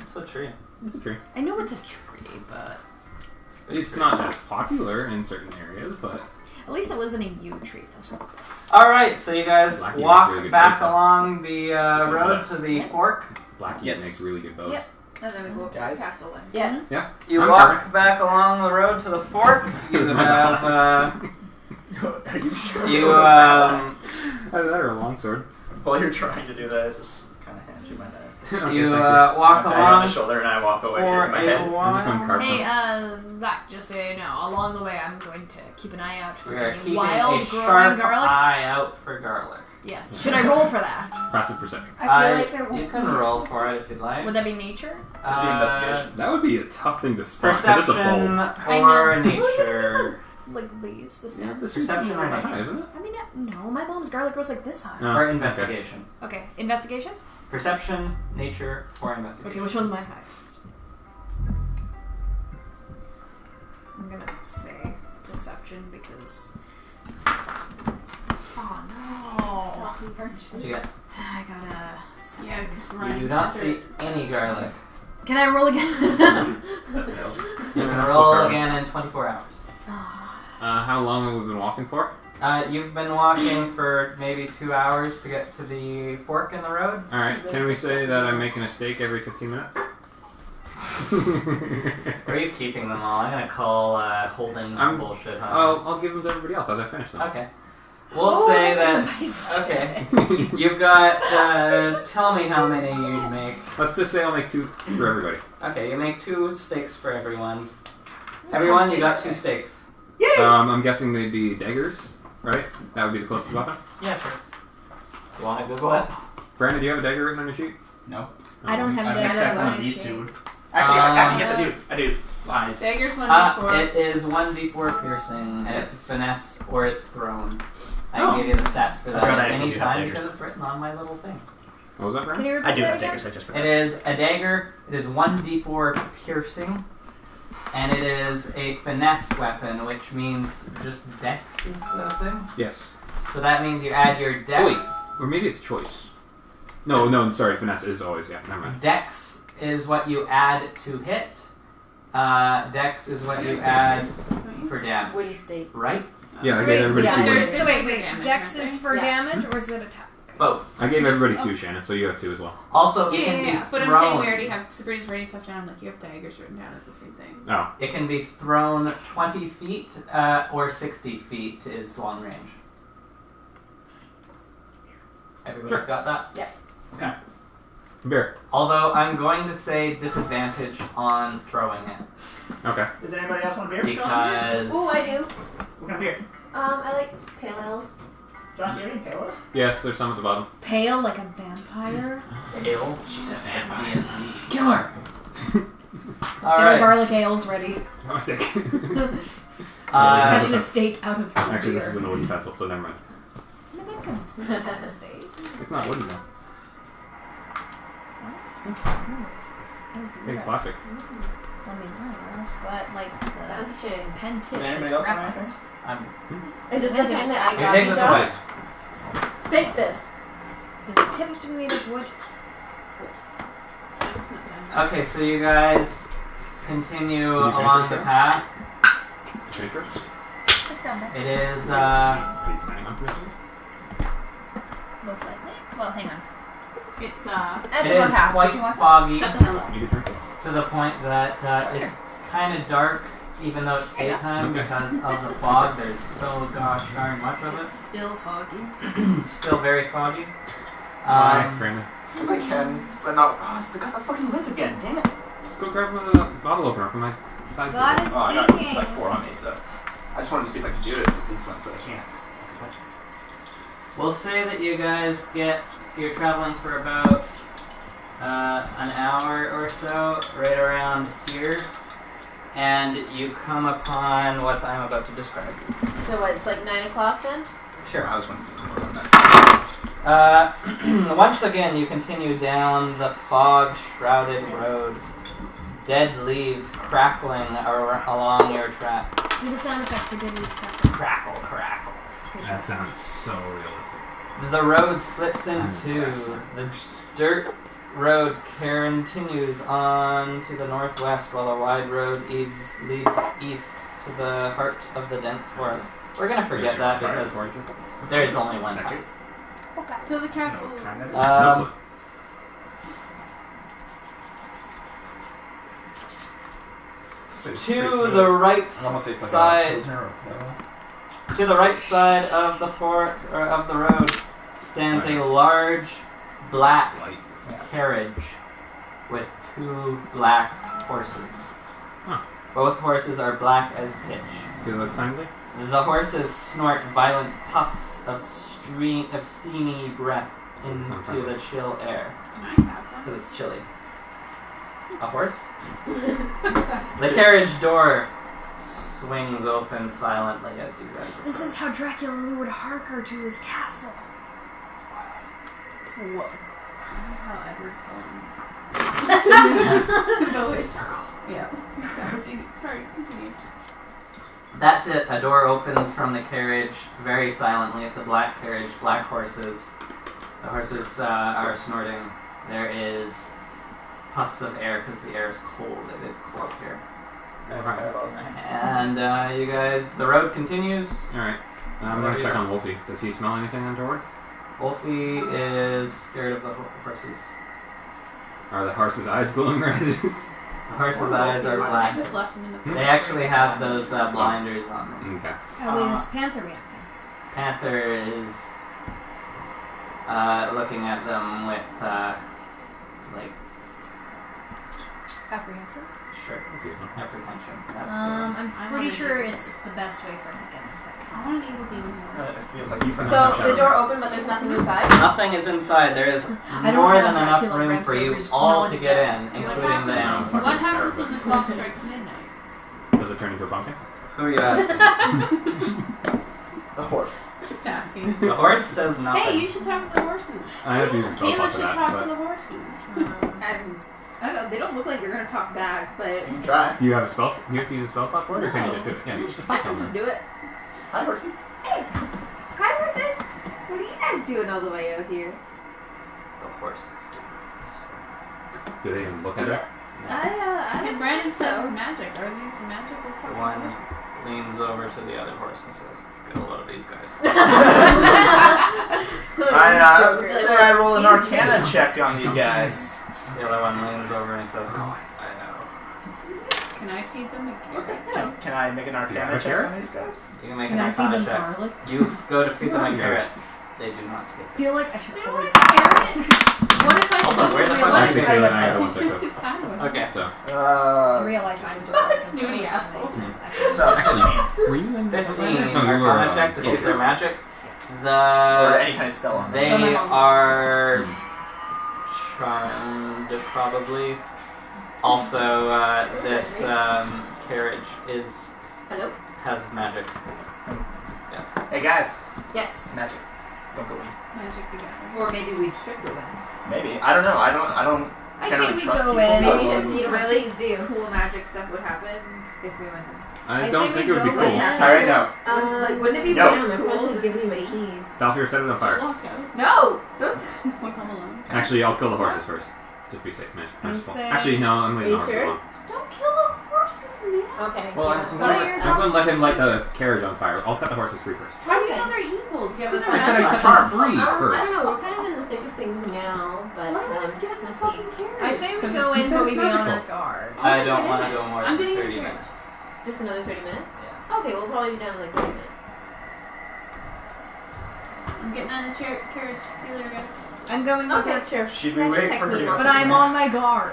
It's a tree. It's a tree. I know it's a tree, but It's not as popular in certain areas, but at least it wasn't a yew tree. That's not. Alright, so you guys Blackie walk makes really good back bows. along the road to the fork. Blackie Yes. makes really good bows. Yep. And then we go up to Guys? the castle then. Yes. Yeah. You I'm walk perfect. back along the road to the fork. You have, Are you sure? you, Either that or a longsword. While you're trying to do that, I just kind of hand you my knife. you, walk I pat you on the along shoulder and I walk away, for shaking my a head. I'm just going to while. carve Hey, some. Zach, just so you know, along the way, I'm going to keep an eye out for We are any keeping wild a growing sharp garlic. eye out for garlic. Yes. Should I roll for that? Passive perception. I feel like there You can roll for it if you'd like. Would that be nature? The investigation. That would be a tough thing to spot because it's a Perception bowl. I or know. nature. Like leaves the Yeah, stems. this Perception is or high, nature? isn't it? I mean, no, my mom's garlic grows like this high. Oh, Or okay. investigation. Okay, investigation? Perception, nature, or Okay, investigation. which one's my highest? I'm gonna say perception because. Oh no! What'd you get? I got a. Yeah, You do not see any garlic. Can I roll again? You can roll again in 24 hours. How long have we been walking for? You've been walking for maybe 2 hours to get to the fork in the road. Alright, can we say that I'm making a steak every 15 minutes? Where are you keeping them all? I'm gonna call holding I'm- bullshit on I'll give them to everybody else as I finish them. Okay. We'll say that. Okay. You've got. Tell me how many you'd make. Let's just say I'll make 2 for everybody. Okay, you make 2 steaks for everyone. Everyone, you got 2 stakes. I'm guessing they'd be daggers, right? That would be the closest weapon. Yeah, sure. You want to Google it? Brandon, do you have a dagger written on your sheet? No. I don't have I dagger expect one on of these sheet. two. Actually, yes, I do. I do. Lies. Daggers 1d4. It is 1d4 piercing, and it's finesse or it's thrown. I can give you the stats for I forgot I that actually do have anytime daggers. because it's written on my little thing. What was that, Can Brandon? you repeat I do that have again? daggers. I just forgot. It is a dagger. It is 1d4 piercing, and it is a finesse weapon, which means just dex is the thing. Yes. So that means you add your dex. Oh, wait. Or maybe it's choice. No, sorry, finesse is always, yeah, never mind. Dex is what you add to hit. Dex is what you add for damage. Win state. Right? Yeah, I gave everybody yeah. 2 There's- wins. So wait. Damage, Dex aren't is they? for Yeah. damage or is it attack? Both. I gave everybody 2, Shannon, so you have 2 as well. Also, it can be But thrown. I'm saying we already have Sabrina's writing stuff down. Like you have daggers written down. It's the same thing. Oh. It can be thrown 20 feet or 60 feet is long range. Everybody's Sure. got that? Yeah. Okay. Bear. Although I'm going to say disadvantage on throwing it. Okay. Does anybody else want a beer? Because Ooh, I do. What kind of beer? I like pale ales. Josh, do you have any palos? Yes, there's some at the bottom. Pale like a vampire. ale. She's a vampire. Kill her! Let's get our garlic ales ready. Oh, stick. Catching a steak out of Actually, beer. this is an wooden pencil, so never mind. Steak. It's not wooden though. I think it's plastic. I mean, but like the Dankeschön. pen tip Did anybody is else want graphite. anything? Is this the pen that I Here, got take you, this Josh? away. Take this. Does the tip have to be made of wood? It's not done. Okay, so you guys continue Can you finish along this the now? path. Finish first? It's down there. It is, Are you planning on finishing? Most likely. Well, hang on. It's That's it one is half. quite Do you want some? foggy shut the hell up. You can drink it. to the point that it's kind of dark, even though it's daytime, Okay. because of the fog. There's so gosh darn much of it. It's still foggy. It's still very foggy. Alright, Brandon. Because I can, but not. Oh, it's got the fucking lid again. Damn it. Just go grab a bottle opener from my side God table. is Oh, I got speaking. like 4 on me, so I just wanted to see if I could do it with these ones, but I can't. We'll say that you guys you're traveling for about an hour or so, right around here, and you come upon what I'm about to describe. So what, it's like 9 o'clock then? Sure. I was wanting to see more on that. Once again, you continue down the fog-shrouded road. Dead leaves crackling along your track. Do the sound effect for Dead Leaves Crackle. Crackle, crackle. That sounds so realistic. The road splits I'm into impressed. the dirt road continues on to the northwest, while a wide road leads east to the heart of the dense forest. We're gonna forget that because there's only one path. Okay. To the castle. No, kind of. To the right I almost say it's like side. a Pilsner or Pale. To the right side of the of the road stands a large black carriage with 2 black horses. Huh. Both horses are black as pitch. Do they look friendly? The horses snort violent puffs of steamy breath into the chill air I have one. because it's chilly. A horse? The carriage door swings open silently as you guys This is how Dracula lured Harker to his castle. Whoa. How Edward Cullen. Yeah. Sorry, continue. That's it. A door opens from the carriage very silently. It's a black carriage, black horses. The horses are snorting. There is puffs of air because the air is cold. It is cold here. And you guys, the road continues. Alright. I'm gonna check on Wolfie. Does he smell anything untoward? Wolfie is scared of the horses. Are the horse's eyes glowing red? The horse's eyes are I black. just left him in the They actually have those blinders on them. Okay. How is Panther reacting? Panther is looking at them with like Apprehension? Sure. That's a good one. Apprehension. That's I'm pretty sure it's the best way for us to get in. I want an evil demon. It feels like you So the door open, but there's nothing inside. Nothing is inside. There is don't more have than enough Dracula room Ram for you Stoker's all to knowledge get of in, including the animals. What happens when the clock strikes midnight? Does it turn into a pumpkin? Who are you asking? the horse. Just asking. The horse says nothing. Hey, you should talk to the horses. I have to use a spell Kayla slot for should that, talk to but the horses. And I don't know. They don't look like you're gonna talk back, but You can try. do you have a spell? Do you have to use a spell slot for it, or can you just do it? Yeah, you just I talk can to just them. do it. Hi, horsey. Hi, horses. What are you guys doing all the way out here? The horses do. Do they even look at it? I And don't Brandon think says so. magic. Are these magical The fucking one horses? leans over to the other horse and says, "Get a load of these guys." Let's say I roll an Arcana check on these guys. The other one leans over and says, "I Can I feed them a carrot? Can I make an Arcana Yeah, check carrot? on these guys? know." You can make Can an I feed Arcana them check. garlic? You go to feed them a Yeah. carrot. They do not take I it. feel like I should always. What if I Hold on, where the fuck Actually, Kayla and I are the ones that go. Just kind of. Okay. So, realize I was What a snooty asshole. So, actually, were you in 15 No, you were, Arcana check to see if they're magic. or The any kind of spell on them. They are charmed, probably. Also, this carriage Hello? has magic. Yes. Hey guys, Yes. it's magic. Don't go in. Magic together. Or maybe we should go in. Maybe. I don't know. I don't. I generally say we trust go people, in. but- Maybe since you Really please do. cool magic stuff would happen if we went in. I I don't say think we it would be go cool. in. Tyree, no. Wouldn't it be No. really Maybe I cool should just give to me my see? keys. Falfir, set it on fire. Locked out. No! Those. Like Home Alone. Actually, I'll kill the horses first. Just be safe, man. I say- Actually, no, I'm leaving the Are you horses sure? alone. Don't kill the horses, man. Okay. Well, yeah. I'm What are your going to let him light the carriage on fire. I'll cut the horses free first. How do you Okay. know they're evil? Yeah, Just but I said I'd cut Charm. them free I first. don't know. We're kind of in the thick of things now, but Why don't we just get in the we'll see. fucking carriage? I say we Because go it's- in, but we it's be on our magical. guard. I don't want to go more I'm than getting 30 in. minutes. Just another 30 minutes? Yeah. Okay, we'll probably be done in like 30 minutes. I'm getting on a carriage. See you later, guys. I'm going over, Okay, sure. Should we Yeah, just wait text for her me to and go? but I'm on my guard.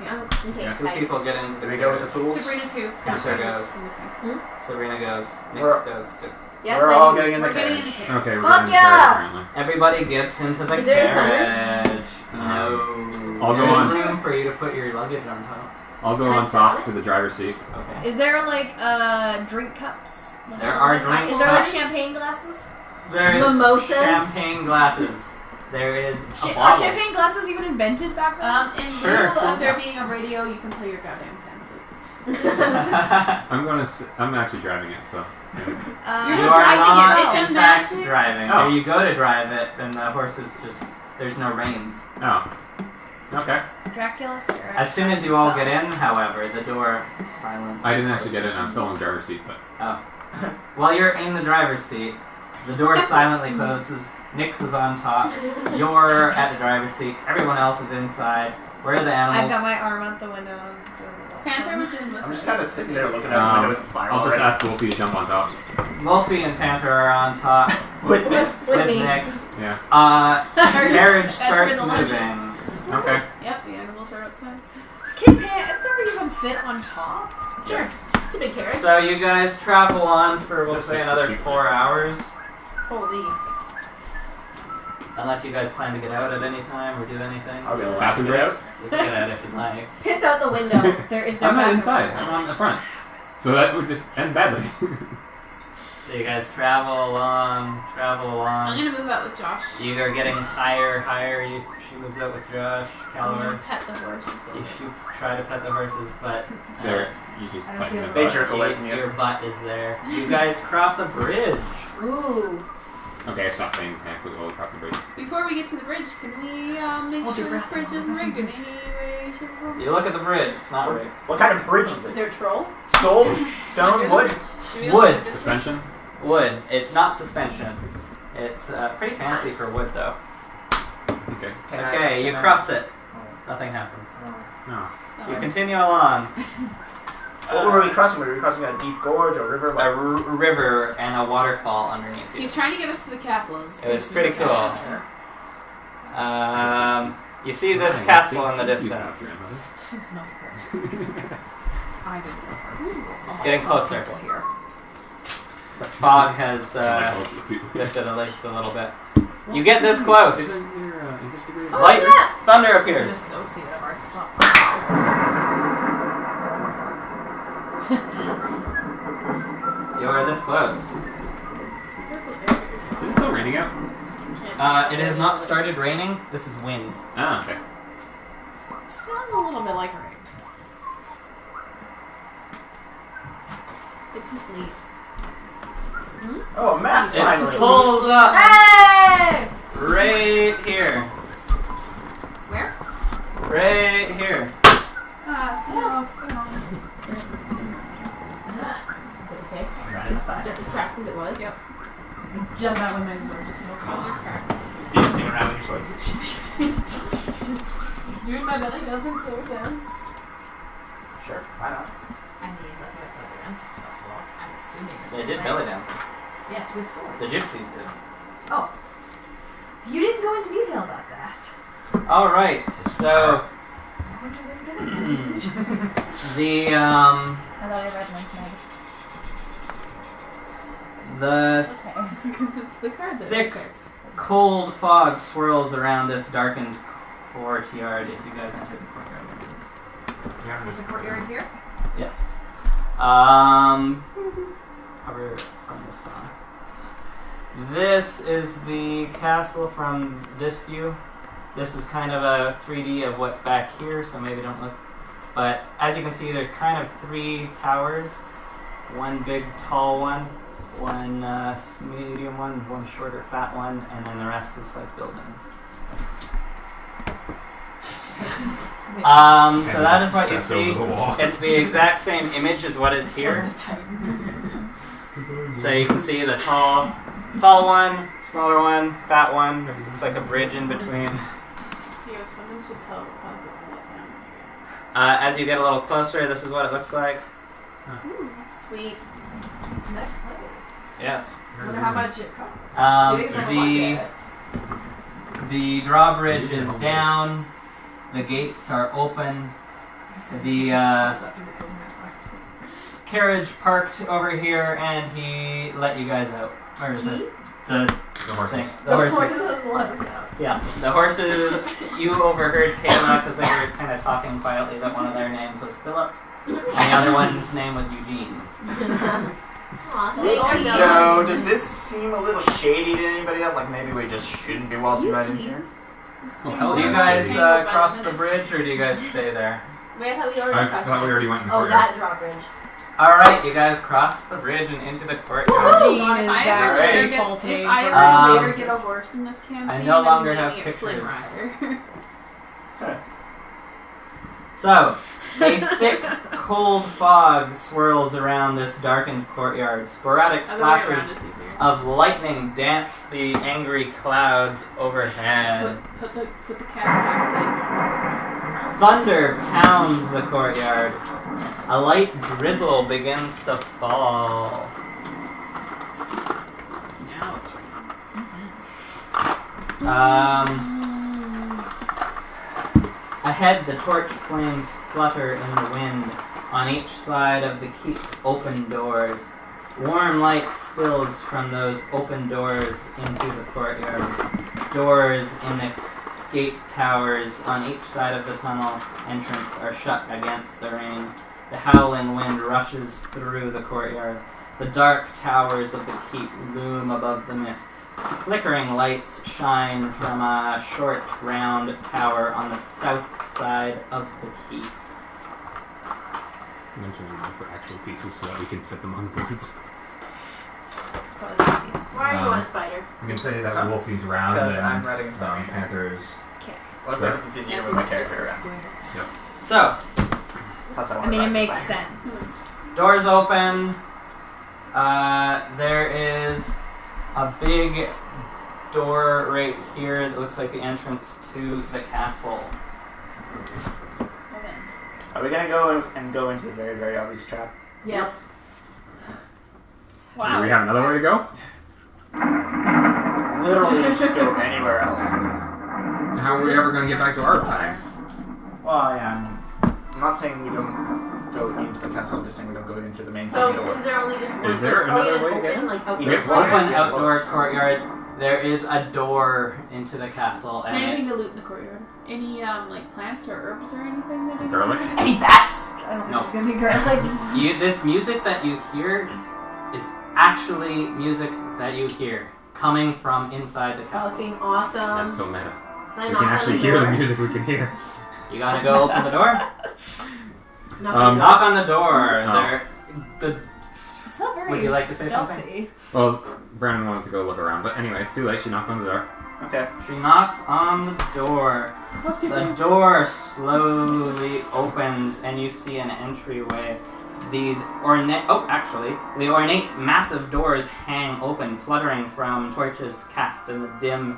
Yeah. Okay, Two bye. people get into the Do we go with the carriage. fools? Sabrina too. Panther goes. Hmm? Sabrina goes. Nix We're- goes too. Yes, We're I all do. getting in the We're getting in carriage. the carriage. Okay, we're Fuck going to the yeah! carriage apparently. Everybody gets into the Is there a carriage. No. I'll go There's on. room for you to put your luggage on top. I'll go Can I on sit on top it? to the driver's seat. Okay. Is there like drink cups? There are drink Is there like cups. champagne glasses? There is Mimosas? champagne glasses. There is a Are bottle. champagne glasses even invented back then? In Sure. lieu of there being a radio, you can play your goddamn pamphlet. I'm actually driving it, so. You You're are driving not, it. It's a in fact, magic- driving. Oh. You go to drive it, and the horse is just... There's no reins. Oh. Okay. Dracula's carriage. As soon as you all get in, however, the door silently I didn't actually get in. closes. I'm still in the driver's seat, but. Oh. While you're in the driver's seat, the door silently closes. Nix is on top. You're at the driver's seat. Everyone else is inside. Where are the animals? I've got my arm out the window. Panther was in with I'm just us. kind of sitting there looking out the window with the fire I'll just already. ask Wolfie to jump on top. Wolfie and Panther are on top With this. With me. Nix. Yeah. Carriage That's starts for the legend. moving. Okay. Yep, the animals are outside. Can Panther even fit on top? Sure. It's a big carriage. So you guys travel on for, we'll Just say, fits another people. 4 hours. Holy. Unless you guys plan to get out at any time or do anything. Are we allowed to Bathroom get breaks? out? You can get out if you'd like. Piss out the window. There is no I'm not bathroom. inside. I'm on the front. So that would just end badly. So you guys travel along. I'm gonna move out with Josh. You are getting higher. She moves out with Josh, I'm gonna Caliber. pet the horses. You try to pet the horses, but There. You just I don't put see in them. the They butt. jerk away from you. Your butt is there. You guys cross a bridge. Ooh. Okay, I stopped playing Pamphlet while we crossed the bridge. Before we get to the bridge, can we make Hold sure your this breath. bridge isn't rigged in any way, shape, or form? You look at the bridge. It's not rigged. What kind of bridge is Is it? there a troll? Stone, wood? Wood. Suspension? Wood. It's not suspension. It's pretty fancy for wood, though. Okay. Okay, you cross it. Nothing happens. No. You continue along. What were we crossing? Were we crossing a deep gorge or river? A river and a waterfall underneath you. He's trying to get us to the castle. It was pretty cool. You see this Nice. castle in the Thank you, distance. grandmother. It's not close. I didn't go first. It's getting closer. Here. The fog has lifted at least a little bit. You get this close. Light thunder It's an appears. associate of arts. It's not arts. You are this close. Is it still raining out? It has not started raining. This is wind. Ah, okay. Sounds a little bit like rain. It's his leaves. Oh, Matt It finally. pulls up Hey! right here. Where? Right here. No. Is it okay? Right, it's fine. Just as cracked as it was? Yep. Jump out with my sword, just no color cracked. Dancing around with your swords. You're in my belly dancing sword dance. Sure, why not? I mean, that's what I said at the Renaissance Festival. I'm assuming it's They did belly dancing. Yes, with swords. The gypsies did. Oh. You didn't go into detail about that. All right. So the I thought I read Link Meg. the Because it's the card that thick, cold fog swirls around this darkened courtyard. If you guys enter the courtyard like this. Is the courtyard here? Yes. Cover from the sun. This is the castle from this view. This is kind of a 3D of what's back here, so maybe don't look. But as you can see, there's kind of 3 towers. One big tall one, one medium one, one shorter fat one, and then the rest is like buildings. So that is what you see. It's the exact same image as what is here. So you can see the tall one, smaller one, fat one. It's like a bridge in between. Someone should tell Rapunzel to let down. As you get a little closer, this is what it looks like. Sweet. It's a nice place. Yes. I wonder how much it costs. The drawbridge is down. The gates are open. The carriage parked over here, and he let you guys out. Or is it the horses. thing? The horses. let us out. Yeah, the horses. You overheard Kayla because they were kind of talking quietly that one of their names was Philip, and the other one's name was Eugene. So, does this seem a little shady to anybody else? Like maybe we just shouldn't be waltzing right in here? Oh, hell Do you yeah. guys cross the bridge, or do you guys stay there? Wait, I thought we already I crossed thought we already went in the Oh, courtyard. that drawbridge. Alright, you guys cross the bridge and into the courtyard. Eugene If is I ever Alright. later defaulting if I for ever Um, later get a horse in this campaign, no longer I'm have naming it Flynn pictures. Rider. So, a thick, cold fog swirls around this darkened courtyard. Sporadic Other way around flashes is easier. of lightning dance the angry clouds overhead. Put the cat back. Thunder pounds the courtyard. A light drizzle begins to fall. Now it's Ahead, the torch flames flutter in the wind on each side of the keep's open doors. Warm light spills from those open doors into the courtyard. Doors in the gate towers on each side of the tunnel entrance are shut against the rain. The howling wind rushes through the courtyard. The dark towers of the keep loom above the mists. Flickering lights shine from a short, round tower on the south side of the keep. Mention them for actual pieces so that we can fit them on boards. Why are you on a spider? We can say that Wolfie's round Because and I'm writing a spell. Panther's. What's the difference between you and my character around? So, Plus, I I want mean, to it ride makes the spider. sense. doors open. There is a big door right here that looks like the entrance to the castle. Are we gonna go and go into the very, very obvious trap? Yes. Do we have another way to go? Literally, just go anywhere else. How are we ever going to get back to our time? Well, yeah, I'm not saying we don't go into the castle. I'm just saying we don't go into the main So door. is there only just one? Is there are we another in way an to get open, in? like outdoor Yes. courtyard? Open outdoor courtyard. There is a door into the castle, Is there and anything to loot in the courtyard? Any like plants or herbs or anything that Garlic? Any bats? I don't think No. there's gonna be garlic. this music that you hear is actually music that you hear coming from inside the castle. Fucking awesome. That's so meta. Can I We knock can on actually the hear the door? music we can hear. You gotta go open the door. Knock on the door. Knock on the door. Oh. There. The It's not very Would you like to say stealthy. something? Well, Brandon wanted to go look around, but anyway, it's too late. She knocked on the door. Okay. She knocks on the door. The door slowly opens, and you see an entryway. The ornate, massive doors hang open, fluttering from torches cast in the dim,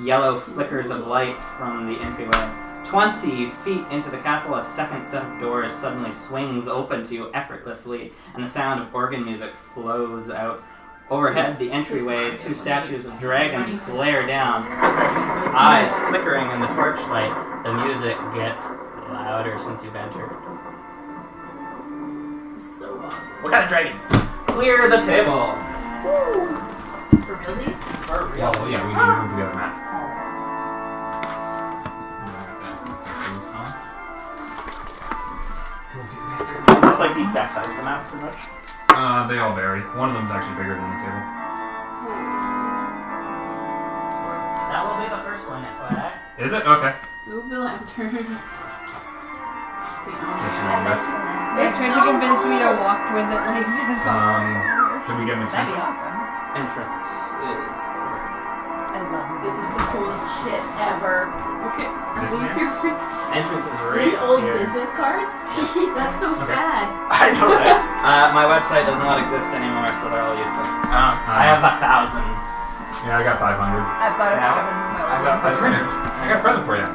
yellow flickers of light from the entryway. 20 feet into the castle, a second set of doors suddenly swings open to you effortlessly, and the sound of organ music flows out. Overhead, the entryway, 2 statues of dragons glare down, eyes flickering in the torchlight. The music gets louder since you've entered. This is so awesome. What kind of dragons? Clear the table. For realsies? For real. Well, yeah, we need to move the other map. Is this like the exact size of the map, pretty much? They all vary. One of them's actually bigger than the table. That will be the first one, FYI. Is it? Okay. Move the lantern. That's wrong, right? They're trying to convince me to walk with it like this. Should we get an That'd be extension? awesome. Entrance is... I love This is the coolest shit ever. Okay. This These here? are Entrance is right Read old here. business cards? That's so sad. I know that. My website does not exist anymore, so they're all useless. I I have 1,000. Yeah, I got 500. I've got it Yeah. in my I've got That's great. I got a present for you.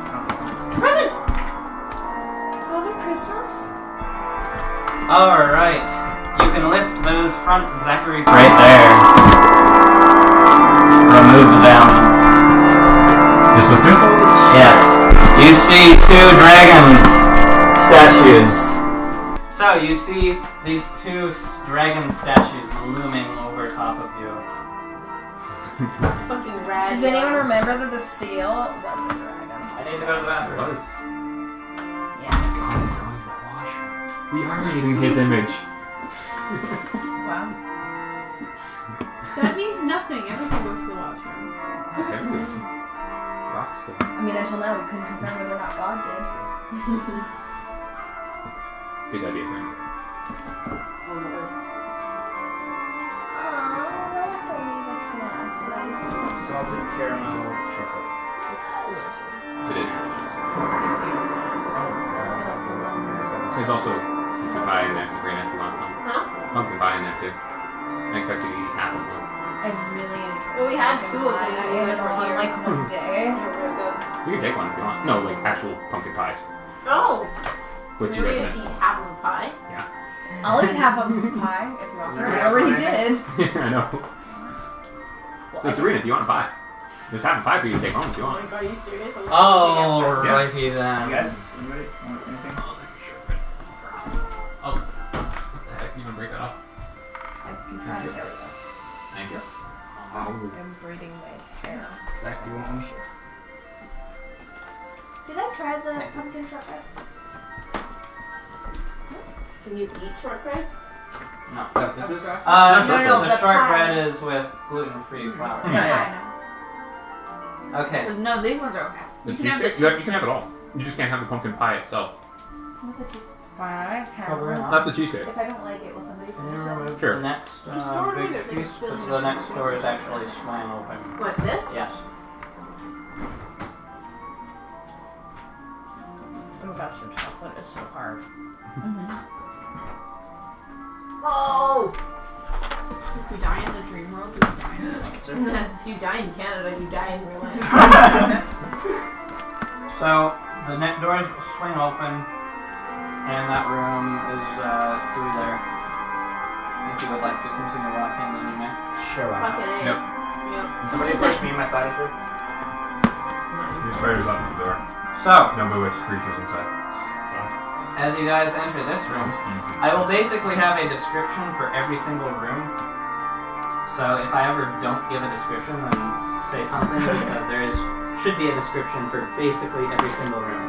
Presents! Father Christmas? Alright. You can lift those front Zachary right there. Remove them. Just those two? Yes. You see 2 dragons statues. So you see these 2 dragon statues looming over top of you. Fucking rad. Does anyone remember that the seal was a dragon? I need to go to the bathroom. Yeah. God is going to the washroom. We are reading his image. Wow. That means nothing. Everything goes to the washroom. Okay. Rockstar. I mean, until now we couldn't confirm whether or not God did. Good idea, Brandon. Oh, Lord. Salted caramel chocolate. It is delicious. There's also pumpkin pie in there, Sabrina, if you want some. Huh? Pumpkin pie in there, too. I expect you to eat half of one. I really enjoyed Well, we had pumpkin 2 of them. pie. I ate it all in like one day. They were really good. You can take one if you want. No, like actual pumpkin pies. Oh! Which you Really guys eat missed. half of a pie? I'll eat half of pumpkin pie if you offer it. I already did. I know. So, Serena, if you want a pie, there's half a pie for you to take home if you Oh want. my god, are you serious? Alrighty then. You guys? Anybody? Want anything? I'll take a shirt. Oh, what the heck? You want to break that off? I can try. There we go. Thank you. I'm braiding my hair. Zach, you want one? Did I try the pumpkin shortbread? Can you eat shortbread? No. No, this is. No, The the shortbread pie. is with gluten-free flour. Yeah, Okay. I know. No, these ones are okay. The You can have cheesecake? the You can have it all. You just can't have the pumpkin pie itself. Why? Cover it up. That's the cheesecake. If I don't like it, will somebody Can you finish it? remove Sure. the next Just throw it away, big there's like piece? a Because filling the next in door is actually swing open. What, this? Yes. Oh my gosh, your chocolate is so hard. Oh! If we die in the dream world, we die in the If you die in Canada, you die in real life. So the next doors swing open, and that room is through there. If you would like to continue walking, then you may. Sure. Fucking A. Yep. Yep. Can somebody push me and my spider through? Your spider's up to the door. So No bewitched creatures inside. as you guys enter this room, I will basically have a description for every single room. So if I ever don't give a description, then say something, because should be a description for basically every single room.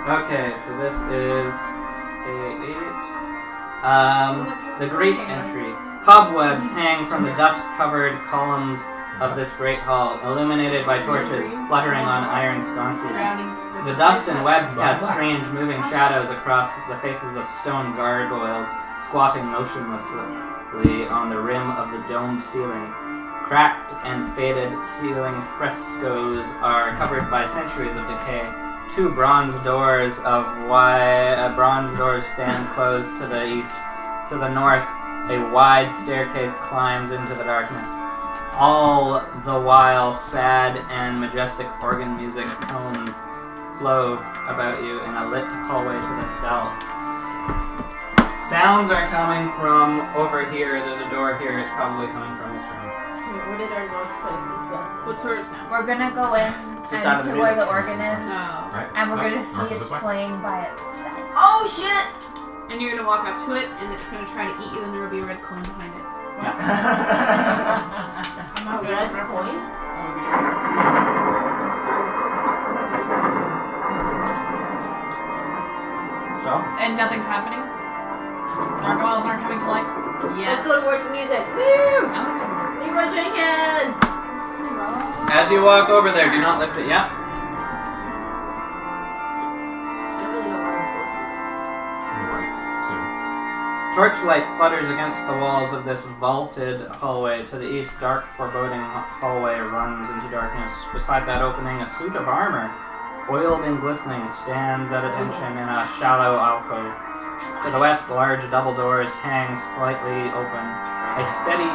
Okay, so this is the great entry. Cobwebs hang from the dust-covered columns of this great hall, illuminated by torches fluttering on iron sconces. The dust and webs cast strange moving shadows across the faces of stone gargoyles, squatting motionlessly on the rim of the domed ceiling. Cracked and faded ceiling frescoes are covered by centuries of decay. Two bronze doors stand closed to the east. To the north, a wide staircase climbs into the darkness. All the while, sad and majestic organ music tones flow about you in a lit hallway to the cell. Sounds are coming from over here. There's a door here. It's probably coming from this room. What did our notes say? What sort of sound? We're gonna go in the sound and of to the where music. the organ is, Right. and we're gonna North see is it this way? playing by itself. Oh shit! And you're gonna walk up to it, and it's gonna try to eat you, and there will be a red coin behind it. A red coin? So? And nothing's happening? Gargoyles aren't coming to life? Let's go towards the music. Woo! I'm okay with this. Leroy Jenkins! As you walk over there, do not lift it yet. I really don't want to. Torchlight flutters against the walls of this vaulted hallway. To the east, dark, foreboding hallway runs into darkness. Beside that opening, a suit of armor, oiled and glistening, stands at attention in a shallow alcove. To the west, large double doors hang slightly open. A steady,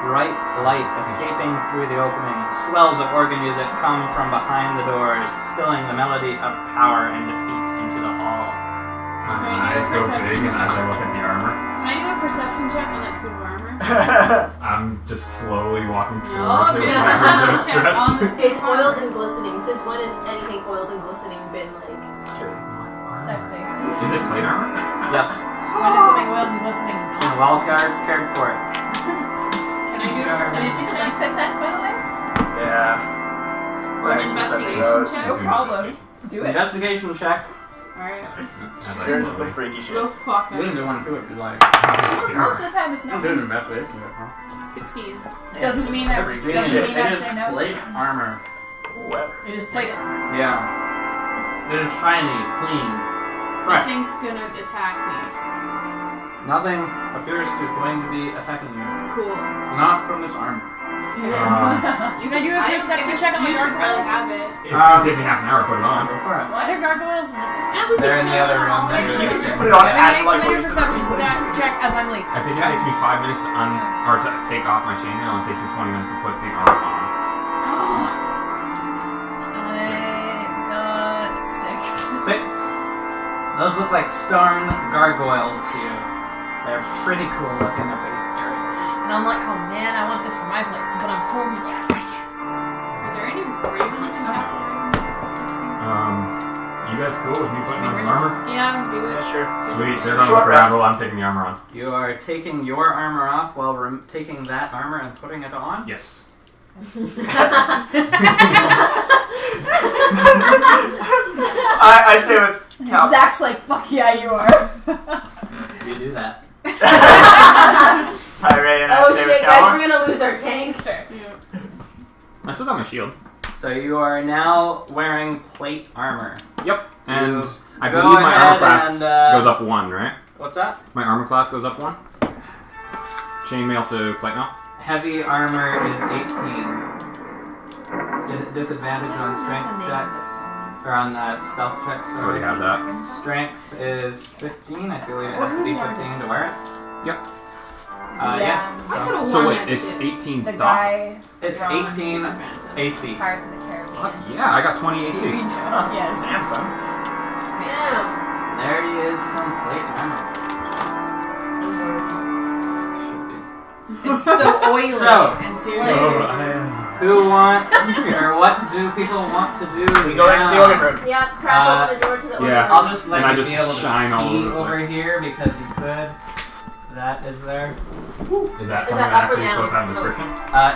bright light escaping through the opening. Swells of organ music come from behind the doors, spilling the melody of power and defeat into the hall. My eyes go big as I look at the armor. Can I do a perception check on that suit of armor? I'm just slowly walking Oh, towards it. yeah, with my arms perception check outstretched. on the suit It's of armor. oiled and glistening. Since when has anything oiled and glistening been like Sexy. Is it plate armor? Yes, When is something oiled and listening? and well cared for it. Can I do a perception check? I said, by the way? Yeah. Or an Thanks for sending investigation those. check? No problem. Do it. Investigation check. Alright. You're into some freaky shit. Go fuck You can it. do one too if you like. Most of the time, it's I'm not. doing the best way. 16. Doesn't mean that. Freaky Doesn't shit. mean It I'd is say no. plate armor. What? It is plated. Yeah. It is shiny, clean, fresh. Nothing's gonna attack me. Nothing appears to going to be attacking you. Cool. Not from this armor. You can do a perception check on the You should probably gargoyles. have it. It's gonna take me half an hour to put it on. Go for it. Are there gargoyles in this one? And we They're in can the other chill room. all You night. can just put it on Can as I like do a perception check as I'm leaving? I think it takes me 5 minutes to to take off my chainmail, and it takes me 20 minutes to put the armor on. I got 6. 6. Those look like stone gargoyles to you. They're pretty cool looking up base area. And I'm like, oh man, I want this for my place, but I'm homeless. Are there any ravens in Castle? You guys cool with me putting on some armor? Yeah, do it. Yeah, sure. Sweet, they're gonna Short look around rest. while I'm taking the armor on. You are taking your armor off while taking that armor and putting it on? Yes. I stay with Cal. Zach's like, fuck yeah, you are. You do that. Tyree and I Oh stay shit, with guys, Cal. we're gonna lose our tank. I still got my shield. So you are now wearing plate armor. Yep. And You I go believe my ahead armor class and, goes up 1, right? What's that? My armor class goes up 1. Chainmail to plate mail. Heavy armor is 18. Disadvantage on strength checks. Or on stealth checks. I already have that. Strength is 15. I believe it has to be 15 to wear it. Yep. Yeah. I could have So worn wait, that it's shit. 18 The stock. guy It's from 18 AC. Pirates of the Caribbean. Yeah, I got 20 AC. Yes. Damn, son. Yeah. There he is, some plate armor. Should be. It's so oily So, and who slick. what do people want to do? We go into the organ room. Yeah, crack open the door to the organ yeah. room. I'll just let And I you just be able to shine all see over the over place. here because you could. That is there. Is that Is something that that up or actually is down? supposed to have a description?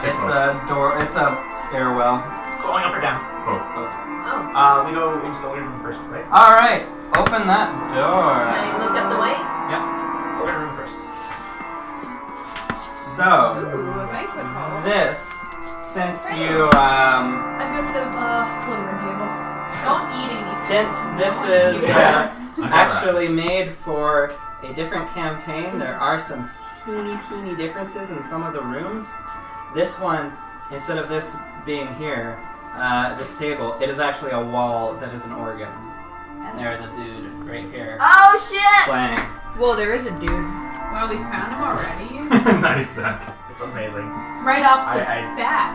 It's a door. It's a stairwell. Going up or down? Both. Oh. We go into the organ room first, right? All right, open that door. Can I lift up the weight? Yep. Organ room first. So Ooh, a banquet hall. this, since you I'm gonna sit at the sliver table. Don't eat anything. since this is I got actually made for a different campaign, there are some teeny differences in some of the rooms. This one, instead of this being here, this table, it is actually a wall that is an organ. And there's a dude right here Oh shit! playing. Well, there is a dude. Well, we found him already. Nice, Zach. It's amazing. Right off the I bat.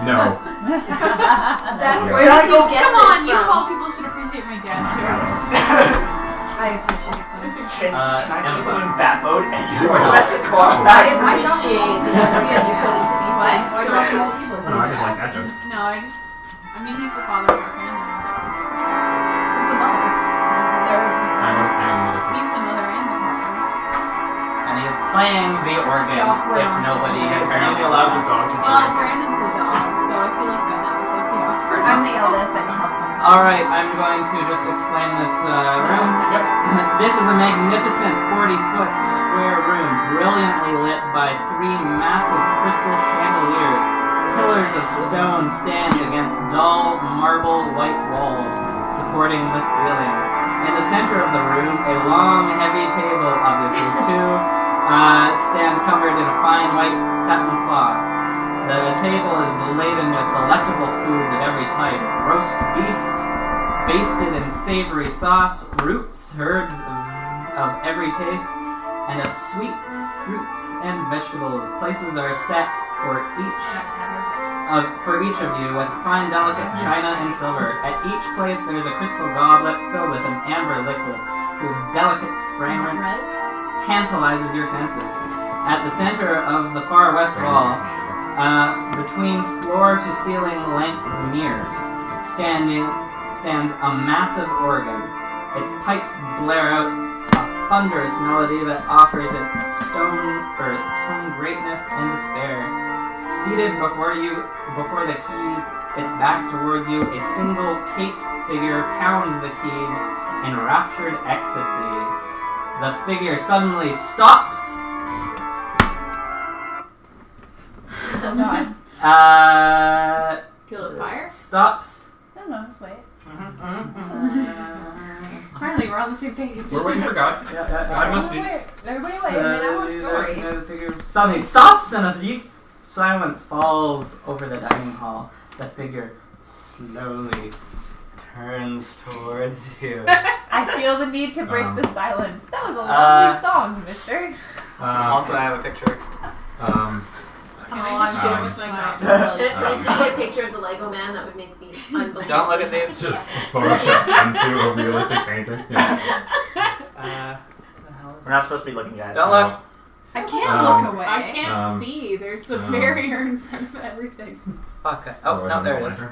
No. Zach, Yeah. where did you get Come this on, you from? tall people should appreciate my dad jokes. I appreciate them. Can I Emma. keep him in bat mode and you Sure. go back to claw I back? appreciate the effort you put into these What? things. Why do all people No, I just like that joke. No, I mean, he's the father of our family. Who's the mother? There is He's the mother and the father. And he's playing the organ awkward if uncle? nobody He has apparently allows the dog to Well, drink. Brandon's the dog, so I feel like that was like the awkward. I'm the eldest. I can help someone. Alright, I'm going to just explain this room. This is a magnificent 40-foot square room, brilliantly lit by 3 massive crystal chandeliers. Pillars of stone stand against dull marble white walls, supporting the ceiling. In the center of the room, a long, heavy table, obviously two, stand covered in a fine white satin cloth. The table is laden with delectable foods of every type: roast beast, basted in savory sauce, roots, herbs of every taste, and a sweet fruits and vegetables. Places are set for each of you with fine, delicate china and silver. At each place there is a crystal goblet filled with an amber liquid whose delicate fragrance tantalizes your senses. At the center of the far west wall, between floor to ceiling length mirrors, stands a massive organ. Its pipes blare out a thunderous melody that offers its tone greatness and despair. Seated before the keys, its back towards you, a single caped figure pounds the keys in raptured ecstasy. The figure suddenly stops. Oh god. Kill a fire? Stops. No, just wait. Finally, we're on the same page. We're waiting for God. God must be. Everybody wait. I mean, I have a story. The figure suddenly stops and a deep silence falls over the dining hall. The figure slowly turns towards you. I feel the need to break the silence. That was a lovely song, mister. Also, I have a picture. Can I just I'm with so my mouth? Can I just get a picture of the Lego man? That would make me unbelievable. Don't look at these. Just Photoshop into a realistic painting. Yeah. We're not supposed to be looking, guys. Don't look. I can't look away. I can't see. There's the barrier in front of everything. Fuck. Oh, no, there it is.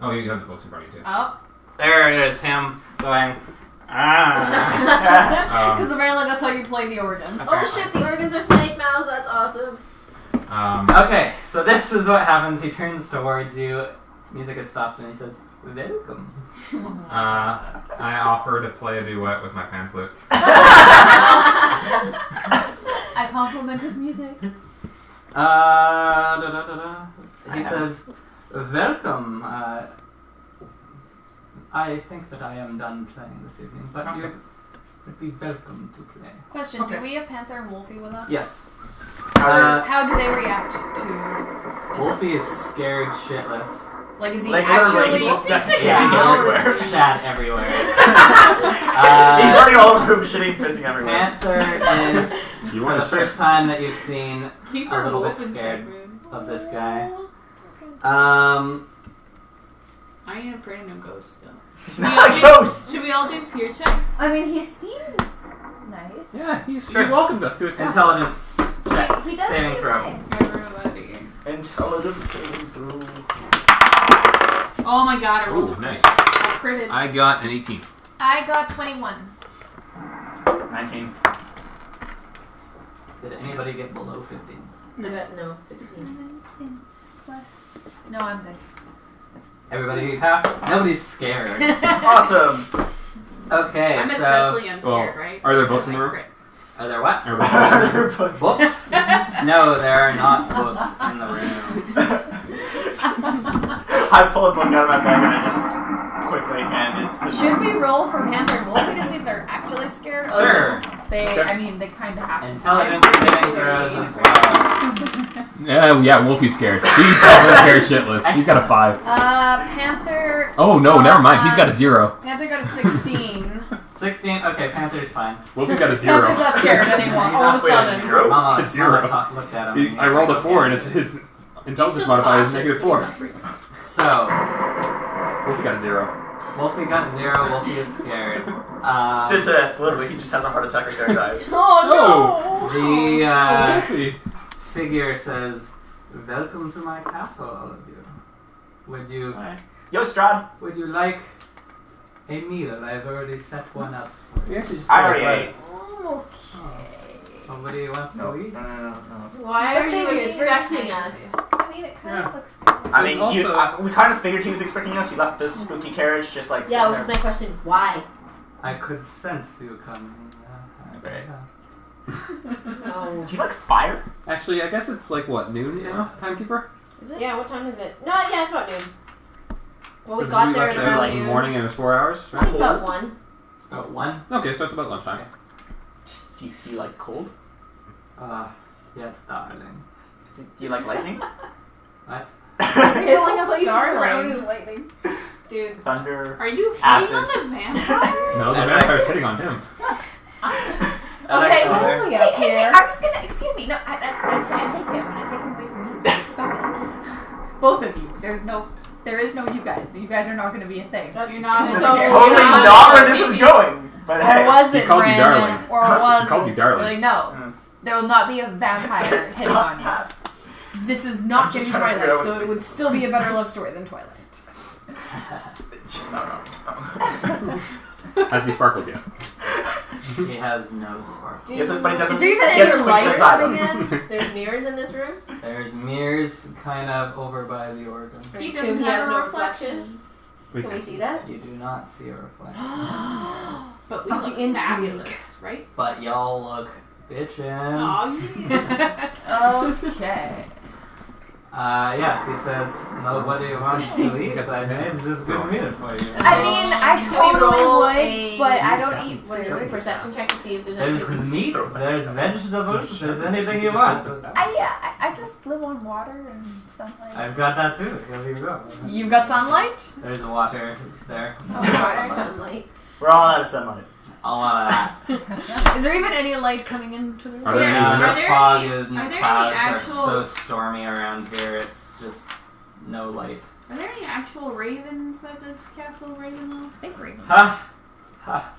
Oh, you have the books in front of you too. Oh. There it is, him going. Because apparently that's how you play the organ. Oh shit, the organs are snake mouths. That's awesome. Okay, so this is what happens. He turns towards you. Music has stopped, and he says, "Welcome." I offer to play a duet with my pan flute. I compliment his music. He says, "Welcome. I think that I am done playing this evening, but you would be welcome to play." Question, do we have Panther and Wolfie with us? Yes. How do they react to this? Wolfie is scared shitless. Like, is he Like, actually... literally, he's just defecating Yeah, everywhere. shat everywhere. He's running all over the room, shitting, pissing everywhere. Panther is, You for want the to first time that you've seen, Keep a her little bit wolf in scared bedroom. of this guy. I ain't afraid of no ghosts still. He's not a ghost! Should we all do fear checks? I mean, he seems nice. Yeah, he Sure. welcomed us to his castle. Intelligence check. He does Saving seem throw. nice. Everybody. Intelligence saving throw. Oh my god, I rolled Ooh, nice. I critted. I got an 18. I got 21. 19. Did anybody get below 15? I got no 16. No, I'm good. Everybody passed? Nobody's scared. Awesome. Okay, I'm so... especially unscared, right? Are there books in the I room? crit. Are there what? Are there books in the room? Books? No, there are not books in the room. I pull a book out of my bag and I just quickly hand it to Should we roll for Panther and Wolfie to see if they're actually scared? Sure. They, Okay. I mean, they kind of have to. Intelligence saving throws as well. Yeah, Wolfie's scared. He's scared shitless. He's got a 5. Panther. Oh no, never mind. He's got a 0. Panther got a 16. 16? Okay, Panther's fine. Wolfie's got a 0. Panther's not scared anymore. All of a sudden. Mama, A 0. look at him. I rolled a 4 and it's his intelligence modifier is -4. So, Wolfie got a 0. Wolfie got 0. Wolfie is scared. literally, he just has a heart attack or there dies. Oh The Wolfie. figure says, "Welcome to my castle, all of you. Yo, Strad. Would you like a meal? I've already set one up. I already ate. no! Somebody wants to eat? No. Why But are they you were expecting us? I mean, it kind of looks. I mean, Also- we kind of figured he was expecting us. He left the spooky carriage just like. Yeah, sitting was there. my question. Why? I could sense you coming. Okay. No. Do you like fire? Actually, I guess it's like what, noon now? Timekeeper? Is it? Yeah, what time is it? No, yeah, it's about noon. Well, we Because got we there left at at around like noon. morning and it was 4 hours, I right? think about 1. About 1? Okay, so it's about lunchtime. Do you like cold? Yes, darling. Do you like lightning? What? Starling. Dude. Thunder. Are you hitting Acid. on the vampire? No, the vampire's hitting on him. Okay, Alexander. Lily up Hey, here. I'm just gonna, excuse me, no, I take him, and I take him away from you. Stop it. Both of you. There is no you guys. You guys are not going to be a thing. You're not So- scared. Totally Yeah. not where this was going. But Or hey. was He it called you Brandon? darling. Or He was called you darling. Like, no. Mm. There will not be a vampire hitting on you. This is not I'm just Jenny trying to figure out Twilight, though it would still be a better love story than Twilight. She's not wrong. Has he sparkled yet? He has no spark. Yes, but he doesn't. Is there even he has any a light quick coming eyes. in? There's mirrors in this room. There's mirrors kind of over by the organ. I He assume doesn't he have has a no reflection. reflection. Can we see that? You do not see a reflection. But we Oh, look intrigue. fabulous, right? But y'all look bitchin'. Oh, yeah. Okay. Yes, he says nobody wants to eat, but I made this good meal for you. I mean, I Can we totally roll would, a- but I don't eat What is it? A food. perception check to see if there's There's anything. meat, there's vegetables, there's anything you want. I just live on water and sunlight. I've got that too. Here you go. You've got sunlight? There's water. It's there. Sunlight. We're all out of sunlight. All of that. Is there even any light coming into the room? Are there Yeah, any the Are there fog any- is and are the there any clouds actual- are so stormy around here. It's just no light. Are there any actual ravens at this castle, Ravenloft? I think Raven. Ha! Ha!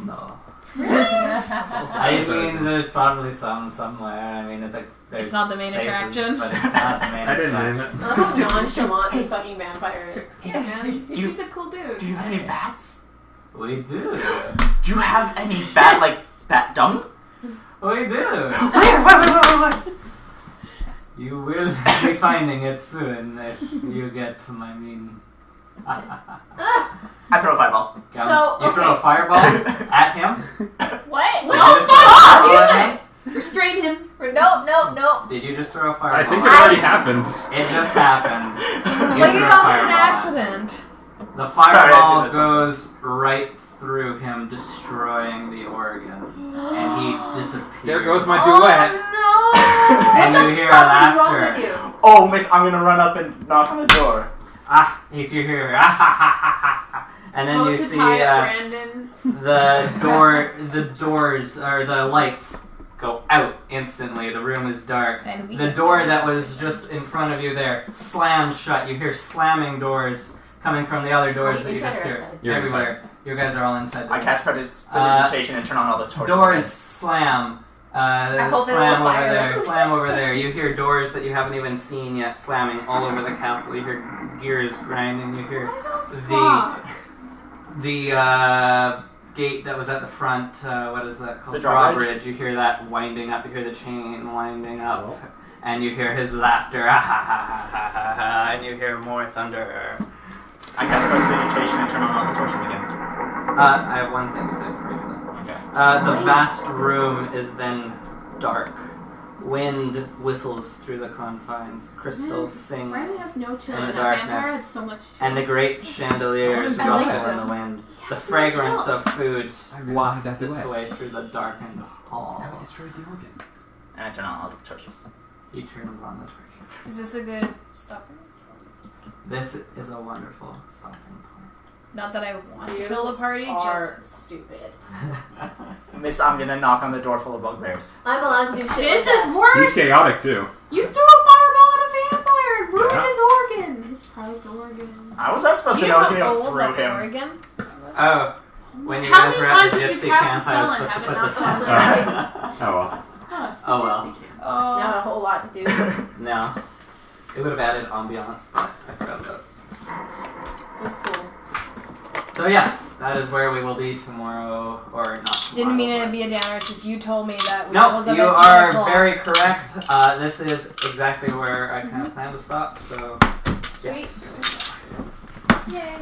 No. I mean, there's probably some somewhere. I mean, it's like there's It's not the main faces, attraction. but it's not the main I didn't attraction. name it. I love how nonchalant this fucking vampire is. Yeah, man. Do you- He's a cool dude. Do you have any bats? We do. Do you have any bat dung? We do. Where? You will be finding it soon if you get to my mean. I throw a fireball. So, You throw a okay. fireball at him? What? Did No, you just throw a fuck off, fireball dude! at him? Restrain him. No. Did you just throw a fireball? I think it already happened. It just happened. You Played threw a off as an fireball. accident. The Sorry, I fireball did that goes right through him, destroying the organ, and he disappears. There goes my Oh duet. no! And you hear What is wrong with laughter. you? Oh, miss, I'm gonna run up and knock on the door. You hear ah ha ha ha ha, and then Vote you to see tie up Brandon. the doors or the lights go out instantly. The room is dark. And we The door that was just in front of you there slams shut. You hear slamming doors coming from the other doors Are we that you inside just or hear outside? You're everywhere. You guys are all inside. The I room. cast prestidigitation and turn on all the torches. Doors slam. hope they slam will over fire there, them. slam over there. You hear doors that you haven't even seen yet slamming all over the castle. You hear gears grinding. You hear the gate that was at the front. What is that called? The drawbridge. Drawbridge. You hear that winding up. You hear the chain winding up, and you hear his laughter. And you hear more thunder. I cast Prestidigitation and turn on all the torches again. I have one thing to say for you. Okay. The vast room is then dark. Wind whistles through the confines. Crystals sing Brandon has no chill. in the And that vampire darkness. had so much chill. And the great chandeliers I like rustle in them. the wind. Yeah, The it's fragrance chill. of food I really wafts wanted that its duet. way through the darkened hall. Now we destroyed the organ. And I turn on all the torches. He turns on the torches. Is this a good stopper? This is a wonderful stopping point. Not that I want to You kill the party, are just stupid. Miss, I'm gonna knock on the door full of bugbears. I'm allowed to do shit This like is that. worse. He's chaotic too. You threw a fireball at a vampire and ruined Yeah. his organ. His prized organ. I was not supposed Do to you know it have was a gonna bowl through of him. Oregon? Oh, when you How guys many were at times the have you gypsy cast camp, the I was spell and supposed to have it put this not in. gone Oh well. Oh, it's the Oh, well. gypsy camp. Not a whole lot to do. No. It would have added ambiance, but I forgot about it. That's cool. So yes, that is where we will be tomorrow, or not tomorrow. Didn't mean it but- to be a downer, it's just you told me that we No, was up you at 10 are o'clock. very correct. This is exactly where I kind of plan to stop, so yes. Yay.